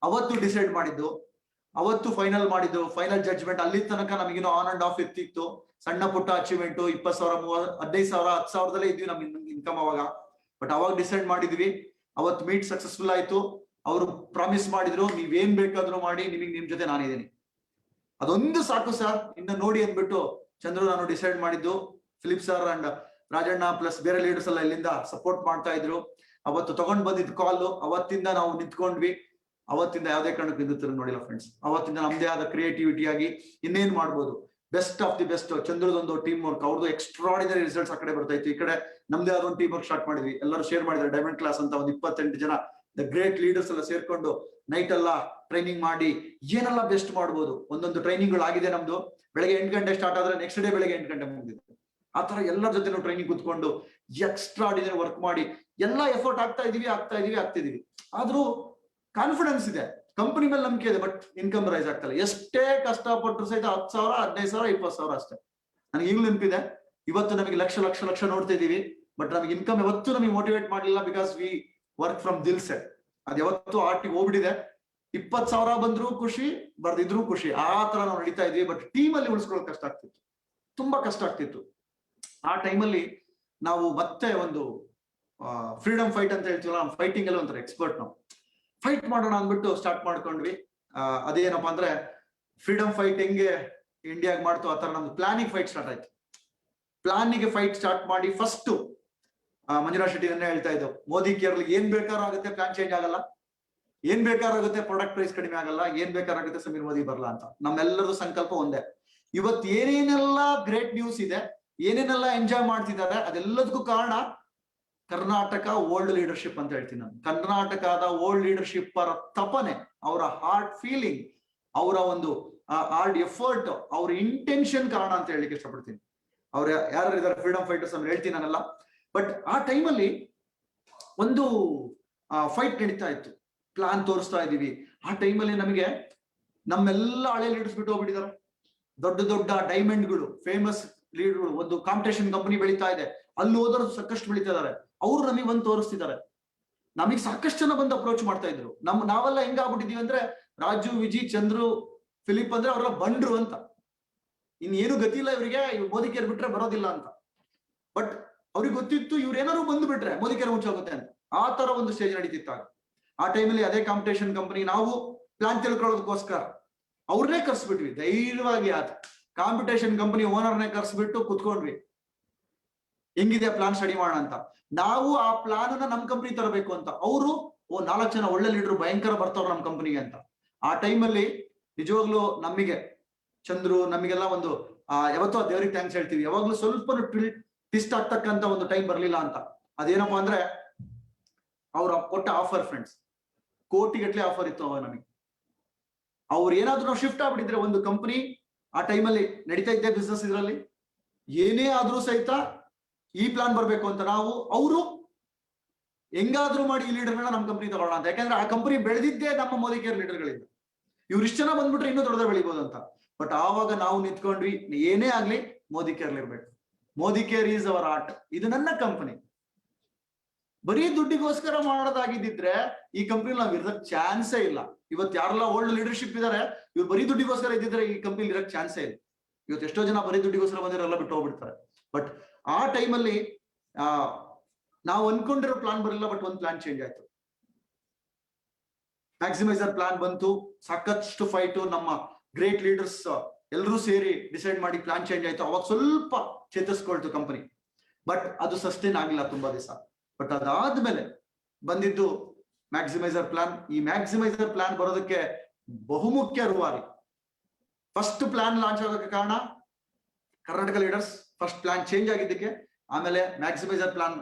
S2: ಅವತ್ತು ಡಿಸೈಡ್ ಮಾಡಿದ್ದು, ಅವತ್ತು ಫೈನಲ್ ಮಾಡಿದ್ದು. ಫೈನಲ್ ಜಡ್ಜ್ಮೆಂಟ್ ಅಲ್ಲಿ ತನಕ ನಮಗೇನೋ ಆನ್ ಅಂಡ್ ಆಫ್ ಇರ್ತಿತ್ತು. ಸಣ್ಣ ಪುಟ್ಟ ಅಚೀವ್ಮೆಂಟ್ 20,000, 15,000, 10,000ದಲ್ಲೇ ಇದ್ವಿ ನಮ್ ಇನ್ಕಮ್ ಅವಾಗ. ಬಟ್ ಅವಾಗ ಡಿಸೈಡ್ ಮಾಡಿದ್ವಿ. ಅವತ್ತು ಮೀಟ್ ಸಕ್ಸಸ್ಫುಲ್ ಆಯ್ತು. ಅವರು ಪ್ರಾಮಿಸ್ ಮಾಡಿದ್ರು, ನೀವೇನ್ ಬೇಕಾದ್ರೂ ಮಾಡಿ, ನಿಮ್ ಜೊತೆ ನಾನಿದ್ದೀನಿ. ಅದೊಂದು ಸಾಕು ಸರ್, ಇನ್ನು ನೋಡಿ ಅಂದ್ಬಿಟ್ಟು ಚಂದ್ರು ನಾನು ಡಿಸೈಡ್ ಮಾಡಿದ್ದು. Philip sir and Rajanna plus ಬೇರೆ ಲೀಡರ್ಸ್ ಎಲ್ಲ ಇಲ್ಲಿಂದ ಸಪೋರ್ಟ್ ಮಾಡ್ತಾ ಇದ್ರು. ಅವತ್ತು ತಗೊಂಡ್ ಬಂದಿದ್ ಕಾಲ್, ಅವತ್ತಿಂದ ನಾವು ನಿಂತ್ಕೊಂಡ್ವಿ. ಅವತ್ತಿಂದ ಯಾವ್ದೇ ಕಾರಣಕ್ಕೆ ನಿಂತಿರೋ ನೋಡಿಲ್ಲ ಫ್ರೆಂಡ್ಸ್. ಅವತ್ತಿಂದ ನಮ್ದೇ ಆದ ಕ್ರಿಯೇಟಿವಿಟಿ ಆಗಿ ಇನ್ನೇನ್ ಮಾಡ್ಬೋದು, ಬೆಸ್ಟ್ ಆಫ್ ದಿ ಬೆಸ್ಟ್. ಚಂದ್ರದೊಂದು ಟೀಮ್ ವರ್ಕ್, ಅವ್ರದ್ದು ಎಕ್ಸ್ಟ್ರಾಡಿನರಿ ರಿಸಲ್ಟ್ಸ್ ಆ ಕಡೆ ಬರ್ತಾ ಇತ್ತು. ಈ ಕಡೆ ನಮ್ದೇ ಆದ ಒಂದು ಟೀಮ್ ವರ್ಕ್ ಸ್ಟಾರ್ಟ್ ಮಾಡಿದ್ವಿ. ಎಲ್ಲರೂ ಶೇರ್ ಮಾಡಿದ್ರೆ ಡೈಮಂಡ್ ಕ್ಲಾಸ್ ಅಂತ ಒಂದು 28 ಜನ ದ ಗ್ರೇಟ್ ಲೀಡರ್ಸ್ ಎಲ್ಲ ಸೇರ್ಕೊಂಡು ನೈಟ್ ಎಲ್ಲ ಟ್ರೈನಿಂಗ್ ಮಾಡಿ ಏನೆಲ್ಲ ಬೆಸ್ಟ್ ಮಾಡ್ಬೋದು. ಒಂದೊಂದು ಟ್ರೈನಿಂಗ್ ಗಳು ಆಗಿದೆ ನಮ್ದು. ಬೆಳಗ್ಗೆ 8 ಗಂಟೆ ಸ್ಟಾರ್ಟ್ ಆದ್ರೆ ನೆಕ್ಸ್ಟ್ ಡೇ ಬೆಳಗ್ಗೆ 8 ಗಂಟೆ ಮುಗಿದಿದೆ. ಆ ತರ ಎಲ್ಲರ ಜೊತೆ ಟ್ರೈನಿಂಗ್ ಕುತ್ಕೊಂಡು ಎಕ್ಸ್ಟ್ರಾಡಿನರಿ ವರ್ಕ್ ಮಾಡಿ ಎಲ್ಲ ಎಫರ್ಟ್ ಆಗ್ತಾ ಇದೀವಿ. ಆದ್ರೂ ಕಾನ್ಫಿಡೆನ್ಸ್ ಇದೆ, ಕಂಪನಿ ಮೇಲೆ ನಂಬಿಕೆ ಇದೆ. ಬಟ್ ಇನ್ಕಮ್ ರೈಸ್ ಆಗ್ತಲ್ಲ. ಎಷ್ಟೇ ಕಷ್ಟಪಟ್ಟರು ಸಹಿತ 10,000, 15,000, 20,000 ಅಷ್ಟೇ. ನನಗೆ ಈಗಲೂ ನೆನಪಿದೆ. ಇವತ್ತು ನಮಗೆ ಲಕ್ಷ ನೋಡ್ತಾ ಇದೀವಿ. ಬಟ್ ನಮಗೆ ಇನ್ಕಮ್ ಯಾವತ್ತೂ ನಮಗೆ ಮೋಟಿವೇಟ್ ಮಾಡಲಿಲ್ಲ. ಬಿಕಾಸ್ ವಿ ವರ್ಕ್ ಫ್ರಮ್ ದಿಲ್ ಸೆಟ್. ಅದ್ ಯಾವತ್ತೂ ಆರ್ಟಿಗೆ ಹೋಗ್ಬಿಟ್ಟಿದೆ. 20,000 ಬಂದ್ರು ಖುಷಿ, ಬರ್ದಿದ್ರು ಖುಷಿ. ಆ ತರ ನಾವು ನಡೀತಾ ಇದ್ವಿ. ಬಟ್ ಟೀಮ್ ಅಲ್ಲಿ ಉಳಿಸ್ಕೊಳ್ಳೋದು ಕಷ್ಟ ಆಗ್ತಿತ್ತು, ತುಂಬಾ ಕಷ್ಟ ಆಗ್ತಿತ್ತು. ಆ ಟೈಮಲ್ಲಿ ನಾವು ಮತ್ತೆ ಒಂದು ಫ್ರೀಡಮ್ ಫೈಟ್ ಅಂತ ಹೇಳ್ತೀವಲ್ಲ, ಫೈಟಿಂಗ್ ಅಲ್ಲಿ ಒಂಥರ ಎಕ್ಸ್ಪರ್ಟ್. ನಾವು ಫೈಟ್ ಮಾಡೋಣ ಅಂದ್ಬಿಟ್ಟು ಸ್ಟಾರ್ಟ್ ಮಾಡ್ಕೊಂಡ್ವಿ. ಅದೇನಪ್ಪಾ ಅಂದ್ರೆ ಫ್ರೀಡಮ್ ಫೈಟ್ ಹೆಂಗೆ ಇಂಡಿಯಾಗ್ ಮಾಡ್ತು ಆ ತರ ನಮ್ದು ಪ್ಲಾನಿಂಗ್ ಫೈಟ್ ಸ್ಟಾರ್ಟ್ ಆಯ್ತು. ಪ್ಲಾನಿಗೆ ಫೈಟ್ ಸ್ಟಾರ್ಟ್ ಮಾಡಿ ಫಸ್ಟ್ ಮಂಜುನಾಥ್ ಶೆಟ್ಟಿ ನನ್ನ ಹೇಳ್ತಾ ಇದ್ದು, ಮೋದಿ ಕೇರ್ ಏನ್ ಬೇಕಾರಾಗುತ್ತೆ, ಪ್ಲಾನ್ ಚೇಂಜ್ ಆಗಲ್ಲ. ಏನ್ ಬೇಕಾರಾಗುತ್ತೆ, ಪ್ರಾಡಕ್ಟ್ ಪ್ರೈಸ್ ಕಡಿಮೆ ಆಗಲ್ಲ. ಏನ್ ಬೇಕಾರಾಗುತ್ತೆ, ಸಮೀರ್ ಮೋದಿ ಬರಲ್ಲ ಅಂತ. ನಮ್ಮೆಲ್ಲರದು ಸಂಕಲ್ಪ ಒಂದೇ. ಇವತ್ತು ಏನೇನೆಲ್ಲ ಗ್ರೇಟ್ ನ್ಯೂಸ್ ಇದೆ, ಏನೇನೆಲ್ಲ ಎಂಜಾಯ್ ಮಾಡ್ತಿದ್ದಾರೆ, ಅದೆಲ್ಲದಕ್ಕೂ ಕಾರಣ ಕರ್ನಾಟಕ ಓಲ್ಡ್ ಲೀಡರ್ಶಿಪ್ ಅಂತ ಹೇಳ್ತೀನಿ ನಾನು. ಕರ್ನಾಟಕದ ಓಲ್ಡ್ ಲೀಡರ್ಶಿಪ್ ಅವರ ತಪನೆ, ಅವರ ಹಾರ್ಟ್ ಫೀಲಿಂಗ್, ಅವರ ಒಂದು ಹಾರ್ಡ್ ಎಫರ್ಟ್, ಅವ್ರ ಇಂಟೆನ್ಷನ್ ಕಾರಣ ಅಂತ ಹೇಳಲಿಕ್ಕೆ ಇಷ್ಟಪಡ್ತೀನಿ. ಅವ್ರ ಯಾರು ಇದಾರೆ ಫ್ರೀಡಮ್ ಫೈಟರ್ಸ್ ಅಂತ ಹೇಳ್ತೀನಿ ನಾನೆಲ್ಲ. ಬಟ್ ಆ ಟೈಮಲ್ಲಿ ಒಂದು ಫೈಟ್ ನಡೀತಾ ಇತ್ತು. ಪ್ಲಾನ್ ತೋರಿಸ್ತಾ ಇದೀವಿ. ಆ ಟೈಮಲ್ಲಿ ನಮಗೆ ನಮ್ಮೆಲ್ಲ ಹಳೆ ಲೀಡರ್ಸ್ ಬಿಟ್ಟು ಹೋಗ್ಬಿಟ್ಟಿದ್ದಾರೆ. ದೊಡ್ಡ ದೊಡ್ಡ ಡೈಮಂಡ್ಗಳು, ಫೇಮಸ್ ಲೀಡರ್ಗಳು, ಒಂದು ಕಾಂಪಿಟೇಷನ್ ಕಂಪನಿ ಬೆಳೀತಾ ಇದೆ, ಅಲ್ಲಿ ಹೋದ್ರು ಸಾಕಷ್ಟು ಬೆಳೀತಾ ಇದಾರೆ. ಅವರು ನಮಗೆ ಬಂದು ತೋರಿಸ್ತಿದ್ದಾರೆ. ನಮಗೆ ಸಾಕಷ್ಟು ಜನ ಬಂದು ಅಪ್ರೋಚ್ ಮಾಡ್ತಾ ಇದ್ರು. ನಾವೆಲ್ಲ ಹೆಂಗಾಗ್ಬಿಟ್ಟಿದೀವಿ ಅಂದ್ರೆ, ರಾಜು, ವಿಜಿ, ಚಂದ್ರು, ಫಿಲಿಪ್ ಅಂದ್ರೆ ಅವರೆಲ್ಲ ಬಂಡ್ರು ಅಂತ. ಇನ್ನೇನು ಗತಿ ಇಲ್ಲ ಇವರಿಗೆ, ಮೋದಿ ಕೇರ್ ಬಿಟ್ರೆ ಬರೋದಿಲ್ಲ ಅಂತ. ಬಟ್ ಅವ್ರಿಗೆ ಗೊತ್ತಿತ್ತು, ಇವ್ರು ಏನಾದ್ರು ಬಂದು ಬಿಟ್ರೆ ಮೋದಿ ಕೇರ್ ಮುಚ್ಚೋಗುತ್ತೆ ಅಂತ. ಆ ತರ ಒಂದು ಸ್ಟೇಜ್ ನಡೀತಿತ್ತಾಗ. ಆ ಟೈಮಲ್ಲಿ ಅದೇ ಕಾಂಪಿಟೇಷನ್ ಕಂಪನಿ ನಾವು ಪ್ಲಾನ್ ತಿಳ್ಕೊಳ್ಳೋದಕ್ಕೋಸ್ಕರ ಅವ್ರನ್ನೇ ಕರ್ಸ್ಬಿಟ್ವಿ. ಧೈರ್ಯವಾಗಿ ಆತ ಕಾಂಪಿಟೇಷನ್ ಕಂಪನಿ ಓನರ್ನೇ ಕರ್ಸ್ಬಿಟ್ಟು ಕುತ್ಕೊಂಡ್ವಿ, ಹೆಂಗಿದೆ ಪ್ಲಾನ್ ಸ್ಟಡಿ ಮಾಡೋಣ ಅಂತ. ನಾವು ಆ ಪ್ಲಾನ್ ನಮ್ ಕಂಪನಿ ತರಬೇಕು ಅಂತ. ಅವರು 4 ಜನ ಒಳ್ಳೆ ಲೀಡರ್ ಭಯಂಕರ ಬರ್ತಾವ್ರು ನಮ್ ಕಂಪನಿಗೆ ಅಂತ. ಆ ಟೈಮಲ್ಲಿ ನಿಜವಾಗ್ಲೂ ನಮಗೆ ಚಂದ್ರು, ನಮಗೆಲ್ಲ ಒಂದು ಯಾವತ್ತೂ ಆ ದೇವ್ರಿಗೆ ಥ್ಯಾಂಕ್ಸ್ ಹೇಳ್ತೀವಿ. ಯಾವಾಗ್ಲೂ ಸ್ವಲ್ಪ ಟ್ವಿಸ್ಟ್ ಆಗ್ತಕ್ಕಂತ ಒಂದು ಟೈಮ್ ಬರ್ಲಿಲ್ಲ ಅಂತ. ಅದೇನಪ್ಪಾ ಅಂದ್ರೆ, ಅವ್ರ ಕೊಟ್ಟ ಆಫರ್ ಫ್ರೆಂಡ್ಸ್, ಕೋಟಿಗಟ್ಲೆ ಆಫರ್ ಇತ್ತು ಅವಾಗ ನಮಗೆ. ಅವ್ರು ಏನಾದ್ರು ನಾವು ಶಿಫ್ಟ್ ಆಗ್ಬಿಟ್ಟಿದ್ರೆ ಒಂದು ಕಂಪನಿ, ಆ ಟೈಮಲ್ಲಿ ನಡೀತಾ ಇದ್ದೆ ಬಿಸ್ನೆಸ್, ಇದರಲ್ಲಿ ಏನೇ ಆದ್ರೂ ಸಹಿತ ಈ ಪ್ಲಾನ್ ಬರ್ಬೇಕು ಅಂತ ನಾವು, ಅವರು ಹೆಂಗಾದ್ರೂ ಮಾಡಿ ಈ ಲೀಡರ್ಗಳನ್ನ ನಮ್ಮ ಕಂಪನಿ ತಗೊಳ್ಳೋಣ ಅಂತ. ಯಾಕಂದ್ರೆ ಆ ಕಂಪನಿ ಬೆಳೆದಿದ್ದೇ ನಮ್ಮ ಮೋದಿ ಕೇರ್ ಲೀಡರ್ಗಳಿಂದ. ಇವ್ರು ಇಷ್ಟು ಜನ ಬಂದ್ಬಿಟ್ರೆ ಇನ್ನೂ ದೊಡ್ಡದ ಬೆಳಿಬೋದು ಅಂತ. ಬಟ್ ಆವಾಗ ನಾವು ನಿಂತ್ಕೊಂಡ್ವಿ, ಏನೇ ಆಗ್ಲಿ ಮೋದಿ ಕೇರ್ ಇರ್ಬೇಕು. Modi care is our art. ಇದು ನನ್ನ ಕಂಪನಿ. ಬರೀ ದುಡ್ಡಿಗೋಸ್ಕರ ಮಾಡೋದಾಗಿದ್ದಿದ್ರೆ ಈ ಕಂಪನಿ ನಾವ್ ಇರೋದಕ್ಕೆ ಚಾನ್ಸೇ ಇಲ್ಲ. ಇವತ್ತು ಯಾರೆಲ್ಲ ಓಲ್ಡ್ ಲೀಡರ್ಶಿಪ್ ಇದಾರೆ, ಇವ್ರು ಬರೀ ದುಡ್ಡಿಗೋಸ್ಕರ ಇದ್ದಿದ್ರೆ ಈ ಕಂಪನಿ ಇರಕ್ ಚಾನ್ಸೇ ಇಲ್ಲ. ಇವತ್ತು ಎಷ್ಟೋ ಜನ ಬರೀ ದುಡ್ಡಿಗೋಸ್ಕರ ಬಂದಿರೋಲ್ಲ ಬಿಟ್ಟು ಹೋಗ್ಬಿಡ್ತಾರೆ. ಬಟ್ ಆ ಟೈಮಲ್ಲಿ ನಾವು ಅನ್ಕೊಂಡಿರೋ ಪ್ಲಾನ್ ಬರಲಿಲ್ಲ. ಬಟ್ ಒಂದು ಪ್ಲಾನ್ ಚೇಂಜ್ ಆಯ್ತು. ಮ್ಯಾಕ್ಸಿಮೈಸರ್ ಪ್ಲಾನ್ ಬಂತು. ಸಾಕಷ್ಟು ಫೈಟು, ನಮ್ಮ ಗ್ರೇಟ್ ಲೀಡರ್ಸ್ ಎಲ್ಲರೂ ಸೇರಿ ಡಿಸೈಡ್ ಮಾಡಿ ಪ್ಲಾನ್ ಚೇಂಜ್ ಆಯ್ತು. ಅವಾಗ ಸ್ವಲ್ಪ ಚೇತರಿಸ್ಕೊಳ್ತು ಕಂಪನಿ. ಬಟ್ ಅದು ಸಸ್ಟೈನ್ ಆಗಿಲ್ಲ ತುಂಬಾ ದಿವಸ. ಬಟ್ ಅದಾದ್ಮೇಲೆ ಬಂದಿದ್ದು ಮ್ಯಾಕ್ಸಿಮೈಸರ್ ಪ್ಲಾನ್. ಈ ಮ್ಯಾಕ್ಸಿಮೈಸರ್ ಪ್ಲಾನ್ ಬರೋದಕ್ಕೆ ಬಹುಮುಖ್ಯ ರೂವಾರಿ. ಫಸ್ಟ್ ಪ್ಲಾನ್ ಲಾಂಚ್ ಆಗೋದಕ್ಕೆ ಕಾರಣ Karnataka leaders. First plan change ಆಗಿದ್ದಕ್ಕೆ. ಆಮೇಲೆ ಮ್ಯಾಕ್ಸಿಮೈಸರ್ ಪ್ಲಾನ್,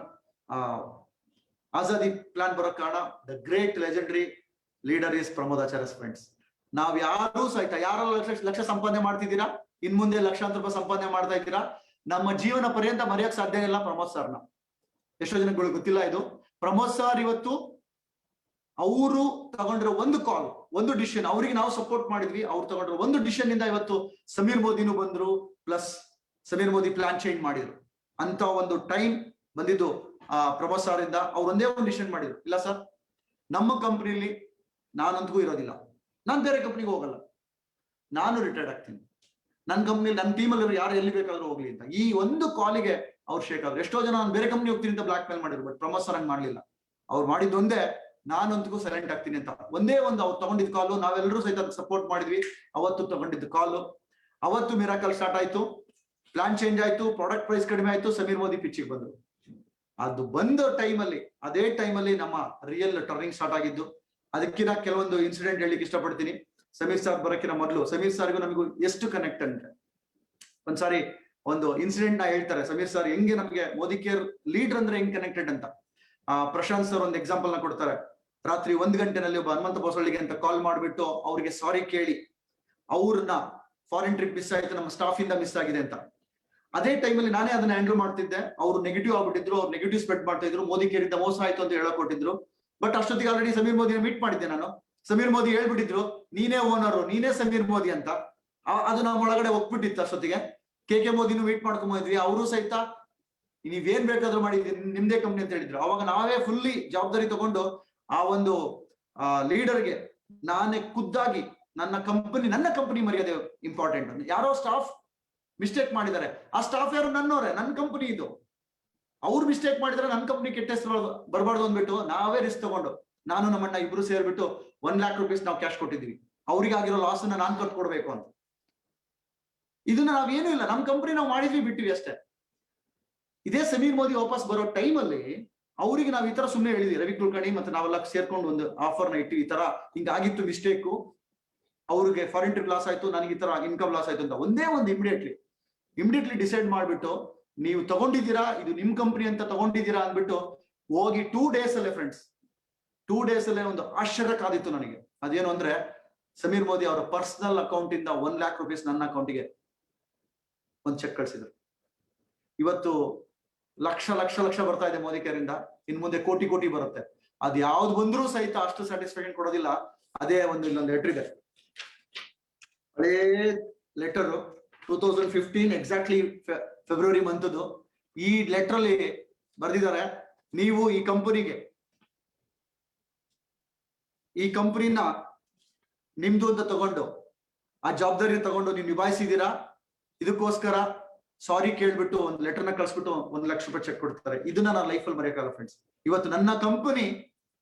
S2: ಆಜಾದಿ ಪ್ಲಾನ್ ಬರೋಕ್ ಕಾರಣ the great legendary leader is Pramod Acharya friends. ನಾವ್ ಯಾರು ಸಹಿತ ಯಾರೆಲ್ಲ ಲಕ್ಷ ಸಂಪಾದನೆ ಮಾಡ್ತಿದ್ದೀರಾ, ಇನ್ ಮುಂದೆ ಲಕ್ಷಾಂತರ ರೂಪಾಯಿ ಸಂಪಾದನೆ ಮಾಡ್ತಾ ಇದ್ದೀರಾ, ನಮ್ಮ ಜೀವನ ಪರ್ಯಂತ ಮರೆಯಕ್ ಸಾಧ್ಯ ಇಲ್ಲ ಪ್ರಮೋದ್ ಸರ್ನ. ಎಷ್ಟೋ ಜನಗಳು ಗೊತ್ತಿಲ್ಲ ಇದು. ಪ್ರಮೋದ್ ಸರ್ ಇವತ್ತು ಅವರು ತಗೊಂಡಿರೋ ಒಂದು ಕಾಲ್, ಒಂದು ಡಿಸಿಷನ್, ಅವರಿಗೆ ನಾವು ಸಪೋರ್ಟ್ ಮಾಡಿದ್ವಿ, ಅವ್ರು ತಗೊಂಡಿರೋ ಒಂದು ಡಿಸಿಷನ್ ಇಂದ ಇವತ್ತು ಸಮೀರ್ ಮೋದಿನೂ ಬಂದ್ರು, plus Sameer Modi plan change ಮಾಡಿದ್ರು. ಅಂತ ಒಂದು ಟೈಮ್ ಬಂದಿದ್ದು ಪ್ರಭಾಸ್ ಸರ್ ಇಂದ. ಅವ್ರು ಒಂದೇ ಒಂದು ಡಿಸಿಷನ್ ಮಾಡಿದ್ರು, ಇಲ್ಲ ಸರ್ ನಮ್ಮ ಕಂಪ್ನಿಲಿ ನಾನಂತಗೂ ಇರೋದಿಲ್ಲ, ನಾನು ಬೇರೆ ಕಂಪ್ನಿಗೆ ಹೋಗಲ್ಲ, ನಾನು ರಿಟೈರ್ಡ್ ಆಗ್ತೀನಿ, ನನ್ನ ಕಂಪ್ನಿಲಿ ನನ್ನ ಟೀಮಲ್ಲಿ ಯಾರು ಎಲ್ಲಿ ಬೇಕಾದ್ರೂ ಹೋಗ್ಲಿ ಅಂತ. ಈ ಒಂದು ಕಾಲಿಗೆ ಅವ್ರು ಶೇಕ್ ಆದ್ರು. ಎಷ್ಟೋ ಜನ ನಾನು ಬೇರೆ ಕಂಪ್ನಿ ಹೋಗ್ತೀನಿ ಅಂತ ಬ್ಲಾಕ್ ಮೇಲ್ ಮಾಡಿದ್ರು, ಬಟ್ ಪ್ರಮೋದ್ ಸರ್ ಹಂಗ್ ಮಾಡ್ಲಿಲ್ಲ. ಅವ್ರು ಮಾಡಿದ್ದೊಂದೇ, ನಾನಂತಗೂ ಸೈಲೆಂಟ್ ಆಗ್ತೀನಿ ಅಂತ. ಒಂದೇ ಒಂದು ಅವ್ರು ತಗೊಂಡಿದ್ ಕಾಲು, ನಾವೆಲ್ಲರೂ ಸಹಿತ ಸಪೋರ್ಟ್ ಮಾಡಿದ್ವಿ. ಅವತ್ತು ತಗೊಂಡಿದ್ದು ಕಾಲು, ಅವತ್ತು ಮಿರಾಕಲ್ ಸ್ಟಾರ್ಟ್ ಆಯ್ತು, ಪ್ಲಾನ್ ಚೇಂಜ್ ಆಯ್ತು, ಪ್ರಾಡಕ್ಟ್ ಪ್ರೈಸ್ ಕಡಿಮೆ ಆಯ್ತು, ಸಮೀರ್ ಮೋದಿ ಪಿಚ್ಚಿಗೆ ಬಂದ್ರು. ಅದು ಬಂದ ಟೈಮಲ್ಲಿ, ಅದೇ ಟೈಮಲ್ಲಿ ನಮ್ಮ ರಿಯಲ್ ಟರ್ನಿಂಗ್ ಸ್ಟಾರ್ಟ್ ಆಗಿದ್ದು. ಅದಕ್ಕಿಂತ ಕೆಲವೊಂದು ಇನ್ಸಿಡೆಂಟ್ ಹೇಳಿಕ್ಕೆ ಇಷ್ಟಪಡ್ತೀನಿ. ಸಮೀರ್ ಸರ್ ಬರೋಕ್ಕಿಂತ ಮೊದಲು ಸಮೀರ್ ಸರ್ಗೂ ನಮಗೂ ಎಷ್ಟು ಕನೆಕ್ಟ್ ಅಂದ್ರೆ, ಒಂದ್ಸಾರಿ ಒಂದು ಇನ್ಸಿಡೆಂಟ್ ನ ಹೇಳ್ತಾರೆ ಸಮೀರ್ ಸರ್ ಹೆಂಗೆ ನಮಗೆ ಮೋದಿ ಕೇರ್ ಲೀಡರ್ ಅಂದ್ರೆ ಹೆಂಗ್ ಕನೆಕ್ಟೆಡ್ ಅಂತ. ಪ್ರಶಾಂತ್ ಸರ್ ಒಂದು ಎಕ್ಸಾಂಪಲ್ ನ ಕೊಡ್ತಾರೆ. ರಾತ್ರಿ 1 ಗಂಟೆನಲ್ಲಿ ಒಬ್ಬ ಹನುಮಂತ ಬೋಸಳ್ಳಿಗೆ ಅಂತ ಕಾಲ್ ಮಾಡ್ಬಿಟ್ಟು ಅವ್ರಿಗೆ ಸಾರಿ ಕೇಳಿ, ಅವ್ರನ್ನ ಫಾರಿನ್ ಟ್ರಿಪ್ ಮಿಸ್ ಆಯ್ತು, ನಮ್ಮ ಸ್ಟಾಫ್ ಇಂದ ಮಿಸ್ ಆಗಿದೆ ಅಂತ. ಅದೇ ಟೈಮಲ್ಲಿ ನಾನೇ ಅದನ್ನ ಹ್ಯಾಂಡಲ್ ಮಾಡ್ತಿದ್ದೆ. ಅವ್ರು ನೆಗೆಟಿವ್ ಆಗ್ಬಿಟ್ಟಿದ್ರು, ಅವ್ರು ನೆಗೆಟಿವ್ ಸ್ಪ್ರೆಡ್ ಮಾಡ್ತಾ ಇದ್ರು, ಮೋದಿ ಕೇರಿಂದ ಮೋಸ ಆಯ್ತು ಅಂತ ಹೇಳಕ್ ಕೊಟ್ಟಿದ್ರು. ಬಟ್ ಅಷ್ಟೊತ್ತಿಗೆ ಆಲ್ರೆಡಿ ಸಮೀರ್ ಮೋದಿನ ಮೀಟ್ ಮಾಡಿದ್ದೆ ನಾನು. ಸಮೀರ್ ಮೋದಿ ಹೇಳ್ಬಿಟ್ಟಿದ್ರು, ನೀನೇ ಓನರು, ನೀನೇ ಸಮೀರ್ ಮೋದಿ ಅಂತ. ಅದು ನಮ್ಮ ಒಳಗಡೆ ಒಪ್ಬಿಟ್ಟಿತ್ತು. ಅಷ್ಟೊತ್ತಿಗೆ ಕೆ ಮೋದಿನೂ ಮೀಟ್ ಮಾಡ್ಕೊಂಡ್ಬಂದ್ವಿ. ಅವರು ಸಹಿತ ನೀವೇನ್ ಬೇಕಾದ್ರೂ ಮಾಡಿದ್ರಿ, ನಿಮ್ದೇ ಕಂಪ್ನಿ ಅಂತ ಹೇಳಿದ್ರು. ಅವಾಗ ನಾವೇ ಫುಲ್ಲಿ ಜವಾಬ್ದಾರಿ ತಗೊಂಡು ಆ ಒಂದು ಲೀಡರ್ಗೆ ನಾನೇ ಖುದ್ದಾಗಿ ನನ್ನ ಕಂಪನಿ ಮರ್ಯಾದೆ ಇಂಪಾರ್ಟೆಂಟ್ ಅಂತ. ಯಾರೋ ಸ್ಟಾಫ್ ಮಿಸ್ಟೇಕ್ ಮಾಡಿದ್ದಾರೆ, ಆ ಸ್ಟಾಫ್ ಯಾರು ನನ್ನೋರೆ, ನನ್ನ ಕಂಪನಿ ಇದು. ಅವ್ರು ಮಿಸ್ಟೇಕ್ ಮಾಡಿದ್ರೆ ನನ್ನ ಕಂಪನಿ ಕೆಟ್ಟ ಹೆಸರು ಬರಬಾರ್ದು ಅಂದ್ಬಿಟ್ಟು ನಾವೇ ರಿಸ್ಕ್ ತಗೊಂಡು, ನಾನು ನಮ್ಮಣ್ಣ ಇಬ್ರು ಸೇರ್ಬಿಟ್ಟು 1 lakh rupees ನಾವು ಕ್ಯಾಶ್ ಕೊಟ್ಟಿದ್ವಿ. ಅವ್ರಿಗಾಗಿರೋ ಲಾಸ್ ಅನ್ನ ನಾನು ಕಟ್ಕೊಡ್ಬೇಕು ಅಂತ. ಇದನ್ನ ನಾವೇನು ಇಲ್ಲ, ನಮ್ಮ ಕಂಪನಿ ನಾವು ಮಾಡಿದ್ವಿ, ಬಿಟ್ಟಿವಿ ಅಷ್ಟೇ. ಇದೇ ಸಮೀರ್ ಮೋದಿ ವಾಪಸ್ ಬರೋ ಟೈಮಲ್ಲಿ ಅವ್ರಿಗೆ ನಾವು ಈ ತರ ಸುಮ್ಮನೆ ಹೇಳಿದ್ವಿ, ರವಿ ಕುಲಕರ್ಣಿ ಮತ್ತೆ ನಾವೆಲ್ಲ ಸೇರ್ಕೊಂಡು ಒಂದು ಆಫರ್ ನ ಇಟ್ಟಿವಿ, ಈ ತರ ಹಿಂಗಾಗಿತ್ತು ಮಿಸ್ಟೇಕು, ಅವ್ರಿಗೆ ಫಾರಿನ್ ಟ್ರಿಪ್ ಲಾಸ್ ಆಯ್ತು, ನನಗೆ ಈ ತರ ಇನ್ಕಮ್ ಲಾಸ್ ಆಯ್ತು ಅಂತ. ಒಂದೇ ಒಂದು ಇಮಿಡಿಯೇಟ್ಲಿ ಡಿಸೈಡ್ ಮಾಡ್ಬಿಟ್ಟು, ನೀವು ತಗೊಂಡಿದ್ದೀರಾ, ಇದು ನಿಮ್ ಕಂಪನಿ ಅಂತ ತಗೊಂಡಿದ್ದೀರಾ ಅಂದ್ಬಿಟ್ಟು ಹೋಗಿ 2 days ಅಲ್ಲೇ ಫ್ರೆಂಡ್ಸ್, 2 days ಅಲ್ಲೇ ಒಂದು ಆಶ್ಚರ್ಯ ಕಾದಿತ್ತು ನನಗೆ. ಅದೇನು ಅಂದ್ರೆ, ಸಮೀರ್ ಮೋದಿ ಅವರ ಪರ್ಸನಲ್ ಅಕೌಂಟ್ ಇಂದ 1 lakh rupees ನನ್ನ ಅಕೌಂಟಿಗೆ ಒಂದು ಚೆಕ್ ಕಳಿಸಿದ್ರು. ಇವತ್ತು ಲಕ್ಷ ಬರ್ತಾ ಇದೆ ಮೋದಿ ಕೇರಿಂದ, ಇನ್ ಮುಂದೆ ಕೋಟಿ ಬರುತ್ತೆ. ಅದ್ ಯಾವ್ದು ಬಂದ್ರೂ ಸಹಿತ ಅಷ್ಟು ಸ್ಯಾಟಿಸ್ಫ್ಯಾಕ್ಷನ್ ಕೊಡೋದಿಲ್ಲ. ಅದೇ ಇಲ್ಲೊಂದು ಲೆಟರ್ ಇದೆ, ಹಳೇ ಲೆಟರ್ 2015 ಎಕ್ಸಾಕ್ಟ್ಲಿ ಫೆಬ್ರವರಿ ಮಂತದ್ದು. ಈ ಲೆಟರ್ ಅಲ್ಲಿ ಬರ್ದಿದ್ದಾರೆ, ನೀವು ಈ ಕಂಪನಿನ ನಿಮ್ದು ಅಂತ ತಗೊಂಡು, ಆ ಜವಾಬ್ದಾರಿ ತಗೊಂಡು ನೀವು ನಿಭಾಯಿಸಿದೀರಾ, ಇದಕ್ಕೋಸ್ಕರ ಸಾರಿ ಕೇಳ್ಬಿಟ್ಟು ಒಂದು ಲೆಟರ್ನ ಕಳ್ಸ್ಬಿಟ್ಟು 1 ಲಕ್ಷ ರೂಪಾಯಿ ಚೆಕ್ ಕೊಡ್ತಾರೆ. ಇದನ್ನ ನಾನು ಲೈಫಲ್ಲಿ ಮರೆಯಕ್ಕಾಗಲ್ಲ ಫ್ರೆಂಡ್ಸ್. ಇವತ್ತು ನನ್ನ ಕಂಪನಿ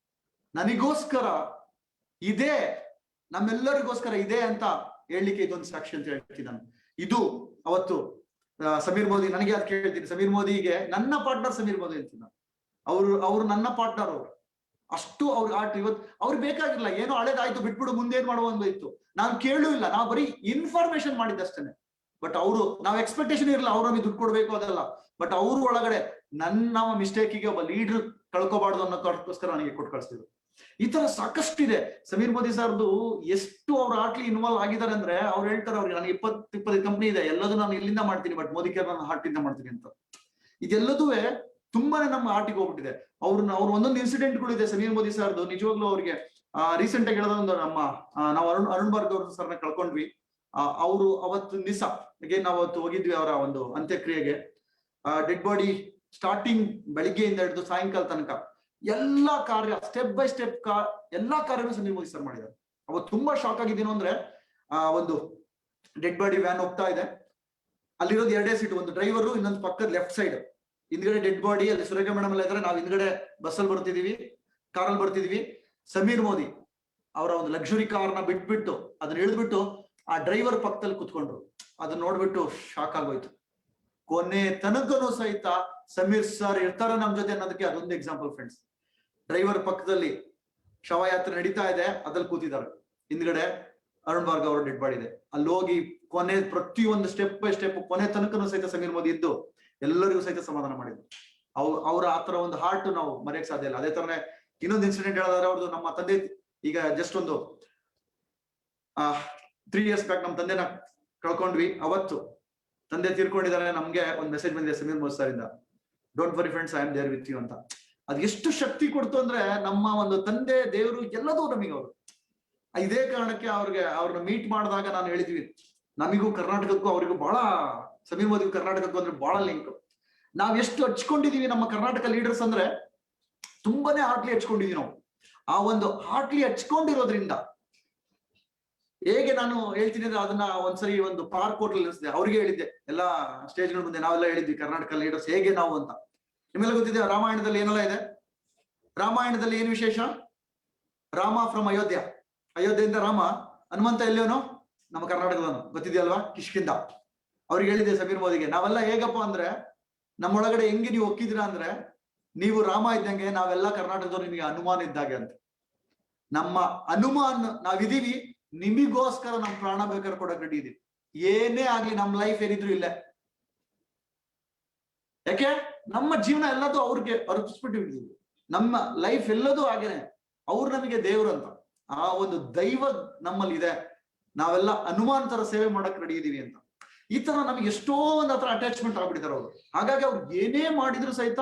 S2: ನನಗೋಸ್ಕರ ಇದೆ, ನಮ್ಮೆಲ್ಲರಿಗೋಸ್ಕರ ಇದೆ ಅಂತ ಹೇಳಲಿಕ್ಕೆ ಇದೊಂದು ಸಾಕ್ಷಿ ಅಂತ ಹೇಳ್ತೀನಿ ನಾನು. ಇದು ಅವತ್ತು ಸಮೀರ್ ಮೋದಿ, ನನಗೆ ಅದು ಕೇಳ್ತೀನಿ, ಸಮೀರ್ ಮೋದಿಗೆ ನನ್ನ ಪಾರ್ಟ್ನರ್ ಸಮೀರ್ ಮೋದಿ ಅಂತೀನಿ ನಾನು. ಅವ್ರು ನನ್ನ ಪಾರ್ಟ್ನರ್. ಅವರು ಅಷ್ಟು ಅವ್ರ ಆರ್ಟ್ ಇವತ್ತು ಅವ್ರಿಗೆ ಬೇಕಾಗಿಲ್ಲ, ಏನೋ ಹಳೇದಾಯ್ತು ಬಿಟ್ಬಿಡು ಮುಂದೇನ್ ಮಾಡುವ ಒಂದು ಇತ್ತು. ನಾನು ಕೇಳೂ ಇಲ್ಲ, ನಾವು ಬರೀ ಇನ್ಫಾರ್ಮೇಶನ್ ಮಾಡಿದ್ದಷ್ಟೇನೆ. ಬಟ್ ನಾವ್ ಎಕ್ಸ್ಪೆಕ್ಟೇಷನ್ ಇರಲ್ಲ ಅವ್ರು ನಮಗೆ ದುಡ್ಡು ಕೊಡ್ಬೇಕು ಅದಲ್ಲ. ಬಟ್ ಅವ್ರ ಒಳಗಡೆ ನನ್ನ ಮಿಸ್ಟೇಕಿಗೆ ಒಬ್ಬ ಲೀಡರ್ ಕಳ್ಕೋಬಾರ್ದು ಅನ್ನೋದಕ್ಕೋಸ್ಕರ ನನಗೆ ಕೊಟ್ಟು ಕಳಿಸ್ತಿದ್ರು. ಈ ತರ ಸಾಕಷ್ಟಿದೆ. ಸಮೀರ್ ಮೋದಿ ಸರ್ದು ಎಷ್ಟು ಅವ್ರ ಆರ್ಟ್ಲಿ ಇನ್ವಾಲ್ವ್ ಆಗಿದ್ದಾರೆ ಅಂದ್ರೆ, ಅವ್ರು ಹೇಳ್ತಾರೆ ಅವ್ರಿಗೆ ನನಗೆ 20-25 ಕಂಪ್ನಿ ಇದೆ, ಎಲ್ಲದೂ ನಾನು ಇಲ್ಲಿಂದ ಮಾಡ್ತೀನಿ, ಬಟ್ ಮೋದಿ ಕೇರ್ ನಾನು ಹಾರ್ಟ್ ಇಂದ ಮಾಡ್ತೀನಿ ಅಂತ. ಇದೆಲ್ಲದೂ ತುಂಬಾನೇ ನಮ್ಮ ಆರ್ಟಿಗೆ ಹೋಗ್ಬಿಟ್ಟಿದೆ. ಅವ್ರ ಒಂದೊಂದು ಇನ್ಸಿಡೆಂಟ್ಗಳು ಇದೆ ಸಮೀರ್ ಮೋದಿ ಸರ್ದು. ನಿಜವಾಗ್ಲೂ ಅವ್ರಿಗೆ ರೀಸೆಂಟ್ ಆಗಿ ಹೇಳೋದೊಂದು, ನಾವು ಅರುಣ್ ಬರ್ಗ್ ಅವ್ರ ಸರ್ನ ಕಳ್ಕೊಂಡ್ವಿ. ಅವರು ಅವತ್ತು ದಿವಸ ನಾವು ಅವತ್ತು ಹೋಗಿದ್ವಿ ಅವರ ಒಂದು ಅಂತ್ಯಕ್ರಿಯೆಗೆ. ಡೆಡ್ ಬಾಡಿ ಸ್ಟಾರ್ಟಿಂಗ್ ಬೆಳಿಗ್ಗೆಯಿಂದ ಹಿಡಿದು ಸಾಯಂಕಾಲ ತನಕ ಎಲ್ಲಾ ಕಾರ್ಯ ಸ್ಟೆಪ್ ಬೈ ಸ್ಟೆಪ್ ಎಲ್ಲಾ ಕಾರ್ಯನೂ ಸಮೀರ್ ಮೋದಿ ಸರ್ ಮಾಡಿದ್ದಾರೆ. ಅವತ್ತು ತುಂಬಾ ಶಾಕ್ ಆಗಿದ್ದೀನೋ ಅಂದ್ರೆ, ಒಂದು ಡೆಡ್ ಬಾಡಿ ವ್ಯಾನ್ ಹೋಗ್ತಾ ಇದೆ, ಅಲ್ಲಿರೋದು 2 ಸೀಟ್, ಒಂದು ಡ್ರೈವರು, ಇನ್ನೊಂದು ಪಕ್ಕದ ಲೆಫ್ಟ್ ಸೈಡ್, ಹಿಂದ್ಗಡೆ ಡೆಡ್ ಬಾಡಿ, ಅಲ್ಲಿ ಸುರೇಖ ಮೇಡಮ್ ಎಲ್ಲ ಇದ್ರೆ, ನಾವು ಹಿಂದ್ಗಡೆ ಬಸ್ಸಲ್ಲಿ ಬರ್ತಿದೀವಿ, ಕಾರಲ್ಲಿ ಬರ್ತಿದೀವಿ. ಸಮೀರ್ ಮೋದಿ ಅವರ ಒಂದು ಲಕ್ಸುರಿ ಕಾರ್ನ ಬಿಟ್ಬಿಟ್ಟು ಅದನ್ನ ಇಳಿದ್ಬಿಟ್ಟು ಆ ಡ್ರೈವರ್ ಪಕ್ಕದಲ್ಲಿ ಕುತ್ಕೊಂಡ್ರು. ಅದನ್ನ ನೋಡ್ಬಿಟ್ಟು ಶಾಕ್ ಆಗೋಯ್ತು. ಕೊನೆ ತನಕನೂ ಸಹಿತ ಸಮೀರ್ ಸರ್ ಇರ್ತಾರ ನಮ್ ಜೊತೆ ಅನ್ನೋದಕ್ಕೆ ಅದೊಂದು ಎಕ್ಸಾಂಪಲ್ ಫ್ರೆಂಡ್ಸ್. ಡ್ರೈವರ್ ಪಕ್ಕದಲ್ಲಿ ಶವಯಾತ್ರೆ ನಡೀತಾ ಇದೆ, ಅದ್ರಲ್ಲಿ ಕೂತಿದ್ದಾರೆ, ಹಿಂದ್ಗಡೆ ಅರುಣ್ ಭಾರ್ಗವ್ ಅವರ ಡೆಡ್ ಬಾಡಿ ಇದೆ. ಅಲ್ಲಿ ಹೋಗಿ ಕೊನೆ ಪ್ರತಿಯೊಂದು ಸ್ಟೆಪ್ ಬೈ ಸ್ಟೆಪ್ ಕೊನೆ ತನಕನೂ ಸಹಿತ ಸಮೀರ್ ಮೋದಿ ಇದ್ದು ಎಲ್ಲರಿಗೂ ಸಹಿತ ಸಮಾಧಾನ ಮಾಡಿದ್ರು. ಅವ್ರ ಆತರ ಒಂದು ಹಾರ್ಟ್ ನಾವು ಮರೆಯಕ್ ಸಾಧ್ಯ ಇಲ್ಲ. ಅದೇ ತರನೇ ಇನ್ನೊಂದು ಇನ್ಸಿಡೆಂಟ್ ಹೇಳೋದಾದ್ರೆ, ಅವ್ರದ್ದು ನಮ್ಮ ತಂದೆ ಈಗ ಜಸ್ಟ್ ಒಂದು 3 years ಬ್ಯಾಕ್ ನಮ್ಮ ತಂದೆನ ಕಳ್ಕೊಂಡ್ವಿ. ಅವತ್ತು ತಂದೆ ತೀರ್ಕೊಂಡಿದ್ದಾರೆ. ನಮ್ಗೆ ಒಂದು ಮೆಸೇಜ್ ಬಂದಿದೆ ಸಮೀರ್ ಮೋದಿ ಸರ್ ಇಂದ, don't worry friends, I am there with you ಅಂತ. ಅದ್ ಎಷ್ಟು ಶಕ್ತಿ ಕೊಡ್ತು ಅಂದ್ರೆ ನಮ್ಮ ಒಂದು ತಂದೆ ದೇವರು ಎಲ್ಲದೂ ನಮಗೆ ಅವರು. ಇದೇ ಕಾರಣಕ್ಕೆ ಅವ್ರನ್ನ ಮೀಟ್ ಮಾಡಿದಾಗ ನಾನು ಹೇಳಿದ್ವಿ, ನಮಿಗೂ ಕರ್ನಾಟಕಕ್ಕೂ ಅವರಿಗೂ ಬಹಳ, ಸಮೀರ್ ಮೋದಿಗೂ ಕರ್ನಾಟಕಕ್ಕೂ ಅಂದ್ರೆ ಬಹಳ ಲಿಂಕ್. ನಾವ್ ಎಷ್ಟು ಹಚ್ಕೊಂಡಿದೀವಿ ನಮ್ಮ ಕರ್ನಾಟಕ ಲೀಡರ್ಸ್ ಅಂದ್ರೆ ತುಂಬಾನೇ ಹಾರ್ಟ್ಲಿ ಹಚ್ಕೊಂಡಿದೀವಿ ನಾವು. ಆ ಒಂದು ಹಾರ್ಟ್ಲಿ ಹಚ್ಕೊಂಡಿರೋದ್ರಿಂದ ಹೇಗೆ ನಾನು ಹೇಳ್ತೀನಿ ಅಂದ್ರೆ ಅದನ್ನ ಒಂದ್ಸರಿ ಒಂದು ಪಾರ್ಕ್ ಹೋಟೆಲ್ ನಿಲ್ಲಿಸಿದೆ, ಅವ್ರಿಗೆ ಹೇಳಿದ್ದೆ, ಎಲ್ಲಾ ಸ್ಟೇಜ್ಗಳ ಮುಂದೆ ನಾವೆಲ್ಲ ಹೇಳಿದ್ವಿ ಕರ್ನಾಟಕ ಲೀಡರ್ಸ್ ಹೇಗೆ ನಾವು ಅಂತ. ನಿಮ್ಮೆಲ್ಲ ಗೊತ್ತಿದೆ ರಾಮಾಯಣದಲ್ಲಿ ಏನೆಲ್ಲ ಇದೆ. ರಾಮಾಯಣದಲ್ಲಿ ಏನು ವಿಶೇಷ? ರಾಮ ಫ್ರಮ್ ಅಯೋಧ್ಯೆಯಿಂದ ರಾಮ. ಹನುಮಂತ ಎಲ್ಲಿಯವನು? ನಮ್ಮ ಕರ್ನಾಟಕದವನು, ಗೊತ್ತಿದೆಯಲ್ವಾ, ಕಿಷ್ಕಿಂದ. ಅವ್ರಿಗೆ ಹೇಳಿದೆ ಸಮೀರ್ ಮೋದಿಗೆ, ನಾವೆಲ್ಲ ಹೇಗಪ್ಪ ಅಂದ್ರೆ ನಮ್ಮೊಳಗಡೆ ಹೆಂಗೆ ನೀವು ಒಕ್ಕಿದಿರಾ ಅಂದ್ರೆ ನೀವು ರಾಮ ಇದ್ದಂಗೆ ನಾವೆಲ್ಲ ಕರ್ನಾಟಕದವ್ರು ನಿಮಗೆ ಹನುಮಾನ್ ಇದ್ದಾಗೆ ಅಂತ. ನಮ್ಮ ಹನುಮಾನ್ ನಾವಿದೀವಿ, ನಿಮಿಗೋಸ್ಕರ ನಮ್ ಪ್ರಾಣ ಬೇಕಾದ್ರೆ ಕೊಡಕ್ ರೆಡಿ ಇದೀವಿ. ಏನೇ ಆಗ್ಲಿ ನಮ್ ಲೈಫ್ ಏನಿದ್ರು ಇಲ್ಲ. ಯಾಕೆ? ನಮ್ಮ ಜೀವನ ಎಲ್ಲದೂ ಅವ್ರಿಗೆ ಅರ್ಪಿಸ್ಬಿಟ್ಟಿದ್ದೀವಿ. ನಮ್ಮ ಲೈಫ್ ಎಲ್ಲದೂ ಹಾಗೇನೆ. ಅವ್ರು ನಮಗೆ ದೇವ್ರು ಅಂತ. ಆ ಒಂದು ದೈವ ನಮ್ಮಲ್ಲಿ ಇದೆ. ನಾವೆಲ್ಲ ಹನುಮಾನ್ ತರ ಸೇವೆ ಮಾಡಕ್ ರೆಡಿ ಇದೀವಿ ಅಂತ. ಈ ತರ ನಮ್ಗೆ ಎಷ್ಟೋ ಒಂದ್ ಹತ್ರ ಅಟ್ಯಾಚ್ಮೆಂಟ್ ಆಗ್ಬಿಟ್ಟಿದ್ದಾರೆ ಅವರು. ಹಾಗಾಗಿ ಅವ್ರು ಏನೇ ಮಾಡಿದ್ರು ಸಹಿತ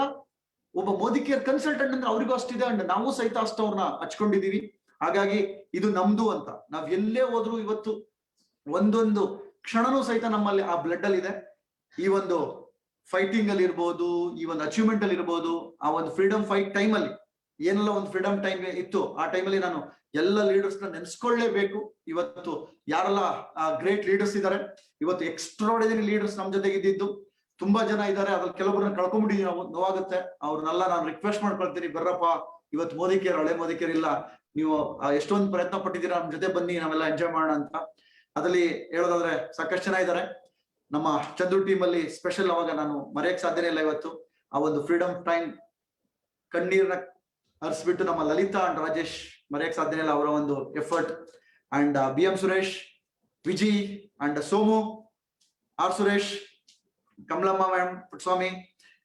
S2: ಒಬ್ಬ ಮೋದಿ ಕೇರ್ ಕನ್ಸಲ್ಟೆಂಟ್ ಅಂದ್ರೆ ಅವ್ರಿಗೂ ಅಷ್ಟಿದೆ, ಅಂಡ್ ನಾವು ಸಹಿತ ಅಷ್ಟು ಅವ್ರನ್ನ ಹಚ್ಕೊಂಡಿದೀವಿ. ಹಾಗಾಗಿ ಇದು ನಮ್ದು ಅಂತ. ನಾವ್ ಎಲ್ಲೇ ಹೋದ್ರು ಇವತ್ತು ಒಂದೊಂದು ಕ್ಷಣನೂ ಸಹಿತ ನಮ್ಮಲ್ಲಿ ಆ ಬ್ಲಡ್ ಅಲ್ಲಿ ಇದೆ. ಈ ಒಂದು ಫೈಟಿಂಗ್ ಅಲ್ಲಿ ಇರ್ಬೋದು, ಈ ಒಂದು ಅಚೀವ್ಮೆಂಟ್ ಅಲ್ಲಿ ಇರ್ಬೋದು, ಆ ಒಂದು ಫ್ರೀಡಮ್ ಫೈಟ್ ಟೈಮ್ ಅಲ್ಲಿ ಏನೆಲ್ಲ ಒಂದು ಫ್ರೀಡಮ್ ಟೈಮ್ ಇತ್ತು, ಆ ಟೈಮಲ್ಲಿ ನಾನು ಎಲ್ಲ ಲೀಡರ್ಸ್ ನ ನೆನ್ಸ್ಕೊಳ್ಳೇಬೇಕು. ಇವತ್ತು ಯಾರೆಲ್ಲ ಗ್ರೇಟ್ ಲೀಡರ್ಸ್ ಇದ್ದಾರೆ, ಇವತ್ತು ಎಕ್ಸ್ಟ್ರಾರ್ಡಿನರಿ ಲೀಡರ್ಸ್ ನಮ್ ಜೊತೆಗೆ ಇದ್ದಿದ್ದು ತುಂಬಾ ಜನ ಇದ್ದಾರೆ. ಅದ್ರಲ್ಲಿ ಕೆಲವರನ್ನ ಕಳ್ಕೊಂಡ್ಬಿಟ್ಟಿದೀವಿ ನಾವು, ನೋವಾಗುತ್ತೆ. ಅವ್ರನ್ನೆಲ್ಲ ನಾನು ರಿಕ್ವೆಸ್ಟ್ ಮಾಡ್ಕೊಳ್ತೀನಿ, ಬರ್ರಪ್ಪ ಇವತ್ತು ಮೋದಿ ಕೇರ್, ಹಳೆ ಮೋದಿ ಕೇರ್ ಇಲ್ಲ, ನೀವು ಎಷ್ಟೊಂದು ಪ್ರಯತ್ನ ಪಟ್ಟಿದ್ದೀರಾ, ನಮ್ ಜೊತೆ ಬನ್ನಿ, ನಾವೆಲ್ಲ ಎಂಜಾಯ್ ಮಾಡೋಣ ಅಂತ. ಅದ್ರಲ್ಲಿ ಹೇಳೋದಾದ್ರೆ ಸಾಕಷ್ಟು ಜನ ಇದ್ದಾರೆ. ನಮ್ಮ ಚಂದ್ರು ಟೀಮ್ ಅಲ್ಲಿ ಸ್ಪೆಷಲ್, ಅವಾಗ ನಾನು ಮರೆಯಕ್ ಸಾಧ್ಯನೇ ಇಲ್ಲ ಇವತ್ತು ಆ ಒಂದು ಫ್ರೀಡಮ್ ಟೈಮ್ ಕಣ್ಣೀರ್ನ ಹರಿಸ್ಬಿಟ್ಟು ನಮ್ಮ ಲಲಿತಾ ಅಂಡ್ ರಾಜೇಶ್ ಮರೆಯಕ್ ಸಾಧ್ಯನೇ ಇಲ್ಲ ಅವರ ಒಂದು effort. And BM Suresh, Viji and Somu, R Suresh, Kamalamma ma'am, Puttaswamy,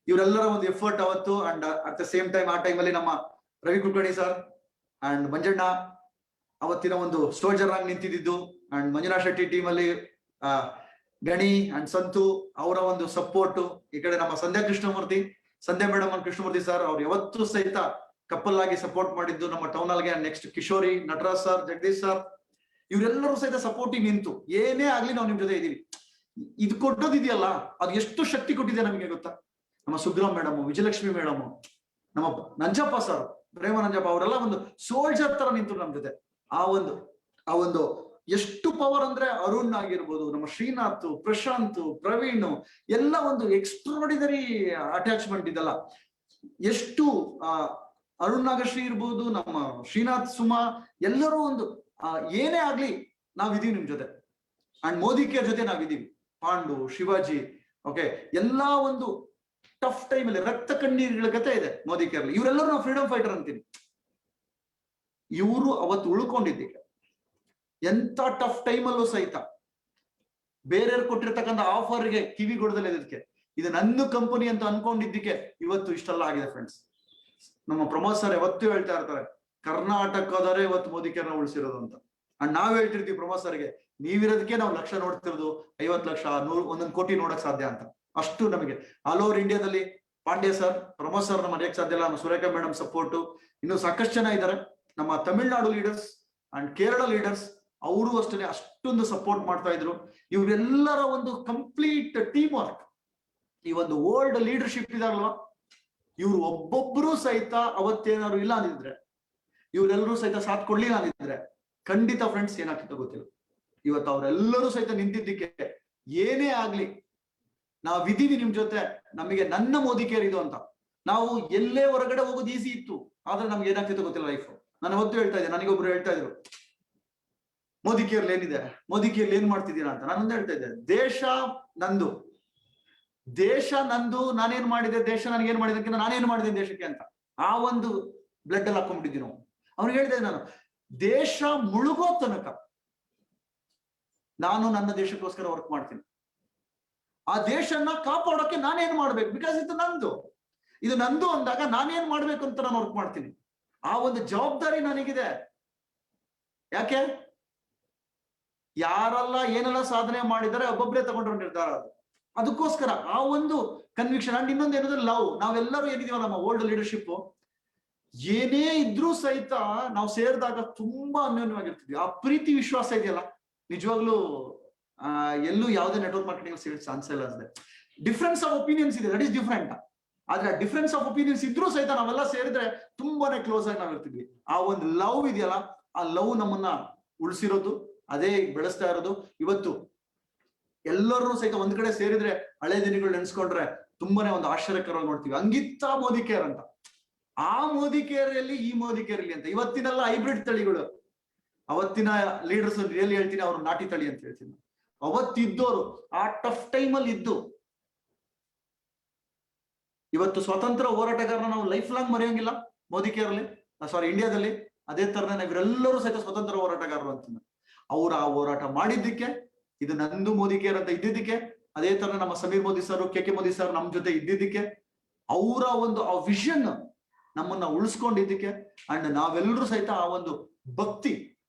S2: ಇವರೆಲ್ಲರ ಒಂದು ಎಫರ್ಟ್ ಅವತ್ತು. And at the same time ಆ ಟೈಮಲ್ಲಿ ನಮ್ಮ ರವಿ ಕುಲಕರ್ಣಿ ಸರ್ ಅಂಡ್ ಮಂಜಣ್ಣ ಅವತ್ತಿನ ಒಂದು ಸೋಲ್ಜರ್ ಆಗಿ ನಿಂತಿದ್ದು. ಅಂಡ್ ಮಂಜುನಾಥ್ ಶೆಟ್ಟಿ ಟೀಮ್ ಅಲ್ಲಿ ಗಣಿ ಅಂಡ್ ಸಂತು ಅವರ ಒಂದು ಸಪೋರ್ಟ್. ಈ ಕಡೆ ನಮ್ಮ Sandhya Krishnamurthy, Sandhya madam and Krishnamurthy sir, ಅವ್ರು ಯಾವತ್ತೂ ಸಹಿತ ಕಪ್ಪಲ್ ಆಗಿ ಸಪೋರ್ಟ್ ಮಾಡಿದ್ದು ನಮ್ಮ ಟೌನ್ ಹಾಲ್ಗೆ. Next Kishori, Nataraj sir, Jagadish sir, ಇವರೆಲ್ಲರೂ ಸಹಿತ ಸಪೋರ್ಟಿಂಗ್ ನಿಂತು ಏನೇ ಆಗ್ಲಿ ನಾವು ನಿಮ್ ಜೊತೆ ಇದೀವಿ. ಇದು ಕೊಟ್ಟೋದಿದೆಯಲ್ಲ, ಅದು ಎಷ್ಟು ಶಕ್ತಿ ಕೊಟ್ಟಿದೆ ನಮಗೆ ಗೊತ್ತಾ? ನಮ್ಮ ಸುಗ್ರಾಮ್ ಮೇಡಮ್, ವಿಜಯಲಕ್ಷ್ಮಿ ಮೇಡಮ್, ನಮ್ಮ ನಂಜಪ್ಪ ಸರ್, ಪ್ರೇಮ ನಂಜಪ್ಪ, ಅವರೆಲ್ಲ ಒಂದು ಸೋಲ್ಜರ್ ತರ ನಿಂತು ನಮ್ ಜೊತೆ. ಆ ಒಂದು ಎಷ್ಟು ಪವರ್ ಅಂದ್ರೆ ಅರುಣ್ ಆಗಿರ್ಬೋದು, ನಮ್ಮ ಶ್ರೀನಾಥ್, ಪ್ರಶಾಂತ್, ಪ್ರವೀಣ್, ಎಲ್ಲ ಒಂದು ಎಕ್ಸ್ಟ್ರಾರ್ಡಿನರಿ ಅಟ್ಯಾಚ್ಮೆಂಟ್ ಇದೆಲ್ಲ. ಎಷ್ಟು ಅರುಣ್ ನಾಗಶ್ರೀ ಇರ್ಬೋದು, ನಮ್ಮ ಶ್ರೀನಾಥ್, ಸುಮಾ, ಎಲ್ಲರೂ ಒಂದು ಏನೇ ಆಗ್ಲಿ ನಾವಿದೀವಿ ನಿಮ್ ಜೊತೆ. ಅಂಡ್ ಮೋದಿ ಕೇರ್ ಜೊತೆ ನಾವಿದೀವಿ. ಪಾಂಡು, ಶಿವಾಜಿ, ಓಕೆ, ಎಲ್ಲಾ ಒಂದು ಟಫ್ ಟೈಮ್ ಅಲ್ಲಿ ರಕ್ತ ಕಣ್ಣೀರುಗಳ ಕಥೆ ಇದೆ ಮೋದಿ ಕೇರ್. ಇವರೆಲ್ಲರೂ ನಾವು ಫ್ರೀಡಮ್ ಫೈಟರ್ ಅಂತೀನಿ. ಇವರು ಅವತ್ತು ಉಳ್ಕೊಂಡಿದ್ದಕ್ಕೆ ಎಂತ ಟಫ್ ಟೈಮ್ ಅಲ್ಲೂ ಸಹಿತ ಬೇರೆಯವ್ರು ಕೊಟ್ಟಿರ್ತಕ್ಕಂಥ ಆಫರ್ಗೆ ಕಿವಿಗೊಡದಲ್ಲ, ಇದಕ್ಕೆ ಇದು ನನ್ನ ಕಂಪನಿ ಅಂತ ಅನ್ಕೊಂಡಿದ್ದಕ್ಕೆ ಇವತ್ತು ಇಷ್ಟೆಲ್ಲ ಆಗಿದೆ ಫ್ರೆಂಡ್ಸ್. ನಮ್ಮ ಪ್ರಮೋದ್ ಸರ್ ಯಾವತ್ತೂ ಹೇಳ್ತಾ ಇರ್ತಾರೆ, ಕರ್ನಾಟಕದವರೇ ಇವತ್ತು ಮೋದಿ ಕೇರ್ನ ಉಳಿಸಿರೋದು ಅಂತ. ಅಂಡ್ ನಾವ್ ಹೇಳ್ತಿರ್ತೀವಿ ಪ್ರಮೋದ್ ಸರ್ಗೆ, ನೀವಿರೋದಕ್ಕೆ ನಾವು ಲಕ್ಷ ನೋಡ್ತಿರೋದು, 50 ಲಕ್ಷ, 100, 1 ಕೋಟಿ ನೋಡಕ್ ಸಾಧ್ಯ ಅಂತ. ಅಷ್ಟು ನಮಗೆ ಆಲ್ ಓವರ್ ಇಂಡಿಯಾದಲ್ಲಿ ಪಾಂಡ್ಯ ಸರ್, ಪ್ರಮೋದ್ ಸರ್ ನಮ್ಮ ಮರೆಯಕ್ ಸಾಧ್ಯ ಇಲ್ಲ. ನಮ್ಮ ಸುರೇಖಾ ಮೇಡಮ್ ಸಪೋರ್ಟು, ಇನ್ನು ಸಾಕಷ್ಟು ಜನ ಇದ್ದಾರೆ. ನಮ್ಮ Tamil Nadu leaders and Kerala leaders, ಅವರು ಅಷ್ಟೇ ಅಷ್ಟೊಂದು ಸಪೋರ್ಟ್ ಮಾಡ್ತಾ ಇದ್ರು. ಇವರೆಲ್ಲರ ಒಂದು ಕಂಪ್ಲೀಟ್ ಟೀಮ್ ವರ್ಕ್. ಈ ಒಂದು ಓಲ್ಡ್ ಲೀಡರ್ಶಿಪ್ ಇದಾರಲ್ವಾ, ಇವ್ರು ಒಬ್ಬೊಬ್ರು ಸಹಿತ ಅವತ್ತೇನಾದ್ರು ಇಲ್ಲ ಅಂದಿದ್ರೆ, ಇವರೆಲ್ಲರೂ ಸಹಿತ ಸಾಥ್ ಕೊಡ್ಲಿಲ್ಲ ಅಂದಿದ್ರೆ ಖಂಡಿತ ಫ್ರೆಂಡ್ಸ್ ಏನಾಗ್ತಿತ್ತು ಗೊತ್ತಿಲ್ಲ. ಇವತ್ತು ಅವರೆಲ್ಲರೂ ಸಹಿತ ನಿಂತಿದ್ದಕ್ಕೆ ಏನೇ ಆಗ್ಲಿ ನಾವಿದೀವಿ ನಿಮ್ ಜೊತೆ. ನಮಗೆ ನನ್ನ ಮೋದಿ ಕೇರ್ ಇದು ಅಂತ. ನಾವು ಎಲ್ಲೇ ಹೊರಗಡೆ ಹೋಗೋದು ಈಸಿ ಇತ್ತು, ಆದ್ರೆ ನಮ್ಗೆ ಏನಾಗ್ತಿತ್ತು ಗೊತ್ತಿಲ್ಲ ಲೈಫ್. ನಾನು ಅವತ್ತು ಹೇಳ್ತಾ ಇದ್ದೆ, ನನಗೊಬ್ರು ಹೇಳ್ತಾ ಇದ್ರು, ಮೋದಿ ಕೇರ್ ಏನಿದೆ, ಮೋದಿ ಕೇರ್ ಏನ್ ಮಾಡ್ತಿದ್ದೀರಾ ಅಂತ. ನಾನೊಂದು ಹೇಳ್ತಾ ಇದ್ದೆ, ದೇಶ ನಂದು, ದೇಶ ನಂದು, ನಾನೇನ್ ಮಾಡಿದೆ, ದೇಶ ನನಗೇನ್ ಮಾಡಿದಕ್ಕಿಂತ ನಾನೇನ್ ಮಾಡಿದೆ ದೇಶಕ್ಕೆ ಅಂತ. ಆ ಒಂದು ಬ್ಲಡ್ ಅಲ್ಲಿ ಹಾಕೊಂಡ್ಬಿಟ್ಟಿದ್ವಿ ನಾವು. ಅವ್ನಿಗೆ ಹೇಳ್ತಾ ಇದ್ದೆ ನಾನು, ದೇಶ ಮುಳುಗೋ ತನಕ ನಾನು ನನ್ನ ದೇಶಕ್ಕೋಸ್ಕರ ವರ್ಕ್ ಮಾಡ್ತೀನಿ. ಆ ದೇಶನ ಕಾಪಾಡೋಕೆ ನಾನೇನ್ ಮಾಡ್ಬೇಕು, ಬಿಕಾಸ್ ಇದು ನಂದು ಅಂದಾಗ ನಾನೇನ್ ಮಾಡ್ಬೇಕು ಅಂತ ನಾನು ವರ್ಕ್ ಮಾಡ್ತೀನಿ. ಆ ಒಂದು ಜವಾಬ್ದಾರಿ ನನಗಿದೆ. ಯಾಕೆ? ಯಾರೆಲ್ಲ ಏನೆಲ್ಲ ಸಾಧನೆ ಮಾಡಿದ್ದಾರೆ ಒಬ್ಬೊಬ್ಬರೇ ತಗೊಂಡ್ರು ನಿರ್ಧಾರ ಅದು. ಅದಕ್ಕೋಸ್ಕರ ಆ ಒಂದು ಕನ್ವಿಕ್ಷನ್. ಅಂಡ್ ಇನ್ನೊಂದು ಏನಂದ್ರೆ ಲವ್. ನಾವೆಲ್ಲರೂ ಏನಿದೀವ ನಮ್ಮ ಓಲ್ಡ್ ಲೀಡರ್ಶಿಪ್, ಏನೇ ಇದ್ರೂ ಸಹಿತ ನಾವು ಸೇರಿದಾಗ ತುಂಬಾ ಅನ್ಯೋನ್ಯವಾಗಿರ್ತೀವಿ. ಆ ಪ್ರೀತಿ ವಿಶ್ವಾಸ ಇದೆಯಲ್ಲ, ನಿಜವಾಗ್ಲೂ ಎಲ್ಲೂ ಯಾವುದೇ ನೆಟ್ವರ್ಕ್ ಮಾರ್ಕೆಟಿಂಗ್ ಸೇರಿ ಚಾನ್ಸ್ ಇಲ್ಲ ಅನ್ಸುತ್ತೆ. ಡಿಫ್ರೆನ್ಸ್ ಆಫ್ ಒಪಿನಿಯನ್ಸ್ ಇದೆ, ದಟ್ ಇಸ್ ಡಿಫ್ರೆಂಟ್. ಆದ್ರೆ ಡಿಫ್ರೆನ್ಸ್ ಆಫ್ ಒಪಿನಿಯನ್ಸ್ ಇದ್ರೂ ಸಹಿತ ನಾವೆಲ್ಲ ಸೇರಿದ್ರೆ ತುಂಬಾನೇ ಕ್ಲೋಸ್ ಆಗಿ ನಾವಿರ್ತಿದ್ವಿ. ಆ ಒಂದು ಲವ್ ಇದೆಯಲ್ಲ, ಆ ಲವ್ ನಮ್ಮನ್ನ ಉಳಿಸಿರೋದು, ಅದೇ ಬೆಳೆಸ್ತಾ ಇರೋದು. ಇವತ್ತು ಎಲ್ಲರೂ ಸಹಿತ ಒಂದ್ ಕಡೆ ಸೇರಿದ್ರೆ ಹಳೆ ದಿನಗಳು ನೆನ್ಸ್ಕೊಂಡ್ರೆ ತುಂಬಾನೇ ಒಂದು ಆಶ್ಚರ್ಯಕರವಾಗಿ ನೋಡ್ತೀವಿ. ಹಂಗಿತ್ತ ಮೋದಿ ಕೇರ್ ಅಂತ, ಆ ಮೋದಿ ಕೇರ್ ಎಲ್ಲಿ, ಈ ಮೋದಿ ಕೇರ್ ಇಲ್ಲಿ ಅಂತ. ಇವತ್ತಿನೆಲ್ಲ ಹೈಬ್ರಿಡ್ ತಳಿಗಳು. ಅವತ್ತಿನ ಲೀಡರ್ಸ್ ರಿಯಲಿ ಹೇಳ್ತೀನಿ, ಅವ್ರು ನಾಟಿ ತಳಿ ಅಂತ ಹೇಳ್ತೀನಿ. ಅವತ್ತಿದ್ದವರು ಆ ಟಫ್ ಟೈಮ್ ಅಲ್ಲಿ ಇದ್ದು ಇವತ್ತು ಸ್ವತಂತ್ರ ಹೋರಾಟಗಾರನ ನಾವು ಲೈಫ್ ಲಾಂಗ್ ಮರೆಯೋಂಗಿಲ್ಲ. ಮೋದಿ ಕೇರ್ ಅಲ್ಲಿ, ಸಾರಿ ಇಂಡಿಯಾದಲ್ಲಿ ಅದೇ ತರನೇ ಇವರೆಲ್ಲರೂ ಸಹಿತ ಸ್ವತಂತ್ರ ಹೋರಾಟಗಾರರು ಅಂತ. ಅವ್ರು ಆ ಹೋರಾಟ ಮಾಡಿದ್ದಕ್ಕೆ, ಇದು ನಂದು ಮೋದಿ ಕೇರ್ ಅಂತ ಇದ್ದಿದ್ದಕ್ಕೆ, ಅದೇ ತರ ನಮ್ಮ Sameer Modi sir, K Modi sir ನಮ್ ಜೊತೆ ಇದ್ದಿದ್ದಕ್ಕೆ, ಅವರ ಒಂದು ಆ ವಿಷನ್ ನಮ್ಮನ್ನ ಉಳಿಸ್ಕೊಂಡಿದ್ದಕ್ಕೆ, ಅಂಡ್ ನಾವೆಲ್ಲರೂ ಸಹಿತ ಆ ಒಂದು ಭಕ್ತಿ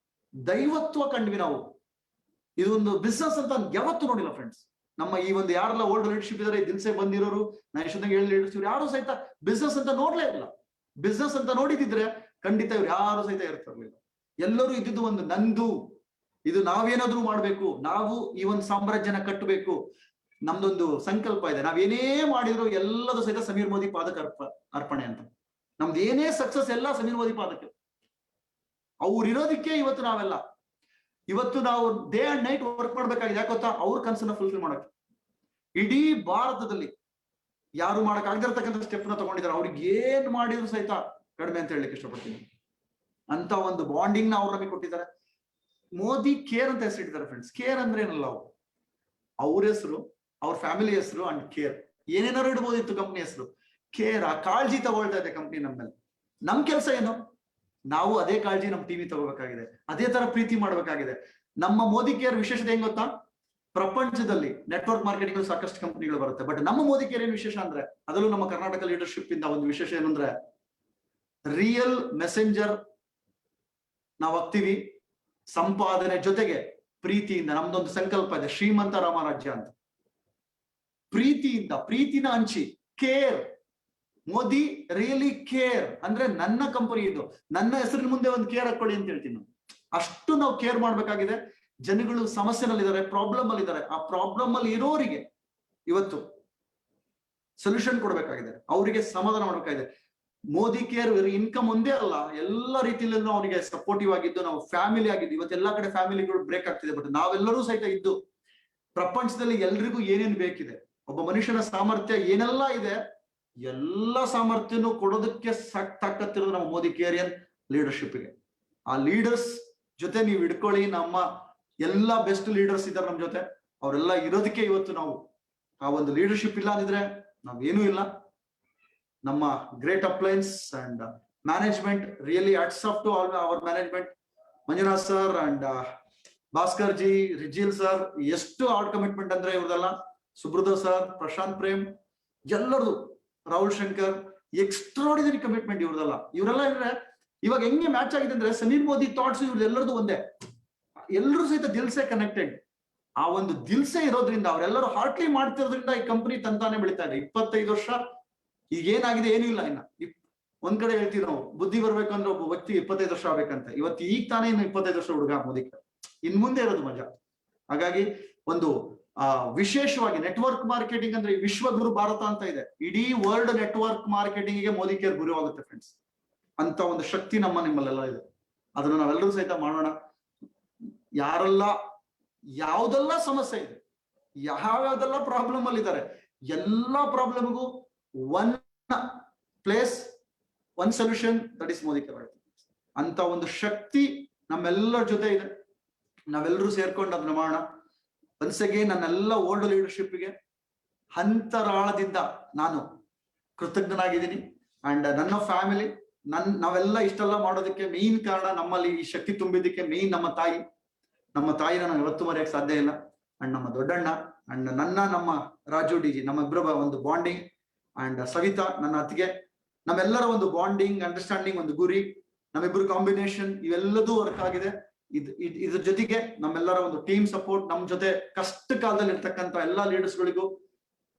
S2: ದೈವತ್ವ ಕಂಡ್ವಿ ನಾವು. ಇದೊಂದು ಬಿಸ್ನೆಸ್ ಅಂತ ಯಾವತ್ತೂ ನೋಡಿಲ್ಲ ಫ್ರೆಂಡ್ಸ್. ನಮ್ಮ ಈ ಒಂದು ಯಾರೆಲ್ಲ ಓಲ್ಡ್ ಲೀಡರ್ಶಿಪ್ ಇದಾರೆ, ದಿನಸೆ ಬಂದಿರೋರು, ನಾ ಎಷ್ಟೊಂದಿಗೆ ಹೇಳಿ ಲೀಡರ್ಶಿಪ್, ಯಾರು ಸಹಿತ ಬಿಸ್ನೆಸ್ ಅಂತ ನೋಡ್ಲೇ ಇಲ್ಲ. ಬಿಸ್ನೆಸ್ ಅಂತ ನೋಡಿದಿದ್ರೆ ಖಂಡಿತ ಇವ್ರು ಯಾರು ಸಹಿತ ಇರ್ತಿರ್ಲಿಲ್ಲ. ಎಲ್ಲರೂ ಇದ್ದಿದ್ದು ಒಂದು ನಂದು, ಇದು ನಾವೇನಾದ್ರೂ ಮಾಡ್ಬೇಕು, ನಾವು ಈ ಒಂದು ಸಾಮ್ರಾಜ್ಯನ ಕಟ್ಟಬೇಕು, ನಮ್ದೊಂದು ಸಂಕಲ್ಪ ಇದೆ. ನಾವೇನೇ ಮಾಡಿದ್ರು ಎಲ್ಲದೂ ಸಹಿತ ಸಮೀರ್ ಮೋದಿ ಪಾದಕ್ಕೆ ಅರ್ಪಣೆ ಅಂತ. ನಮ್ದು ಏನೇ ಸಕ್ಸಸ್ ಎಲ್ಲ ಸಮೀರ್ ಮೋದಿ ಪಾದಕ್ಕೆ. ಅವ್ರಿರೋದಕ್ಕೆ ಇವತ್ತು ನಾವೆಲ್ಲ ಇವತ್ತು ನಾವು ಡೇ ಅಂಡ್ ನೈಟ್ ವರ್ಕ್ ಮಾಡ್ಬೇಕಾಗಿದೆ. ಯಾಕೆ ಗೊತ್ತಾ? ಅವ್ರ ಕನಸನ್ನ ಫುಲ್ಫಿಲ್ ಮಾಡಕ್ಕೆ. ಇಡೀ ಭಾರತದಲ್ಲಿ ಯಾರು ಮಾಡಕ್ ಆಗದಿರ್ತಕ್ಕಂಥ ಸ್ಟೆಪ್ ನ ತಗೊಂಡಿದ್ದಾರೆ. ಅವ್ರಿಗೆ ಏನ್ ಮಾಡಿದ್ರು ಸಹಿತ ಕಡಿಮೆ ಅಂತ ಹೇಳಲಿಕ್ಕೆ ಇಷ್ಟಪಡ್ತೀನಿ. ಅಂತ ಒಂದು ಬಾಂಡಿಂಗ್ ನ ಅವ್ರು ನಮಗೆ ಕೊಟ್ಟಿದ್ದಾರೆ. ಮೋದಿ ಕೇರ್ ಅಂತ ಹೆಸರಿಟ್ಟಿದ್ದಾರೆ ಫ್ರೆಂಡ್ಸ್. ಕೇರ್ ಅಂದ್ರೆ ಏನಲ್ಲ, ಅವ್ರ ಹೆಸರು, ಅವ್ರ ಫ್ಯಾಮಿಲಿ ಹೆಸರು ಅಂಡ್ ಕೇರ್, ಏನೇನಾರು ಇಡ್ಬೋದಿತ್ತು ಕಂಪ್ನಿ ಹೆಸರು. ಕೇರ್, ಆ ಕಾಳಜಿ ತಗೊಳ್ತಾ ಇದೆ ಕಂಪ್ನಿ ನಮ್ಮ ಮೇಲೆ. ನಮ್ ಕೆಲಸ ಏನು? ನಾವು ಅದೇ ಕಾಳಜಿ ನಮ್ಮ ಟಿವಿ ತಗೋಬೇಕಾಗಿದೆ, ಅದೇ ತರ ಪ್ರೀತಿ ಮಾಡ್ಬೇಕಾಗಿದೆ. ನಮ್ಮ ಮೋದಿ ಕೇರ್ ವಿಶೇಷತೆ ಹೆಂಗ್ ಗೊತ್ತಾ? ಪ್ರಪಂಚದಲ್ಲಿ ನೆಟ್ವರ್ಕ್ ಮಾರ್ಕೆಟಿಂಗ್ ಸಾಕಷ್ಟು ಕಂಪನಿಗಳು ಬರುತ್ತೆ, ಬಟ್ ನಮ್ಮ ಮೋದಿ ಕೇರ್ ಏನ್ ವಿಶೇಷ ಅಂದ್ರೆ, ಅದರಲ್ಲೂ ನಮ್ಮ ಕರ್ನಾಟಕ ಲೀಡರ್ಶಿಪ್ ಇಂದ ಒಂದು ವಿಶೇಷ ಏನಂದ್ರೆ, ರಿಯಲ್ ಮೆಸೆಂಜರ್ ನಾವು ಆಗ್ತೀವಿ. ಸಂಪಾದನೆ ಜೊತೆಗೆ ಪ್ರೀತಿಯಿಂದ, ನಮ್ದೊಂದು ಸಂಕಲ್ಪ ಇದೆ, ಶ್ರೀಮಂತ ರಾಮರಾಜ್ಯ ಅಂತ. ಪ್ರೀತಿಯಿಂದ, ಪ್ರೀತಿನ ಹಂಚಿ, ಕೇರ್. ಮೋದಿ ರಿಯಲಿ ಕೇರ್ ಅಂದ್ರೆ ನನ್ನ ಕಂಪನಿ ಇದು, ನನ್ನ ಹೆಸರಿನ ಮುಂದೆ ಒಂದು ಕೇರ್ ಹಾಕೊಳ್ಳಿ ಅಂತ ಹೇಳ್ತೀನಿ. ಅಷ್ಟು ನಾವು ಕೇರ್ ಮಾಡ್ಬೇಕಾಗಿದೆ. ಜನಗಳು ಸಮಸ್ಯೆನಲ್ಲಿದ್ದಾರೆ, ಪ್ರಾಬ್ಲಮ್ ಅಲ್ಲಿ ಇದ್ದಾರೆ. ಆ ಪ್ರಾಬ್ಲಮ್ ಅಲ್ಲಿ ಇರೋರಿಗೆ ಇವತ್ತು ಸೊಲ್ಯೂಷನ್ ಕೊಡ್ಬೇಕಾಗಿದೆ, ಅವರಿಗೆ ಸಮಾಧಾನ ಮಾಡ್ಬೇಕಾಗಿದೆ. ಮೋದಿ ಕೇರ್ ಇನ್ಕಮ್ ಒಂದೇ ಅಲ್ಲ, ಎಲ್ಲ ರೀತಿಯಲ್ಲೂ ಅವನಿಗೆ ಸಪೋರ್ಟಿವ್ ಆಗಿದ್ದು, ನಾವು ಫ್ಯಾಮಿಲಿ ಆಗಿದ್ದು. ಇವತ್ತೆಲ್ಲಾ ಕಡೆ ಫ್ಯಾಮಿಲಿಗಳು ಬ್ರೇಕ್ ಆಗ್ತಿದೆ, ಬಟ್ ನಾವೆಲ್ಲರೂ ಸಹಿತ ಇದ್ದು ಪ್ರಪಂಚದಲ್ಲಿ ಎಲ್ರಿಗೂ ಏನೇನ್ ಬೇಕಿದೆ, ಒಬ್ಬ ಮನುಷ್ಯನ ಸಾಮರ್ಥ್ಯ ಏನೆಲ್ಲ ಇದೆ, ಎಲ್ಲ ಸಾಮರ್ಥ್ಯನೂ ಕೊಡೋದಕ್ಕೆ ತಾಕತ್ತಿರೋದು ನಮ್ಮ ಮೋದಿ ಕೇರಿಯನ್ ಲೀಡರ್ಶಿಪ್ಗೆ. ಆ ಲೀಡರ್ಸ್ ಜೊತೆ ನೀವು ಹಿಡ್ಕೊಳ್ಳಿ. ನಮ್ಮ ಎಲ್ಲ ಬೆಸ್ಟ್ ಲೀಡರ್ಸ್ ಇದ್ದಾರೆ ನಮ್ಮ ಜೊತೆ. ಅವರೆಲ್ಲ ಇರೋದಕ್ಕೆ ಇವತ್ತು ನಾವು ಆ ಒಂದು ಲೀಡರ್ಶಿಪ್ ಇಲ್ಲ ಅಂದಿದ್ರೆ ನಾವೇನೂ ಇಲ್ಲ. ನಮ್ಮ great uplines and management, really hats off to all our management. Manjunath sir and Bhaskar ji, Rijil sir, ಎಷ್ಟು ಹಾರ್ಡ್ ಕಮಿಟ್ಮೆಂಟ್ ಅಂದ್ರೆ ಇವ್ರದೆಲ್ಲ. ಸುಬ್ರತ ಸರ್, ಪ್ರಶಾಂತ್ ಪ್ರೇಮ್, ಎಲ್ಲರೂ, ರಾಹುಲ್ ಶಂಕರ್, ಎಕ್ಸ್ಟ್ರಾಡಿನರಿ ಕಮಿಟ್ಮೆಂಟ್ ಇವ್ರದೆಲ್ಲ. ಇವರೆಲ್ಲ ಇದ್ರೆ ಇವಾಗ ಹೆಂಗೆ ಮ್ಯಾಚ್ ಆಗಿದೆ ಅಂದ್ರೆ, ಸಮೀರ್ ಮೋದಿ ಥಾಟ್ಸ್ ಇವ್ರದೆಲ್ಲರದು ಒಂದೇ. ಎಲ್ಲರೂ ಸಹಿತ ದಿಲ್ಸೆ ಕನೆಕ್ಟೆಡ್. ಆ ಒಂದು ದಿಲ್ಸೆ ಇರೋದ್ರಿಂದ, ಅವರೆಲ್ಲರೂ ಹಾರ್ಟ್ಲಿ ಮಾಡ್ತಿರೋದ್ರಿಂದ ಈ ಕಂಪನಿ ತಂತಾನೆ ಬೆಳೀತಾ ಇದೆ. 25 ವರ್ಷ ಈಗ ಏನಾಗಿದೆ ಏನೂ ಇಲ್ಲ. ಇನ್ನ ಒಂದ್ ಕಡೆ ಹೇಳ್ತೀವಿ ನಾವು, ಬುದ್ಧಿ ಬರ್ಬೇಕಂದ್ರೆ ಒಬ್ಬ ವ್ಯಕ್ತಿ 25 ವರ್ಷ ಆಗ್ಬೇಕಂತ. ಇವತ್ತು ಈಗ ತಾನೇ ಇನ್ನು 25 ವರ್ಷ ಹುಡುಗ ಮೋದಿ. ಇನ್ ಮುಂದೆ ಇರೋದು ಮಜಾ. ಹಾಗಾಗಿ ಒಂದು ವಿಶೇಷವಾಗಿ ನೆಟ್ವರ್ಕ್ ಮಾರ್ಕೆಟಿಂಗ್ ಅಂದ್ರೆ ವಿಶ್ವಗುರು ಭಾರತ ಅಂತ ಇದೆ. ಇಡೀ ವರ್ಲ್ಡ್ ನೆಟ್ವರ್ಕ್ ಮಾರ್ಕೆಟಿಂಗ್ ಗೆ ಮೋದಿ ಕೇರ್ ಗುರು ಆಗುತ್ತೆ ಫ್ರೆಂಡ್ಸ್. ಅಂತ ಒಂದು ಶಕ್ತಿ ನಿಮ್ಮಲ್ಲೆಲ್ಲ ಇದೆ. ಅದನ್ನ ನಾವೆಲ್ಲರೂ ಸಹಿತ ಮಾಡೋಣ. ಯಾರೆಲ್ಲ ಯಾವ್ದೆಲ್ಲ ಸಮಸ್ಯೆ ಇದೆ, ಯಾವ್ಯಾವ್ದೆಲ್ಲ ಪ್ರಾಬ್ಲಮ್ ಅಲ್ಲಿ ಇದ್ದಾರೆ, ಎಲ್ಲಾ ಪ್ರಾಬ್ಲಮ್ಗೂ one place, one solution, that is Modicare. ಅಂತ ಒಂದು ಶಕ್ತಿ ನಮ್ಮೆಲ್ಲರ ಜೊತೆ ಇದೆ. ನಾವೆಲ್ಲರೂ ಸೇರ್ಕೊಂಡು ಅದನ್ನ ಮಾಡೋಣ. ಒನ್ಸೆಗೆ ನನ್ನೆಲ್ಲ ಓಲ್ಡ್ ಲೀಡರ್ಶಿಪ್ಗೆ ಅಂತರಾಳದಿಂದ ನಾನು ಕೃತಜ್ಞನಾಗಿದ್ದೀನಿ. ಅಂಡ್ ನನ್ನ ಫ್ಯಾಮಿಲಿ, ನಾವೆಲ್ಲ ಇಷ್ಟೆಲ್ಲ ಮಾಡೋದಕ್ಕೆ ಮೇನ್ ಕಾರಣ, ನಮ್ಮಲ್ಲಿ ಈ ಶಕ್ತಿ ತುಂಬಿದ್ದಕ್ಕೆ ಮೇನ್ ನಮ್ಮ ತಾಯಿನ ನಾನು ಯಾವತ್ತೂ ಮರೆಯಕ್ಕೆ ಸಾಧ್ಯ ಇಲ್ಲ. ಅಂಡ್ ನಮ್ಮ ದೊಡ್ಡಣ್ಣ, ಅಂಡ್ ನಮ್ಮ ರಾಜು ಡಿ ಜಿ, ನಮ್ಮಿಬ್ಬರ ಒಂದು ಬಾಂಡಿಂಗ್, ಅಂಡ್ ಸವಿತಾ ನನ್ನ ಅತ್ತಿಗೆ, ನಮ್ಮೆಲ್ಲರ ಒಂದು ಬಾಂಡಿಂಗ್, ಅಂಡರ್ಸ್ಟ್ಯಾಂಡಿಂಗ್, ಒಂದು ಗುರಿ, ನಮ್ಮಿಬ್ಬರು ಕಾಂಬಿನೇಷನ್, ಇವೆಲ್ಲದೂ ವರ್ಕ್ ಆಗಿದೆ. ಇದ್ರ ಜೊತೆಗೆ ನಮ್ಮೆಲ್ಲರ ಒಂದು ಟೀಮ್ ಸಪೋರ್ಟ್, ನಮ್ ಜೊತೆ ಕಷ್ಟ ಕಾಲದಲ್ಲಿ ಇರ್ತಕ್ಕಂಥ ಎಲ್ಲಾ ಲೀಡರ್ಸ್ಗಳಿಗೂ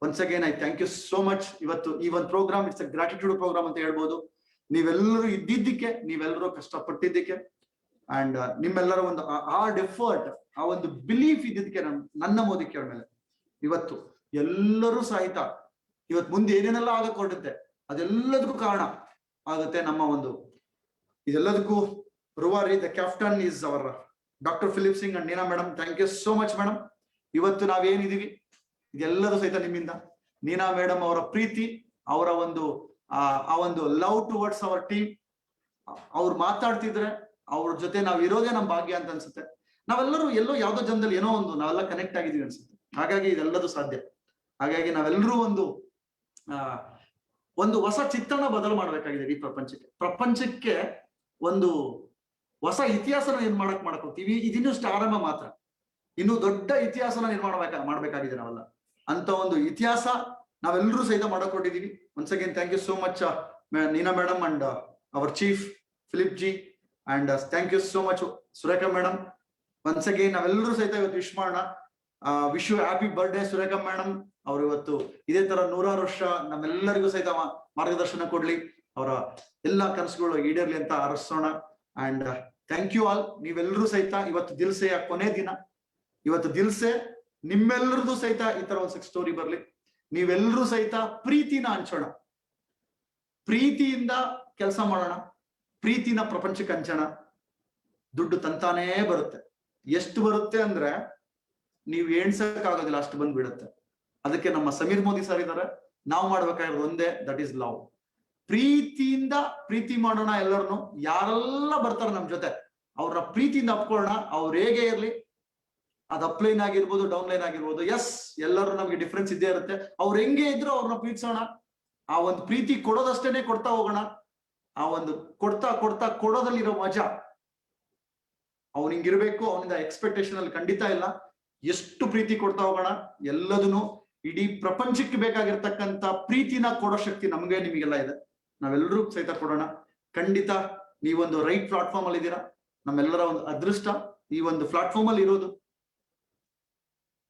S2: once again I thank you so much. ಇವತ್ತು ಈ ಒಂದು programme it's a gratitude programme ಅಂತ ಹೇಳ್ಬೋದು. ನೀವೆಲ್ಲರೂ ಇದ್ದಿದ್ದಕ್ಕೆ, ನೀವೆಲ್ಲರೂ ಕಷ್ಟಪಟ್ಟಿದ್ದಕ್ಕೆ, ಅಂಡ್ ನಿಮ್ಮೆಲ್ಲರ ಒಂದು ಹಾರ್ಡ್ ಎಫರ್ಟ್, ಆ ಒಂದು ಬಿಲೀಫ್ ಇದ್ದಿದ್ದಕ್ಕೆ ನನ್ನ ಮೋದಿ ಕೇಳ ಮೇಲೆ ಇವತ್ತು ಎಲ್ಲರೂ ಸಹಿತ ಇವತ್ತು ಮುಂದೆ ಏನೇನೆಲ್ಲ ಆಗಕ್ ಹೊರಡುತ್ತೆ ಅದೆಲ್ಲದಕ್ಕೂ ಕಾರಣ ಆಗುತ್ತೆ ನಮ್ಮ ಒಂದು ಇದೆಲ್ಲದಕ್ಕೂ ರೂವಾರಿ. The captain is our doctor Philip Singh and Neena madam. Thank you so much madam. ಇವತ್ತು ನಾವೇನಿದೀವಿ ಇದೆಲ್ಲರೂ ಸಹಿತ ನಿಮ್ಮಿಂದ. ನೀನಾ ಮೇಡಮ್ ಅವರ ಪ್ರೀತಿ, ಅವರ ಒಂದು ಆ ಒಂದು ಲವ್ ಟುವರ್ಡ್ಸ್ ಅವರ್ ಟೀಮ್, ಅವ್ರು ಮಾತಾಡ್ತಿದ್ರೆ ಅವ್ರ ಜೊತೆ ನಾವ್ ಇರೋದೇ ನಮ್ ಭಾಗ್ಯ ಅಂತ ಅನ್ಸುತ್ತೆ. ನಾವೆಲ್ಲರೂ ಎಲ್ಲೋ ಯಾವ್ದೋ ಜನದಲ್ಲಿ ಏನೋ ಒಂದು ನಾವೆಲ್ಲ ಕನೆಕ್ಟ್ ಆಗಿದೀವಿ ಅನ್ಸುತ್ತೆ. ಹಾಗಾಗಿ ಇದೆಲ್ಲದೂ ಸಾಧ್ಯ. ಹಾಗಾಗಿ ನಾವೆಲ್ಲರೂ ಒಂದು ಹೊಸ ಚಿತ್ರಣ ಬದಲು ಮಾಡ್ಬೇಕಾಗಿದೆ ಈ ಪ್ರಪಂಚಕ್ಕೆ ಒಂದು ಹೊಸ ಇತಿಹಾಸನ ಮಾಡಕ್ ಹೋಗ್ತೀವಿ. ಇದಿನ್ನಷ್ಟು ಆರಂಭ ಮಾತ್ರ, ಇನ್ನು ದೊಡ್ಡ ಇತಿಹಾಸನ ನಿರ್ಮಾಣ ಮಾಡ್ಬೇಕಾಗಿದೆ ನಾವೆಲ್ಲ. ಅಂತ ಒಂದು ಇತಿಹಾಸ ನಾವೆಲ್ಲರೂ ಸಹಿತ ಮಾಡಕೊಂಡಿದೀವಿ. Once again thank you so much Neena madam and our chief Philip ji, and thank you so much Surekha madam. ಒನ್ಸ್ ಅಗೇನ್ ನಾವೆಲ್ಲರೂ ಸಹಿತ ಇವತ್ತು ವಿಶ್ ಮಾಡೋಣ. Wish you happy birthday Surekha madam. ಅವ್ರು ಇವತ್ತು ಇದೇ ತರ 100 ವರ್ಷ ನಮ್ಮೆಲ್ಲರಿಗೂ ಸಹಿತ ಮಾರ್ಗದರ್ಶನ ಕೊಡ್ಲಿ, ಅವರ ಎಲ್ಲಾ ಕನಸುಗಳು ಈಡೇರ್ಲಿ ಅಂತ ಹಾರೈಸೋಣ. And thank you all. ನೀವೆಲ್ಲರೂ ಸಹಿತ ಇವತ್ತು ದಿಲ್ಸೆಯ ಕೊನೆ ದಿನ. ಇವತ್ತು ದಿಲ್ಸೆ ನಿಮ್ಮೆಲ್ಲರದು ಸಹಿತ ಈ ತರ ಒಂದು ಸ್ಟೋರಿ ಬರ್ಲಿ. ನೀವೆಲ್ಲರೂ ಸಹಿತ ಪ್ರೀತಿನ ಹಂಚೋಣ, ಪ್ರೀತಿಯಿಂದ ಕೆಲಸ ಮಾಡೋಣ, ಪ್ರೀತಿನ ಪ್ರಪಂಚಕ್ಕೆ ಹಂಚೋಣ. ದುಡ್ಡು ತಂತಾನೇ ಬರುತ್ತೆ. ಎಷ್ಟು ಬರುತ್ತೆ ಅಂದ್ರೆ ನೀವು ಎಣ್ಸಕ್ ಆಗೋದಿಲ್ಲ, ಅಷ್ಟು ಬಂದ್ ಬಿಡುತ್ತೆ. ಅದಕ್ಕೆ ನಮ್ಮ ಸಮೀರ್ ಮೋದಿ ಸರ್ ಇದ್ದಾರೆ. ನಾವು ಮಾಡ್ಬೇಕಾಗಿರೋದು ಒಂದೇ, ದಟ್ ಈಸ್ ಲವ್. ಪ್ರೀತಿಯಿಂದ ಪ್ರೀತಿ ಮಾಡೋಣ ಎಲ್ಲರನ್ನು. ಯಾರೆಲ್ಲ ಬರ್ತಾರೆ ನಮ್ ಜೊತೆ ಅವ್ರನ್ನ ಪ್ರೀತಿಯಿಂದ ಅಪ್ಕೊಳ್ಳೋಣ. ಅವ್ರು ಹೇಗೆ ಇರ್ಲಿ, ಅದು ಅಪ್ಲೈನ್ ಆಗಿರ್ಬೋದು, ಡೌನ್ಲೈನ್ ಆಗಿರ್ಬೋದು. ಎಸ್, ಎಲ್ಲರೂ ನಮ್ಗೆ ಡಿಫ್ರೆನ್ಸ್ ಇದ್ದೇ ಇರುತ್ತೆ. ಅವ್ರು ಹೆಂಗೆ ಇದ್ರು ಅವ್ರನ್ನ ಪ್ರೀತಿಸೋಣ. ಆ ಒಂದು ಪ್ರೀತಿ ಕೊಡೋದಷ್ಟೇನೆ ಕೊಡ್ತಾ ಹೋಗೋಣ. ಆ ಒಂದು ಕೊಡ್ತಾ ಕೊಡ್ತಾ ಕೊಡೋದಲ್ಲಿರೋ ಮಜಾ ಅವ್ನು ಹಿಂಗಿರ್ಬೇಕು, ಅವನಿಂದ ಎಕ್ಸ್ಪೆಕ್ಟೇಷನ್ ಅಲ್ಲಿ ಖಂಡಿತ ಇಲ್ಲ. ಎಷ್ಟು ಪ್ರೀತಿ ಕೊಡ್ತಾ ಹೋಗೋಣ. ಎಲ್ಲದನ್ನು ಇಡೀ ಪ್ರಪಂಚಕ್ಕೆ ಬೇಕಾಗಿರ್ತಕ್ಕಂಥ ಪ್ರೀತಿನ ಕೊಡೋ ಶಕ್ತಿ ನಮ್ಗೆ ನಿಮಗೆಲ್ಲ ಇದೆ. ನಾವೆಲ್ಲರೂ ಸಹಿತ ಕೊಡೋಣ. ಖಂಡಿತ ನೀವೊಂದು ರೈಟ್ ಪ್ಲಾಟ್ಫಾರ್ಮ್ ಅಲ್ಲಿ ಇದ್ದೀರಾ. ನಮ್ಮೆಲ್ಲರ ಒಂದು ಅದೃಷ್ಟ ಈ ಒಂದು ಪ್ಲಾಟ್ಫಾರ್ಮ್ ಅಲ್ಲಿ ಇರೋದು.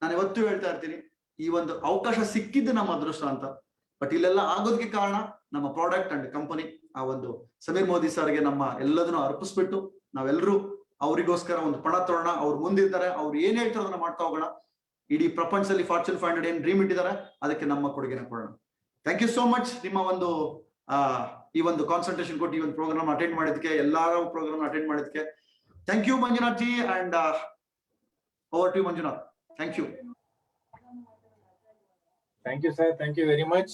S2: ನಾನು ಯಾವತ್ತೂ ಹೇಳ್ತಾ ಇರ್ತೀನಿ, ಈ ಒಂದು ಅವಕಾಶ ಸಿಕ್ಕಿದ್ದು ನಮ್ಮ ಅದೃಷ್ಟ ಅಂತ. ಬಟ್ ಇಲ್ಲೆಲ್ಲ ಆಗೋದಕ್ಕೆ ಕಾರಣ ನಮ್ಮ ಪ್ರಾಡಕ್ಟ್ ಅಂಡ್ ಕಂಪನಿ. ಆ ಒಂದು ಸಮೀರ್ ಮೋದಿ ಸರ್ಗೆ ನಮ್ಮ ಎಲ್ಲದನ್ನು ಅರ್ಪಿಸ್ಬಿಟ್ಟು ನಾವೆಲ್ಲರೂ ಅವರಿಗೋಸ್ಕರ ಒಂದು ಪಣ ತೊಡೋಣ. ಅವ್ರು ಮುಂದಿರ್ತಾರೆ, ಅವ್ರು ಏನ್ ಹೇಳ್ತಾರೋ ಅದನ್ನ ಮಾಡ್ತಾ ಹೋಗೋಣ. ಇಡೀ ಪ್ರಪಂಚದಲ್ಲಿ ಫಾರ್ಚೂನ್ 500 ಏನ್ ಡ್ರೀಮ್ ಇಟ್ಟಿದ್ದಾರೆ ಅದಕ್ಕೆ ನಮ್ಮ ಕೊಡುಗೆನ ಕೊಡೋಣ. Thank you so much. ನಿಮ್ಮ ಒಂದು ಈ ಒಂದು ಕಾನ್ಸಂಟ್ರೇಷನ್ ಕೊಟ್ಟು ಈ ಒಂದು ಪ್ರೋಗ್ರಾಮ್ ಅಟೆಂಡ್ ಮಾಡಿದ್ಕೆ, ಎಲ್ಲಾರು ಪ್ರೋಗ್ರಾಮ್ ಅಟೆಂಡ್ ಮಾಡಿದ್ಕೆ thank you Manjunath ji. And over to Manjunath. Thank you.
S1: Thank you sir. Thank you very much.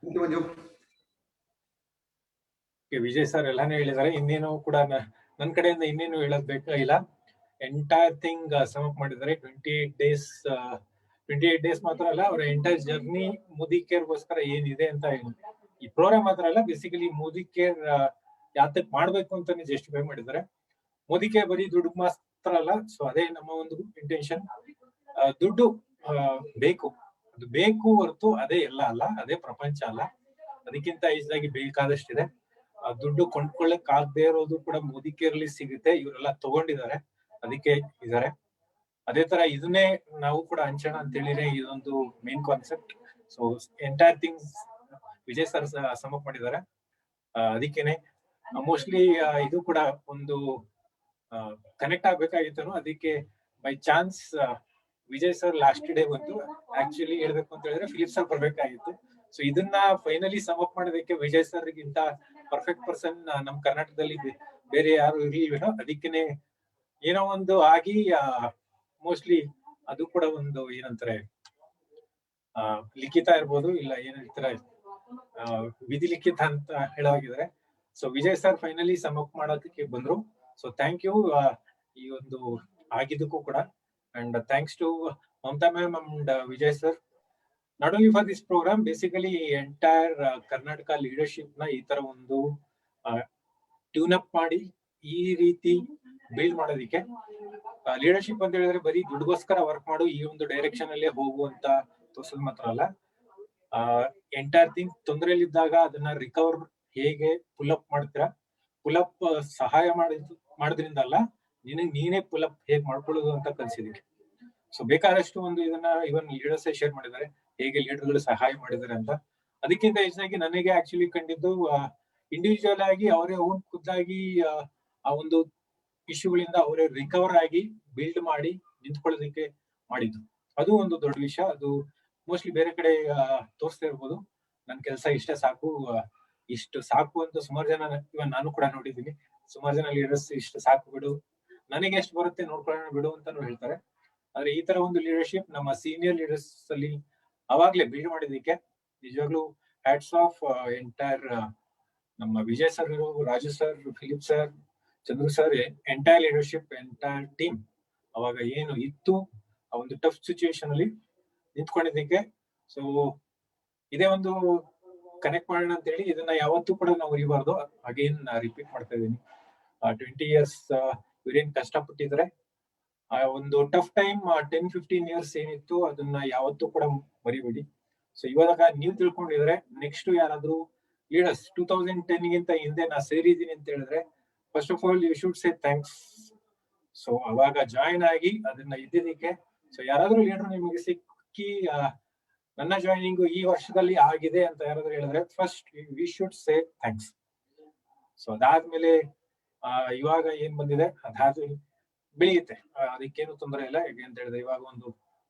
S2: Thank you Manju.
S1: Vijay sir ಎಲ್ಲಾನೇ ಹೇಳಿದ್ದಾರೆ. ಇನ್ನೇನು ಕೂಡ ನನ್ನ ಕಡೆಯಿಂದ ಇನ್ನೇನು ಹೇಳೋದ್ ಬೇಕಾಗಿಲ್ಲ. ಎಂಟೈರ್ ಥಿಂಗ್ ಸಮ್ ಅಪ್ ಮಾಡಿದ್ದಾರೆ. 28 ಡೇಸ್ ಮಾತ್ರ ಅಲ್ಲ, ಅವರ ಎಂಟೈರ್ ಜರ್ನಿ ಮೋದಿ ಕೇರ್ಗೋಸ್ಕರ ಏನಿದೆ ಅಂತ ಹೇಳಿ ಈ ಪ್ರೋಗ್ರಾಮ್ ಮಾತ್ರ ಅಲ್ಲ, ಬೇಸಿಕಲಿ ಮೋದಿ ಕೇರ್ ಯಾತಕ್ ಮಾಡ್ಬೇಕು ಅಂತಾನೆ ಜಸ್ಟಿಫೈ ಮಾಡಿದ್ದಾರೆ. ಮೋದಿ ಕೇರ್ ಬರೀ ದುಡ್ಡು ಮಾತ್ರ ಅಲ್ಲ. ಸೊ ಅದೇ ನಮ್ಮ ಒಂದು ಇಂಟೆನ್ಷನ್. ದುಡ್ಡು ಬೇಕು, ಅದು ಬೇಕು ಹೊರತು ಅದೇ ಎಲ್ಲ ಅಲ್ಲ, ಅದೇ ಪ್ರಪಂಚ ಅಲ್ಲ. ಅದಕ್ಕಿಂತ ಹೆಚ್ಚಾಗಿ ಬೇಕಾದಷ್ಟಿದೆ. ದುಡ್ಡು ಕೊಂಡ್ಕೊಳ್ಳಕ್ ಆಗದೆ ಇರೋದು ಕೂಡ ಮೋದಿ ಕೇರ್ಲಿ ಸಿಗುತ್ತೆ. ಇವರೆಲ್ಲ ತಗೊಂಡಿದ್ದಾರೆ, ಅದಕ್ಕೆ ಇದ್ದಾರೆ. ಅದೇ ತರ ಇದನ್ನೇ ನಾವು ಕೂಡ ಹಂಚೋಣ ಅಂತ ಹೇಳಿದ್ರೆ ಇದೊಂದು main concept. So entire things Vijay sir sum up ಮಾಡಿದ್ದಾರೆ. ಅದಕ್ಕೇನೆ ಮೋಸ್ಟ್ಲಿ ಇದು ಕೂಡ ಒಂದು ಕನೆಕ್ಟ್ ಆಗ್ಬೇಕಾಗಿತ್ತು. ಅದಕ್ಕೆ by chance Vijay sir last day ಬಂತು. ಆಕ್ಚುಲಿ ಹೇಳ್ಬೇಕು ಅಂತ ಹೇಳಿದ್ರೆ ಫಿಲಿಪ್ ಸರ್ ಬರ್ಬೇಕಾಗಿತ್ತು. ಸೊ ಇದನ್ನ ಫೈನಲಿ ಸಮ್ ಅಪ್ ಮಾಡೋದಕ್ಕೆ ವಿಜಯ್ ಸರ್ ಗಿಂತ ಪರ್ಫೆಕ್ಟ್ ಪರ್ಸನ್ ನಮ್ ಕರ್ನಾಟಕದಲ್ಲಿ ಬೇರೆ ಯಾರು ಇರ್ಲಿಲ್ವೇನೋ. ಅದಕ್ಕೇನೆ ಏನೋ ಒಂದು ಆಗಿ ಮೋಸ್ಟ್ಲಿ ಅದು ಕೂಡ ಒಂದು ಏನಂತಾರೆ ಲಿಖಿತ ಇರ್ಬೋದು, ಇಲ್ಲ ಏನಂತಾರೆ ವಿಧಿ ಲಿಖಿತ ಅಂತ ಹೇಳಾಗಿದ್ದಾರೆ. So Vijay sir finally sum up ಮಾಡೋದಕ್ಕೆ ಬಂದ್ರು. ಸೊ ಥ್ಯಾಂಕ್ ಯು ಈ ಒಂದು ಆಗಿದ್ದಕ್ಕೂ ಕೂಡ. And thanks to Mamata ma'am and Vijay sir, not only for this programme, basically entire Karnataka leadership ನ ಈ ತರ ಒಂದು ಟ್ಯೂನ್ ಅಪ್ ಮಾಡಿ ಈ ರೀತಿ ಬಿಲ್ಡ್ ಮಾಡೋದಿಕ್ಕೆ. ಲೀಡರ್ಶಿಪ್ ಅಂತ ಹೇಳಿದ್ರೆ ಬರೀ ದುಡ್ಡುಗೋಸ್ಕರ ವರ್ಕ್ ಮಾಡು, ಈ ಒಂದು ಡೈರೆಕ್ಷನ್ ಅಲ್ಲೇ ಹೋಗುವಂತ ತೋರ್ಸೋದು ಮಾತ್ರ ಅಲ್ಲ. ಎಂಟೈರ್ ಥಿಂಗ್ ತೊಂದರೆಯಲ್ಲಿದ್ದಾಗ ಅದನ್ನ ರಿಕವರ್ ಹೇಗೆ ಪುಲ್ ಅಪ್ ಮಾಡ್ತೀರಾ, ಪುಲ್ ಅಪ್ ಸಹಾಯ ಮಾಡೋದ್ರಿಂದ ಅಲ್ಲ, ನೀನೇ ಪುಲ್ ಅಪ್ ಹೇಗ್ ಮಾಡ್ಕೊಳ್ಳೋದು ಅಂತ ಕಲ್ಸಿದಕ್ಕೆ. ಸೊ ಬೇಕಾದಷ್ಟು ಒಂದು ಇದನ್ನ ಇವನ್ ಲೀಡರ್ಸ್ ಶೇರ್ ಮಾಡಿದ್ದಾರೆ, ಹೇಗೆ ಲೀಡರ್ಗಳು ಸಹಾಯ ಮಾಡಿದ್ದಾರೆ ಅಂತ. ಅದಕ್ಕಿಂತ ಹೆಚ್ಚಾಗಿ ನನಗೆ ಆಕ್ಚುಲಿ ಕಂಡಿದ್ದು ಇಂಡಿವಿಜುವಲ್ ಆಗಿ ಅವರೇ ಓನ್ ಖುದ್ದಾಗಿ ಆ ಒಂದು ಇಶ್ಯೂಗಳಿಂದ ಅವರೇ ರಿಕವರ್ ಆಗಿ ಬಿಲ್ಡ್ ಮಾಡಿ ನಿಂತ್ಕೊಳ್ಳೋದಕ್ಕೆ ಮಾಡಿದ್ದು. ಅದು ಒಂದು ದೊಡ್ಡ ವಿಷಯ. ಅದು ಮೋಸ್ಟ್ಲಿ ಬೇರೆ ಕಡೆ ತೋರಿಸ್ತಾ ಇರ್ಬೋದು. ನನ್ ಕೆಲಸ ಇಷ್ಟೇ ಸಾಕು, ಇಷ್ಟು ಸಾಕು ಅಂತ ಸುಮಾರು ಜನ ಇವನ್ ನಾನು ಕೂಡ ನೋಡಿದ್ದೀನಿ. ಸುಮಾರು ಜನ ಲೀಡರ್ಸ್ ಇಷ್ಟು ಸಾಕು ಬಿಡು, ನನಗೆ ಎಷ್ಟು ಬರುತ್ತೆ ನೋಡ್ಕೊಳ್ಳೋಣ ಬಿಡು ಅಂತಾನು ಹೇಳ್ತಾರೆ. ಆದ್ರೆ ಈ ತರ ಒಂದು ಲೀಡರ್ಶಿಪ್ ನಮ್ಮ ಸೀನಿಯರ್ ಲೀಡರ್ಸ್ ಅಲ್ಲಿ ಅವಾಗ್ಲೇ ಬಿಲ್ಡ್ ಮಾಡಿದಕ್ಕೆ ನಿಜವಾಗ್ಲೂ ಹ್ಯಾಟ್ಸ್ ಆಫ್ ಎಂಟೈರ್ ನಮ್ಮ Vijay sir, Raju sir, Philip sir, Chandru sir, entire leadership, entire team ಅವಾಗ ಏನು ಇತ್ತು ಆ ಒಂದು ಟಫ್ ಸಿಚುಯೇಷನ್ ಅಲ್ಲಿ ನಿಂತ್ಕೊಂಡಿದ್ದಕ್ಕೆ. ಸೊ ಇದೇ ಒಂದು ಕನೆಕ್ಟ್ ಮಾಡೋಣ ಅಂತ ಹೇಳಿ ಇದನ್ನ ಯಾವತ್ತೂ ಕೂಡ ನಾವು ಉರಿಬಾರ್ದು. ಅಗೇನ್ ರಿಪೀಟ್ ಮಾಡ್ತಾ ಇದೀನಿ, 20 years ಇವ್ರೇನ್ ಕಷ್ಟಪಟ್ಟಿದ್ರೆ ಆ ಒಂದು ಟಫ್ ಟೈಮ್ 10-15 years ಏನಿತ್ತು ಅದನ್ನ ಯಾವತ್ತೂ ಕೂಡ ಮರಿಬೇಡಿ. ಸೊ ಇವಾಗ ನೀವು ತಿಳ್ಕೊಂಡಿದ್ರೆ ನೆಕ್ಸ್ಟ್ ಯಾರಾದ್ರೂ ಲೀಡರ್ಸ್ 2010 ಗಿಂತ ಹಿಂದೆ ನಾ ಸೇರಿದೀನಿ ಅಂತ ಹೇಳಿದ್ರೆ first of all you should say thanks. So ಅವಾಗ ಜಾಯಿನ್ ಆಗಿ ಅದನ್ನ ಇದ್ದಿದ್ದಕ್ಕೆ. ಸೊ ಯಾರಾದ್ರೂ ಲೀಡರ್ ನಿಮಗೆ ಸಿಕ್ಕಿ ನನ್ನ ಜಾಯಿನಿಂಗ್ ಈ ವರ್ಷದಲ್ಲಿ ಆಗಿದೆ ಅಂತ ಯಾರಾದ್ರೂ ಹೇಳಿದ್ರೆ first we should say thanks. So ಅದಾದ್ಮೇಲೆ ಇವಾಗ ಏನ್ ಬಂದಿದೆ ಅದಾದ್ಮೇಲೆ ಬೆಳೆಯುತ್ತೆ, ಅದಕ್ಕೇನು ತೊಂದರೆ ಇಲ್ಲ. ಹೇಗೆ ಅಂತ ಹೇಳಿದ್ರೆ ಇವಾಗ ಒಂದು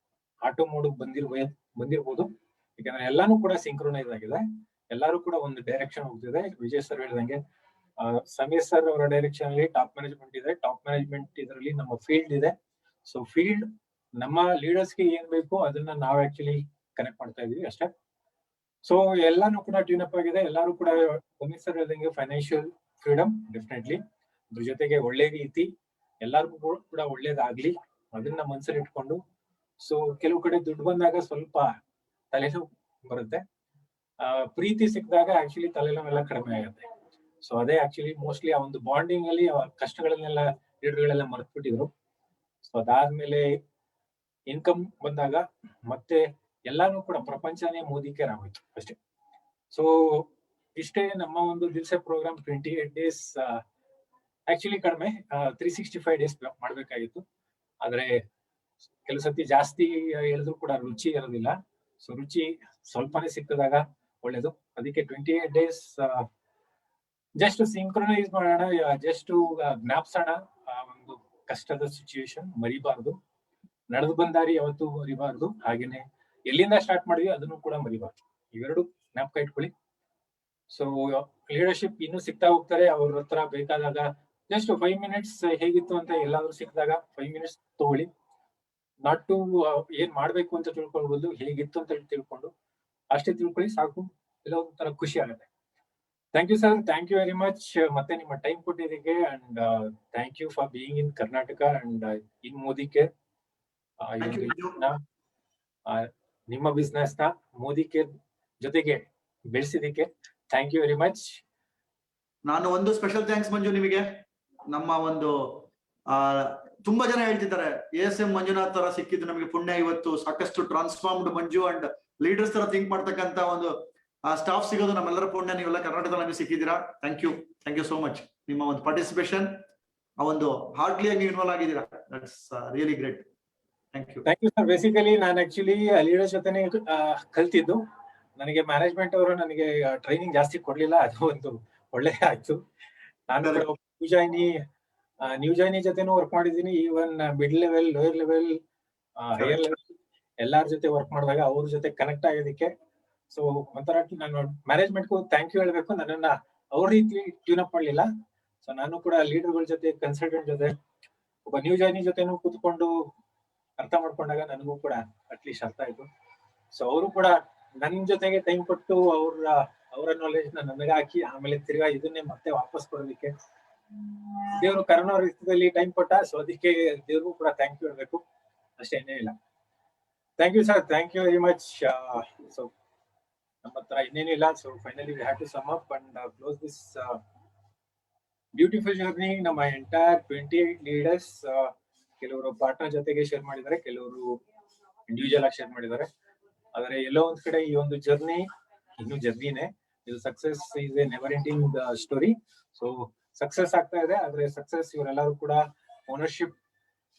S1: ಆಟೋ ಮೋಡ್ ಬಂದಿರ್ಬೋದು, ಯಾಕಂದ್ರೆ ಎಲ್ಲಾನು ಕೂಡ ಸಿಂಕ್ರೊನೈಸ್ ಆಗಿದೆ, ಎಲ್ಲಾರು ಕೂಡ ಒಂದು ಡೈರೆಕ್ಷನ್ ಹೋಗ್ತಿದೆ. ವಿಜಯ್ ಸರ್ ಹೇಳಿದಂಗೆ ಸಮೀರ್ ಸರ್ ಅವರ ಡೈರೆಕ್ಷನ್ ಅಲ್ಲಿ ಟಾಪ್ ಮ್ಯಾನೇಜ್ಮೆಂಟ್ ಇದೆ, ಟಾಪ್ ಮ್ಯಾನೇಜ್ಮೆಂಟ್ ಇದರಲ್ಲಿ ನಮ್ಮ ಫೀಲ್ಡ್ ಇದೆ. ಸೊ ಫೀಲ್ಡ್ ನಮ್ಮ ಲೀಡರ್ಸ್ ಗೆ ಏನ್ ಬೇಕು ಅದನ್ನ ನಾವು ಆಕ್ಚುಲಿ ಕನೆಕ್ಟ್ ಮಾಡ್ತಾ ಇದೀವಿ ಅಷ್ಟೇ. ಸೊ ಎಲ್ಲಾನು ಕೂಡ ಟ್ಯೂನ್ ಅಪ್ ಆಗಿದೆ. ಎಲ್ಲಾರು ಕೂಡ ಸಮೀರ್ ಸರ್ ಹೇಳಿದಂಗೆ ಫೈನಾನ್ಷಿಯಲ್ ಫ್ರೀಡಮ್ ಡೆಫಿನೆಟ್ಲಿ, ಅದ್ರ ಜೊತೆಗೆ ಒಳ್ಳೆ ರೀತಿ ಎಲ್ಲಾರ್ಗು ಕೂಡ ಒಳ್ಳೇದಾಗ್ಲಿ ಅದನ್ನ ಮನ್ಸಲ್ಲಿ ಇಟ್ಕೊಂಡು. ಸೊ ಕೆಲವು ಕಡೆ ದುಡ್ಡು ಬಂದಾಗ ಸ್ವಲ್ಪ ತಲೆನೋವು ಬರುತ್ತೆ, ಪ್ರೀತಿ ಸಿಕ್ಕಿದಾಗ ಆಕ್ಚುಲಿ ತಲೆನೋವೆಲ್ಲ ಕಡಿಮೆ ಆಗುತ್ತೆ. ಸೊ ಅದೇ ಆಕ್ಚುಲಿ ಮೋಸ್ಟ್ಲಿ ಆ ಒಂದು ಬಾಂಡಿಂಗ್ ಅಲ್ಲಿ ಕಷ್ಟಗಳನ್ನೆಲ್ಲ ಲೀಡರ್ಗಳೆಲ್ಲ ಮರ್ತ್ಬಿಟ್ಟಿದ್ರು. ಸೊ ಅದಾದ್ಮೇಲೆ ಇನ್ಕಮ್ ಬಂದಾಗ ಮತ್ತೆ ಎಲ್ಲಾನು ಕೂಡ ಪ್ರಪಂಚನೇ ಮೋದಿಕೇರ್ ಆಗೋಯ್ತು ಅಷ್ಟೇ. ಸೊ ಇಷ್ಟೇ ನಮ್ಮ ಒಂದು ದಿವಸ ಪ್ರೋಗ್ರಾಮ್. 28 days ಆಕ್ಚುಲಿ ಕಡಿಮೆ, 365 days ಮಾಡ್ಬೇಕಾಗಿತ್ತು. ಆದ್ರೆ ಕೆಲವು ಸತಿ ಜಾಸ್ತಿ ಹೇಳಿದ್ರು ಕೂಡ ರುಚಿ ಇರೋದಿಲ್ಲ. ಸೊ ರುಚಿ ಸ್ವಲ್ಪನೇ ಸಿಕ್ಕಿದಾಗ ಒಳ್ಳೇದು. ಅದಕ್ಕೆ 28 days ಜಸ್ಟ್ ಸಿಂಕ್ರೊನೈಸ್ ಮಾಡೋಣ, ಜಸ್ಟ್ ಜ್ಞಾಪಿಸೋಣ ಆ ಒಂದು ಕಷ್ಟದ ಸಿಚುಯೇಷನ್, ಮರಿಬಾರ್ದು. ನಡೆದು ಬಂದಾರಿ ಯಾವತ್ತೂ ಮರಿಬಾರ್ದು, ಹಾಗೇನೆ ಎಲ್ಲಿಂದ ಸ್ಟಾರ್ಟ್ ಮಾಡಿದ್ವಿ ಅದನ್ನು ಕೂಡ ಮರಿಬಾರ್ದು. ಇವೆರಡು ಜ್ಞಾಪಕ ಇಟ್ಕೊಳ್ಳಿ. ಸೊ ಲೀಡರ್ಶಿಪ್ ಇನ್ನೂ ಸಿಗ್ತಾ ಹೋಗ್ತಾರೆ. ಅವ್ರ ಹತ್ರ ಬೇಕಾದಾಗ ಜಸ್ಟ್ 5 minutes ಹೇಗಿತ್ತು ಅಂತ ಎಲ್ಲಾದ್ರೂ ಸಿಕ್ಕಿದಾಗ 5 minutes ತಗೊಳ್ಳಿ. ನಾಟ್ ಟು ಏನ್ ಮಾಡ್ಬೇಕು ಅಂತ ತಿಳ್ಕೊಳ್ಬೋದು, ಹೇಗಿತ್ತು ಅಂತ ತಿಳ್ಕೊಂಡು ಅಷ್ಟೇ ತಿಳ್ಕೊಳ್ಳಿ ಸಾಕು. ಎಲ್ಲ ಒಂಥರ ಖುಷಿ ಆಗುತ್ತೆ. Thank you sir, thank you very much. ಮತ್ತೆ ನಿಮ್ಮ ಟೈಮ್ ಕೊಟ್ಟಿದ್ದಕ್ಕೆ and thank you for being in Karnataka and in Modi care. ನಿಮ್ಮ ಬಿಸ್ನೆಸ್ ನ ಮೋದಿ ಕೇರ್ ಜೊತೆಗೆ ಬೆಳೆಸಿದಕ್ಕೆ ಥ್ಯಾಂಕ್ ಯು ವೆರಿ ಮಚ್.
S2: ನಾನು ಒಂದು ಸ್ಪೆಷಲ್ ಥ್ಯಾಂಕ್ಸ್ ಮಂಜು ನಿಮಗೆ. ನಮ್ಮ ಒಂದು ತುಂಬಾ ಜನ ಹೇಳ್ತಿದ್ದಾರೆ ASM ಮಂಜುನಾಥ್ ತರ ಸಿಕ್ಕಿದ್ದು ನಮಗೆ ಪುಣ್ಯ. ಇವತ್ತು ಸಾಕಷ್ಟು ಟ್ರಾನ್ಸ್ಫಾರ್ಮ್ಡ್ ಮಂಜು ಅಂಡ್ ಲೀಡರ್ಸ್ ತರ ಥಿಂಕ್ ಮಾಡ್ತಕ್ಕಂತ ಒಂದು ಸ್ಟಾಫ್ ಸಿಗೋದು ನಮ್ಮೆಲ್ಲರ ಪುಣ್ಯ. ನೀವೆಲ್ಲ ಕರ್ನಾಟಕದಲ್ಲಿ ನಮಗೆ ಸಿಕ್ಕಿದ್ದೀರಾ. Thank you so much. ನಿಮ್ಮ ಒಂದು ಪಾರ್ಟಿಸಿಪೇಷನ್, ಆ ಒಂದು ಹಾರ್ಡ್ಲಿ ಆಗಿ ಇನ್ವಾಲ್ವ್ ಆಗಿದ್ದೀರಾ. That's really great. Thank you
S1: sir. Basically ನಾನು ಆಕ್ಚುಲಿ ಲೀಡರ್ಸ್ ಜೊತೆನೆ ಕಲ್ತಿದ್ದು. ನನಗೆ ಮ್ಯಾನೇಜ್ಮೆಂಟ್ ಅವರು ನನಗೆ ಟ್ರೈನಿಂಗ್ ಜಾಸ್ತಿ ಕೊಡ್ಲಿಲ್ಲ, ಅದು ಒಂದು ಒಳ್ಳೆ ಆಯ್ತು. ನಾನು ನ್ಯೂ ಜಾಯ್ನಿ ಜೊತೆನೂ ವರ್ಕ್ ಮಾಡಿದೀನಿ. Even mid level, lower level, higher level ಎಲ್ಲಾರ ಜೊತೆ ವರ್ಕ್ ಮಾಡಿದಾಗ ಅವ್ರ ಜೊತೆ ಕನೆಕ್ಟ್ ಆಗೋದಕ್ಕೆ. ಸೊ ಒಂಥರ ನಾನು ಮ್ಯಾನೇಜ್ಮೆಂಟ್ಗೂ ಥ್ಯಾಂಕ್ ಯು ಹೇಳ್ಬೇಕು. ನನ್ನನ್ನ ಅವ್ರ ರೀತಿ ಟ್ಯೂನ್ ಅಪ್ ಮಾಡಲಿಲ್ಲ. ಸೊ ನಾನು ಕೂಡ ಲೀಡರ್ಗಳ ಜೊತೆ, ಕನ್ಸಲ್ಟೆಂಟ್ ಜೊತೆ, ಒಬ್ಬ ನ್ಯೂ ಜಾಯ್ನಿ ಜೊತೆನೂ ಕೂತ್ಕೊಂಡು ಅರ್ಥ ಮಾಡ್ಕೊಂಡಾಗ ನನಗೂ ಕೂಡ ಅಟ್ಲೀಸ್ಟ್ ಅರ್ಥ ಆಯ್ತು. ಸೊ ಅವರು ಕೂಡ ನನ್ನ ಜೊತೆಗೆ ಟೈಮ್ ಕೊಟ್ಟು ಅವರ ನಾಲೆಜ್ ನನಗೆ ಹಾಕಿ ಆಮೇಲೆ ತಿರ್ಗಾ ಇದನ್ನೇ ಮತ್ತೆ ವಾಪಸ್ ಕೊಡೋದಕ್ಕೆ ದೇವರು ಕರೋನಾ ರೀತಿಯಲ್ಲಿ ಟೈಮ್ ಕೊಟ್ಟ. ಸೊ ಅದಕ್ಕೆ ದೇವ್ರಿಗೂ ಕೂಡ ಥ್ಯಾಂಕ್ ಯು ಹೇಳ್ಬೇಕು, ಅಷ್ಟೇ, ಏನೇ ಇಲ್ಲ. Thank you sir, thank you very much. So ನಮ್ಮ ಹತ್ರ ಇನ್ನೇನು ಇಲ್ಲ. So finally we have to sum up and close this beautiful journey. ನಮ್ಮ ಎಂಟೈರ್ 28 ಲೀಡರ್ಸ್, ಕೆಲವರು ಪಾರ್ಟ್ನರ್ ಜೊತೆಗೆ ಶೇರ್ ಮಾಡಿದ್ದಾರೆ, ಕೆಲವರು ಇಂಡಿವಿಜುವಲ್ ಆಗಿ ಶೇರ್ ಮಾಡಿದ್ದಾರೆ. ಆದ್ರೆ ಎಲ್ಲೋ ಒಂದ್ ಕಡೆ ಈ ಒಂದು ಜರ್ನಿ ಇನ್ನು ಜರ್ನಿನೇ. ಇದು success is A never ending story. So success ಆಗ್ತಾ ಇದೆ, ಆದ್ರೆ ಸಕ್ಸಸ್ ಇವರೆಲ್ಲರೂ ಕೂಡ ಓನರ್ಶಿಪ್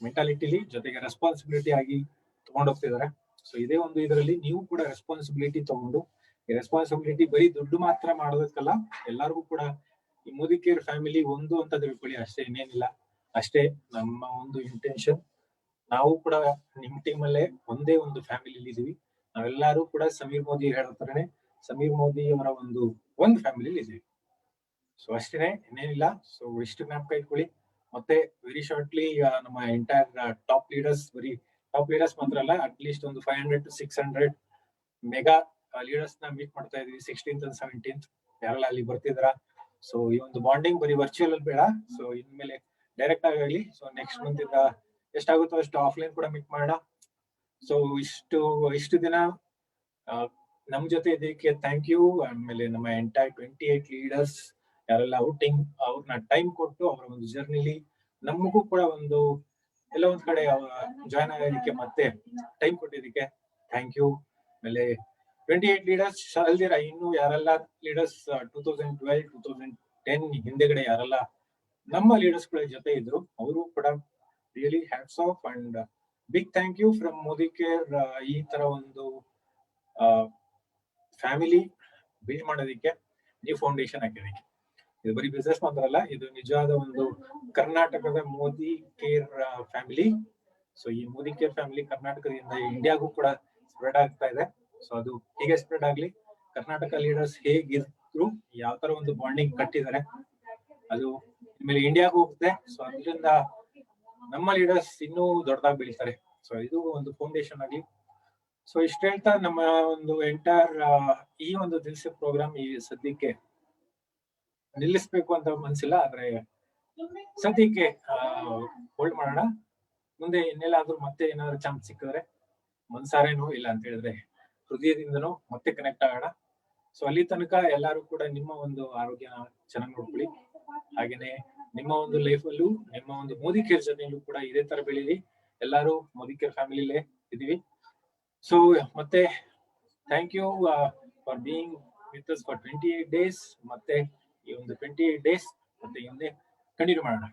S1: ಮೆಂಟಾಲಿಟಿಲಿ ಜೊತೆಗೆ ರೆಸ್ಪಾನ್ಸಿಬಿಲಿಟಿ ಆಗಿ ತಗೊಂಡೋಗ್ತಿದ್ದಾರೆ. ಸೊ ಇದೇ ಒಂದು ಇದರಲ್ಲಿ ನೀವು ಕೂಡ ರೆಸ್ಪಾನ್ಸಿಬಿಲಿಟಿ ತಗೊಂಡು ಈ ರೆಸ್ಪಾನ್ಸಿಬಿಲಿಟಿ ಬರೀ ದುಡ್ಡು ಮಾತ್ರ ಮಾಡೋದಕ್ಕಲ್ಲ, ಎಲ್ಲರಿಗೂ ಕೂಡ ಈ ಮೋದಿ ಕೇರ್ ಫ್ಯಾಮಿಲಿ ಒಂದು ಅಂತ ತಿಳ್ಕೊಳ್ಳಿ ಅಷ್ಟೇ, ಇನ್ನೇನಿಲ್ಲ. ಅಷ್ಟೇ ನಮ್ಮ ಒಂದು ಇಂಟೆನ್ಷನ್. ನಾವು ಕೂಡ ನಿಮ್ ಟೀಮ್ ಅಲ್ಲೇ ಒಂದೇ ಒಂದು ಫ್ಯಾಮಿಲಿ ಇದೀವಿ. ನಾವೆಲ್ಲರೂ ಕೂಡ ಸಮೀರ್ ಮೋದಿ ಹೇಳೋ ತರನೇ ಸಮೀರ್ ಮೋದಿ ಅವರ ಒಂದು ಫ್ಯಾಮಿಲಿ ಇದೀವಿ. ಸೊ ಅಷ್ಟೇನೆ, ಇನ್ನೇನಿಲ್ಲ. ಸೊ ಇಷ್ಟು ಜ್ಞಾಪಕ ಇಟ್ಕೊಳ್ಳಿ. ಮತ್ತೆ ವೆರಿ ಶಾರ್ಟ್ಲಿ ನಮ್ಮ ಎಂಟೈರ್ ಟಾಪ್ ಲೀಡರ್ಸ್ ಮಾತ್ರ ಅಲ್ಲ, ಅಟ್ ಲೀಸ್ಟ್ ಒಂದು 500 to 600 ಮೆಗಾ ಲೀಡರ್ಸ್ ನ ಮೀಟ್ ಮಾಡ್ತಾ ಇದೀವಿ 16th and 17th. ಯಾರೆಲ್ಲ ಅಲ್ಲಿ ಬರ್ತಿದ್ರ. ಸೊ ಈ ಒಂದು ಬಾಂಡಿಂಗ್ ಬರೀ ವರ್ಚುವಲ್ ಅಲ್ಲಿ ಬೇಡ, ಸೊ ಇನ್ಮೇಲೆ ಡೈರೆಕ್ಟ್ ಆಗಲಿ. ಸೊ ನೆಕ್ಸ್ಟ್ ಮಂತ್ ಇಂದ ಎಷ್ಟಾಗುತ್ತೋ ಅಷ್ಟು ಆಫ್ಲೈನ್ ಕೂಡ ಮೀಟ್ ಮಾಡೋಣ. ಸೊ ಇಷ್ಟು ದಿನ ನಮ್ ಜೊತೆ ಇದಕ್ಕೆ ಥ್ಯಾಂಕ್ ಯು. ಆಮೇಲೆ ನಮ್ಮ ಎಂಟೈರ್ 28 ಲೀಡರ್ಸ್ ಯಾರೆಲ್ಲ ಔಟಿಂಗ್, ಅವ್ರನ್ನ ಟೈಮ್ ಕೊಟ್ಟು ಅವರ ಒಂದು ಜರ್ನಿಲಿ ನಮಗೂ ಕೂಡ ಎಲ್ಲ ಒಂದ್ ಕಡೆ ಜಾಯ್ನ್ ಆಗೋದಕ್ಕೆ ಮತ್ತೆ ಟೈಮ್ ಕೊಟ್ಟಿದ್ದಕ್ಕೆ ಥ್ಯಾಂಕ್ ಯು. ಆಮೇಲೆ 28 ಲೀಡರ್ಸ್ ಅಲ್ದಿರ ಇನ್ನು ಯಾರೆಲ್ಲ ಲೀಡರ್ಸ್ 2012, 2010 ಹಿಂದೆಗಡೆ ಯಾರೆಲ್ಲ ನಮ್ಮ ಲೀಡರ್ಸ್ ಗಳ ಜೊತೆ ಇದ್ರು, ಅವರು ಕೂಡ really hats off and big thank you from Modi care. ಈ ತರ ಒಂದು ಫ್ಯಾಮಿಲಿ ಬಿಲ್ಡ್ ಮಾಡೋದಕ್ಕೆ, ನ್ಯೂ ಫೌಂಡೇಶನ್ ಹಾಕೋದಕ್ಕೆ. ಇದು ಬರೀ ಬಿಸ್ನೆಸ್ ಮಾತ್ರ ಅಲ್ಲ, ಇದು ನಿಜವಾದ ಒಂದು ಕರ್ನಾಟಕದ ಮೋದಿ ಕೇರ್ ಫ್ಯಾಮಿಲಿ. ಸೊ ಈ ಮೋದಿ ಕೇರ್ ಫ್ಯಾಮಿಲಿ ಕರ್ನಾಟಕದಿಂದ ಇಂಡಿಯಾಗೂ ಕೂಡ ಸ್ಪ್ರೆಡ್ ಆಗ್ತಾ ಇದೆ. ಸೊ ಅದು ಹೇಗೆ ಸ್ಪ್ರೆಡ್ ಆಗ್ಲಿ, ಕರ್ನಾಟಕ ಲೀಡರ್ಸ್ ಹೇಗಿದ್ರು, ಯಾವ ತರ ಒಂದು ಬಾಂಡಿಂಗ್ ಕಟ್ಟಿದ್ದಾರೆ, ಅದು ಆಮೇಲೆ ಇಂಡಿಯಾಗೂ ಹೋಗುತ್ತೆ. ಸೊ ಅದರಿಂದ ನಮ್ಮ ಲೀಡರ್ಸ್ ಇನ್ನೂ ದೊಡ್ಡದಾಗಿ ಬೆಳೀತಾರೆ. ಸೊ ಇದು ಒಂದು ಫೌಂಡೇಶನ್ ಆಗಲಿ. ಸೊ ಇಷ್ಟ ಹೇಳ್ತಾ ನಮ್ಮ ಒಂದು ಎಂಟೈರ್ ಈ ಒಂದು ದಿವಸ ಪ್ರೋಗ್ರಾಮ್ ಈ ಸದ್ಯಕ್ಕೆ ನಿಲ್ಲಿಸ್ಬೇಕು ಅಂತ ಮನ್ಸಿಲ್ಲ, ಆದ್ರೆ ಸದ್ಯಕ್ಕೆ ಹೋಲ್ಡ್ ಮಾಡೋಣ. ಮುಂದೆ ಇನ್ನೆಲ್ಲಾದ್ರೂ ಮತ್ತೆ ಏನಾದ್ರು ಚಾನ್ಸ್ ಸಿಕ್ಕಿದ್ರೆ ಮನ್ಸಾರೇನೋ ಇಲ್ಲ ಅಂತ ಹೇಳಿದ್ರೆ ಹೃದಯದಿಂದನೂ ಮತ್ತೆ ಕನೆಕ್ಟ್ ಆಗೋಣ. ಸೊ ಅಲ್ಲಿ ತನಕ ಎಲ್ಲಾರು ಕೂಡ ನಿಮ್ಮ ಒಂದು ಆರೋಗ್ಯ ಚೆನ್ನಾಗಿ ನೋಡ್ಕೊಳ್ಳಿ. ಹಾಗೇನೆ ನಿಮ್ಮ ಒಂದು ಲೈಫ್ ಅಲ್ಲೂ ನಿಮ್ಮ ಒಂದು ಮೋದಿ ಕೇರ್ ಜರ್ನಿಲೂ ಕೂಡ ಇದೇ ತರ ಬೆಳೀಲಿ. ಎಲ್ಲಾರು ಮೋದಿ ಕೇರ್ ಫ್ಯಾಮಿಲಿಲೇ ಇದೀವಿ. ಸೊ ಮತ್ತೆ thank you for being with us for 28 days. ಮತ್ತೆ ಈ ಒಂದು 28 days ಮತ್ತೆ ಹಿಂದೆ ಕಂಟಿನ್ಯೂ ಮಾಡೋಣ.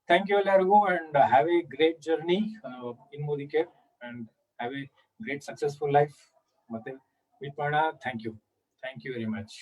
S1: ಥ್ಯಾಂಕ್ ಯು ಎಲ್ಲರಿಗೂ and have a great journey in Modi care and have a great successful life. ಮತ್ತೆ ಮೀಟ್ ಮಾಡೋಣ. Thank you very much.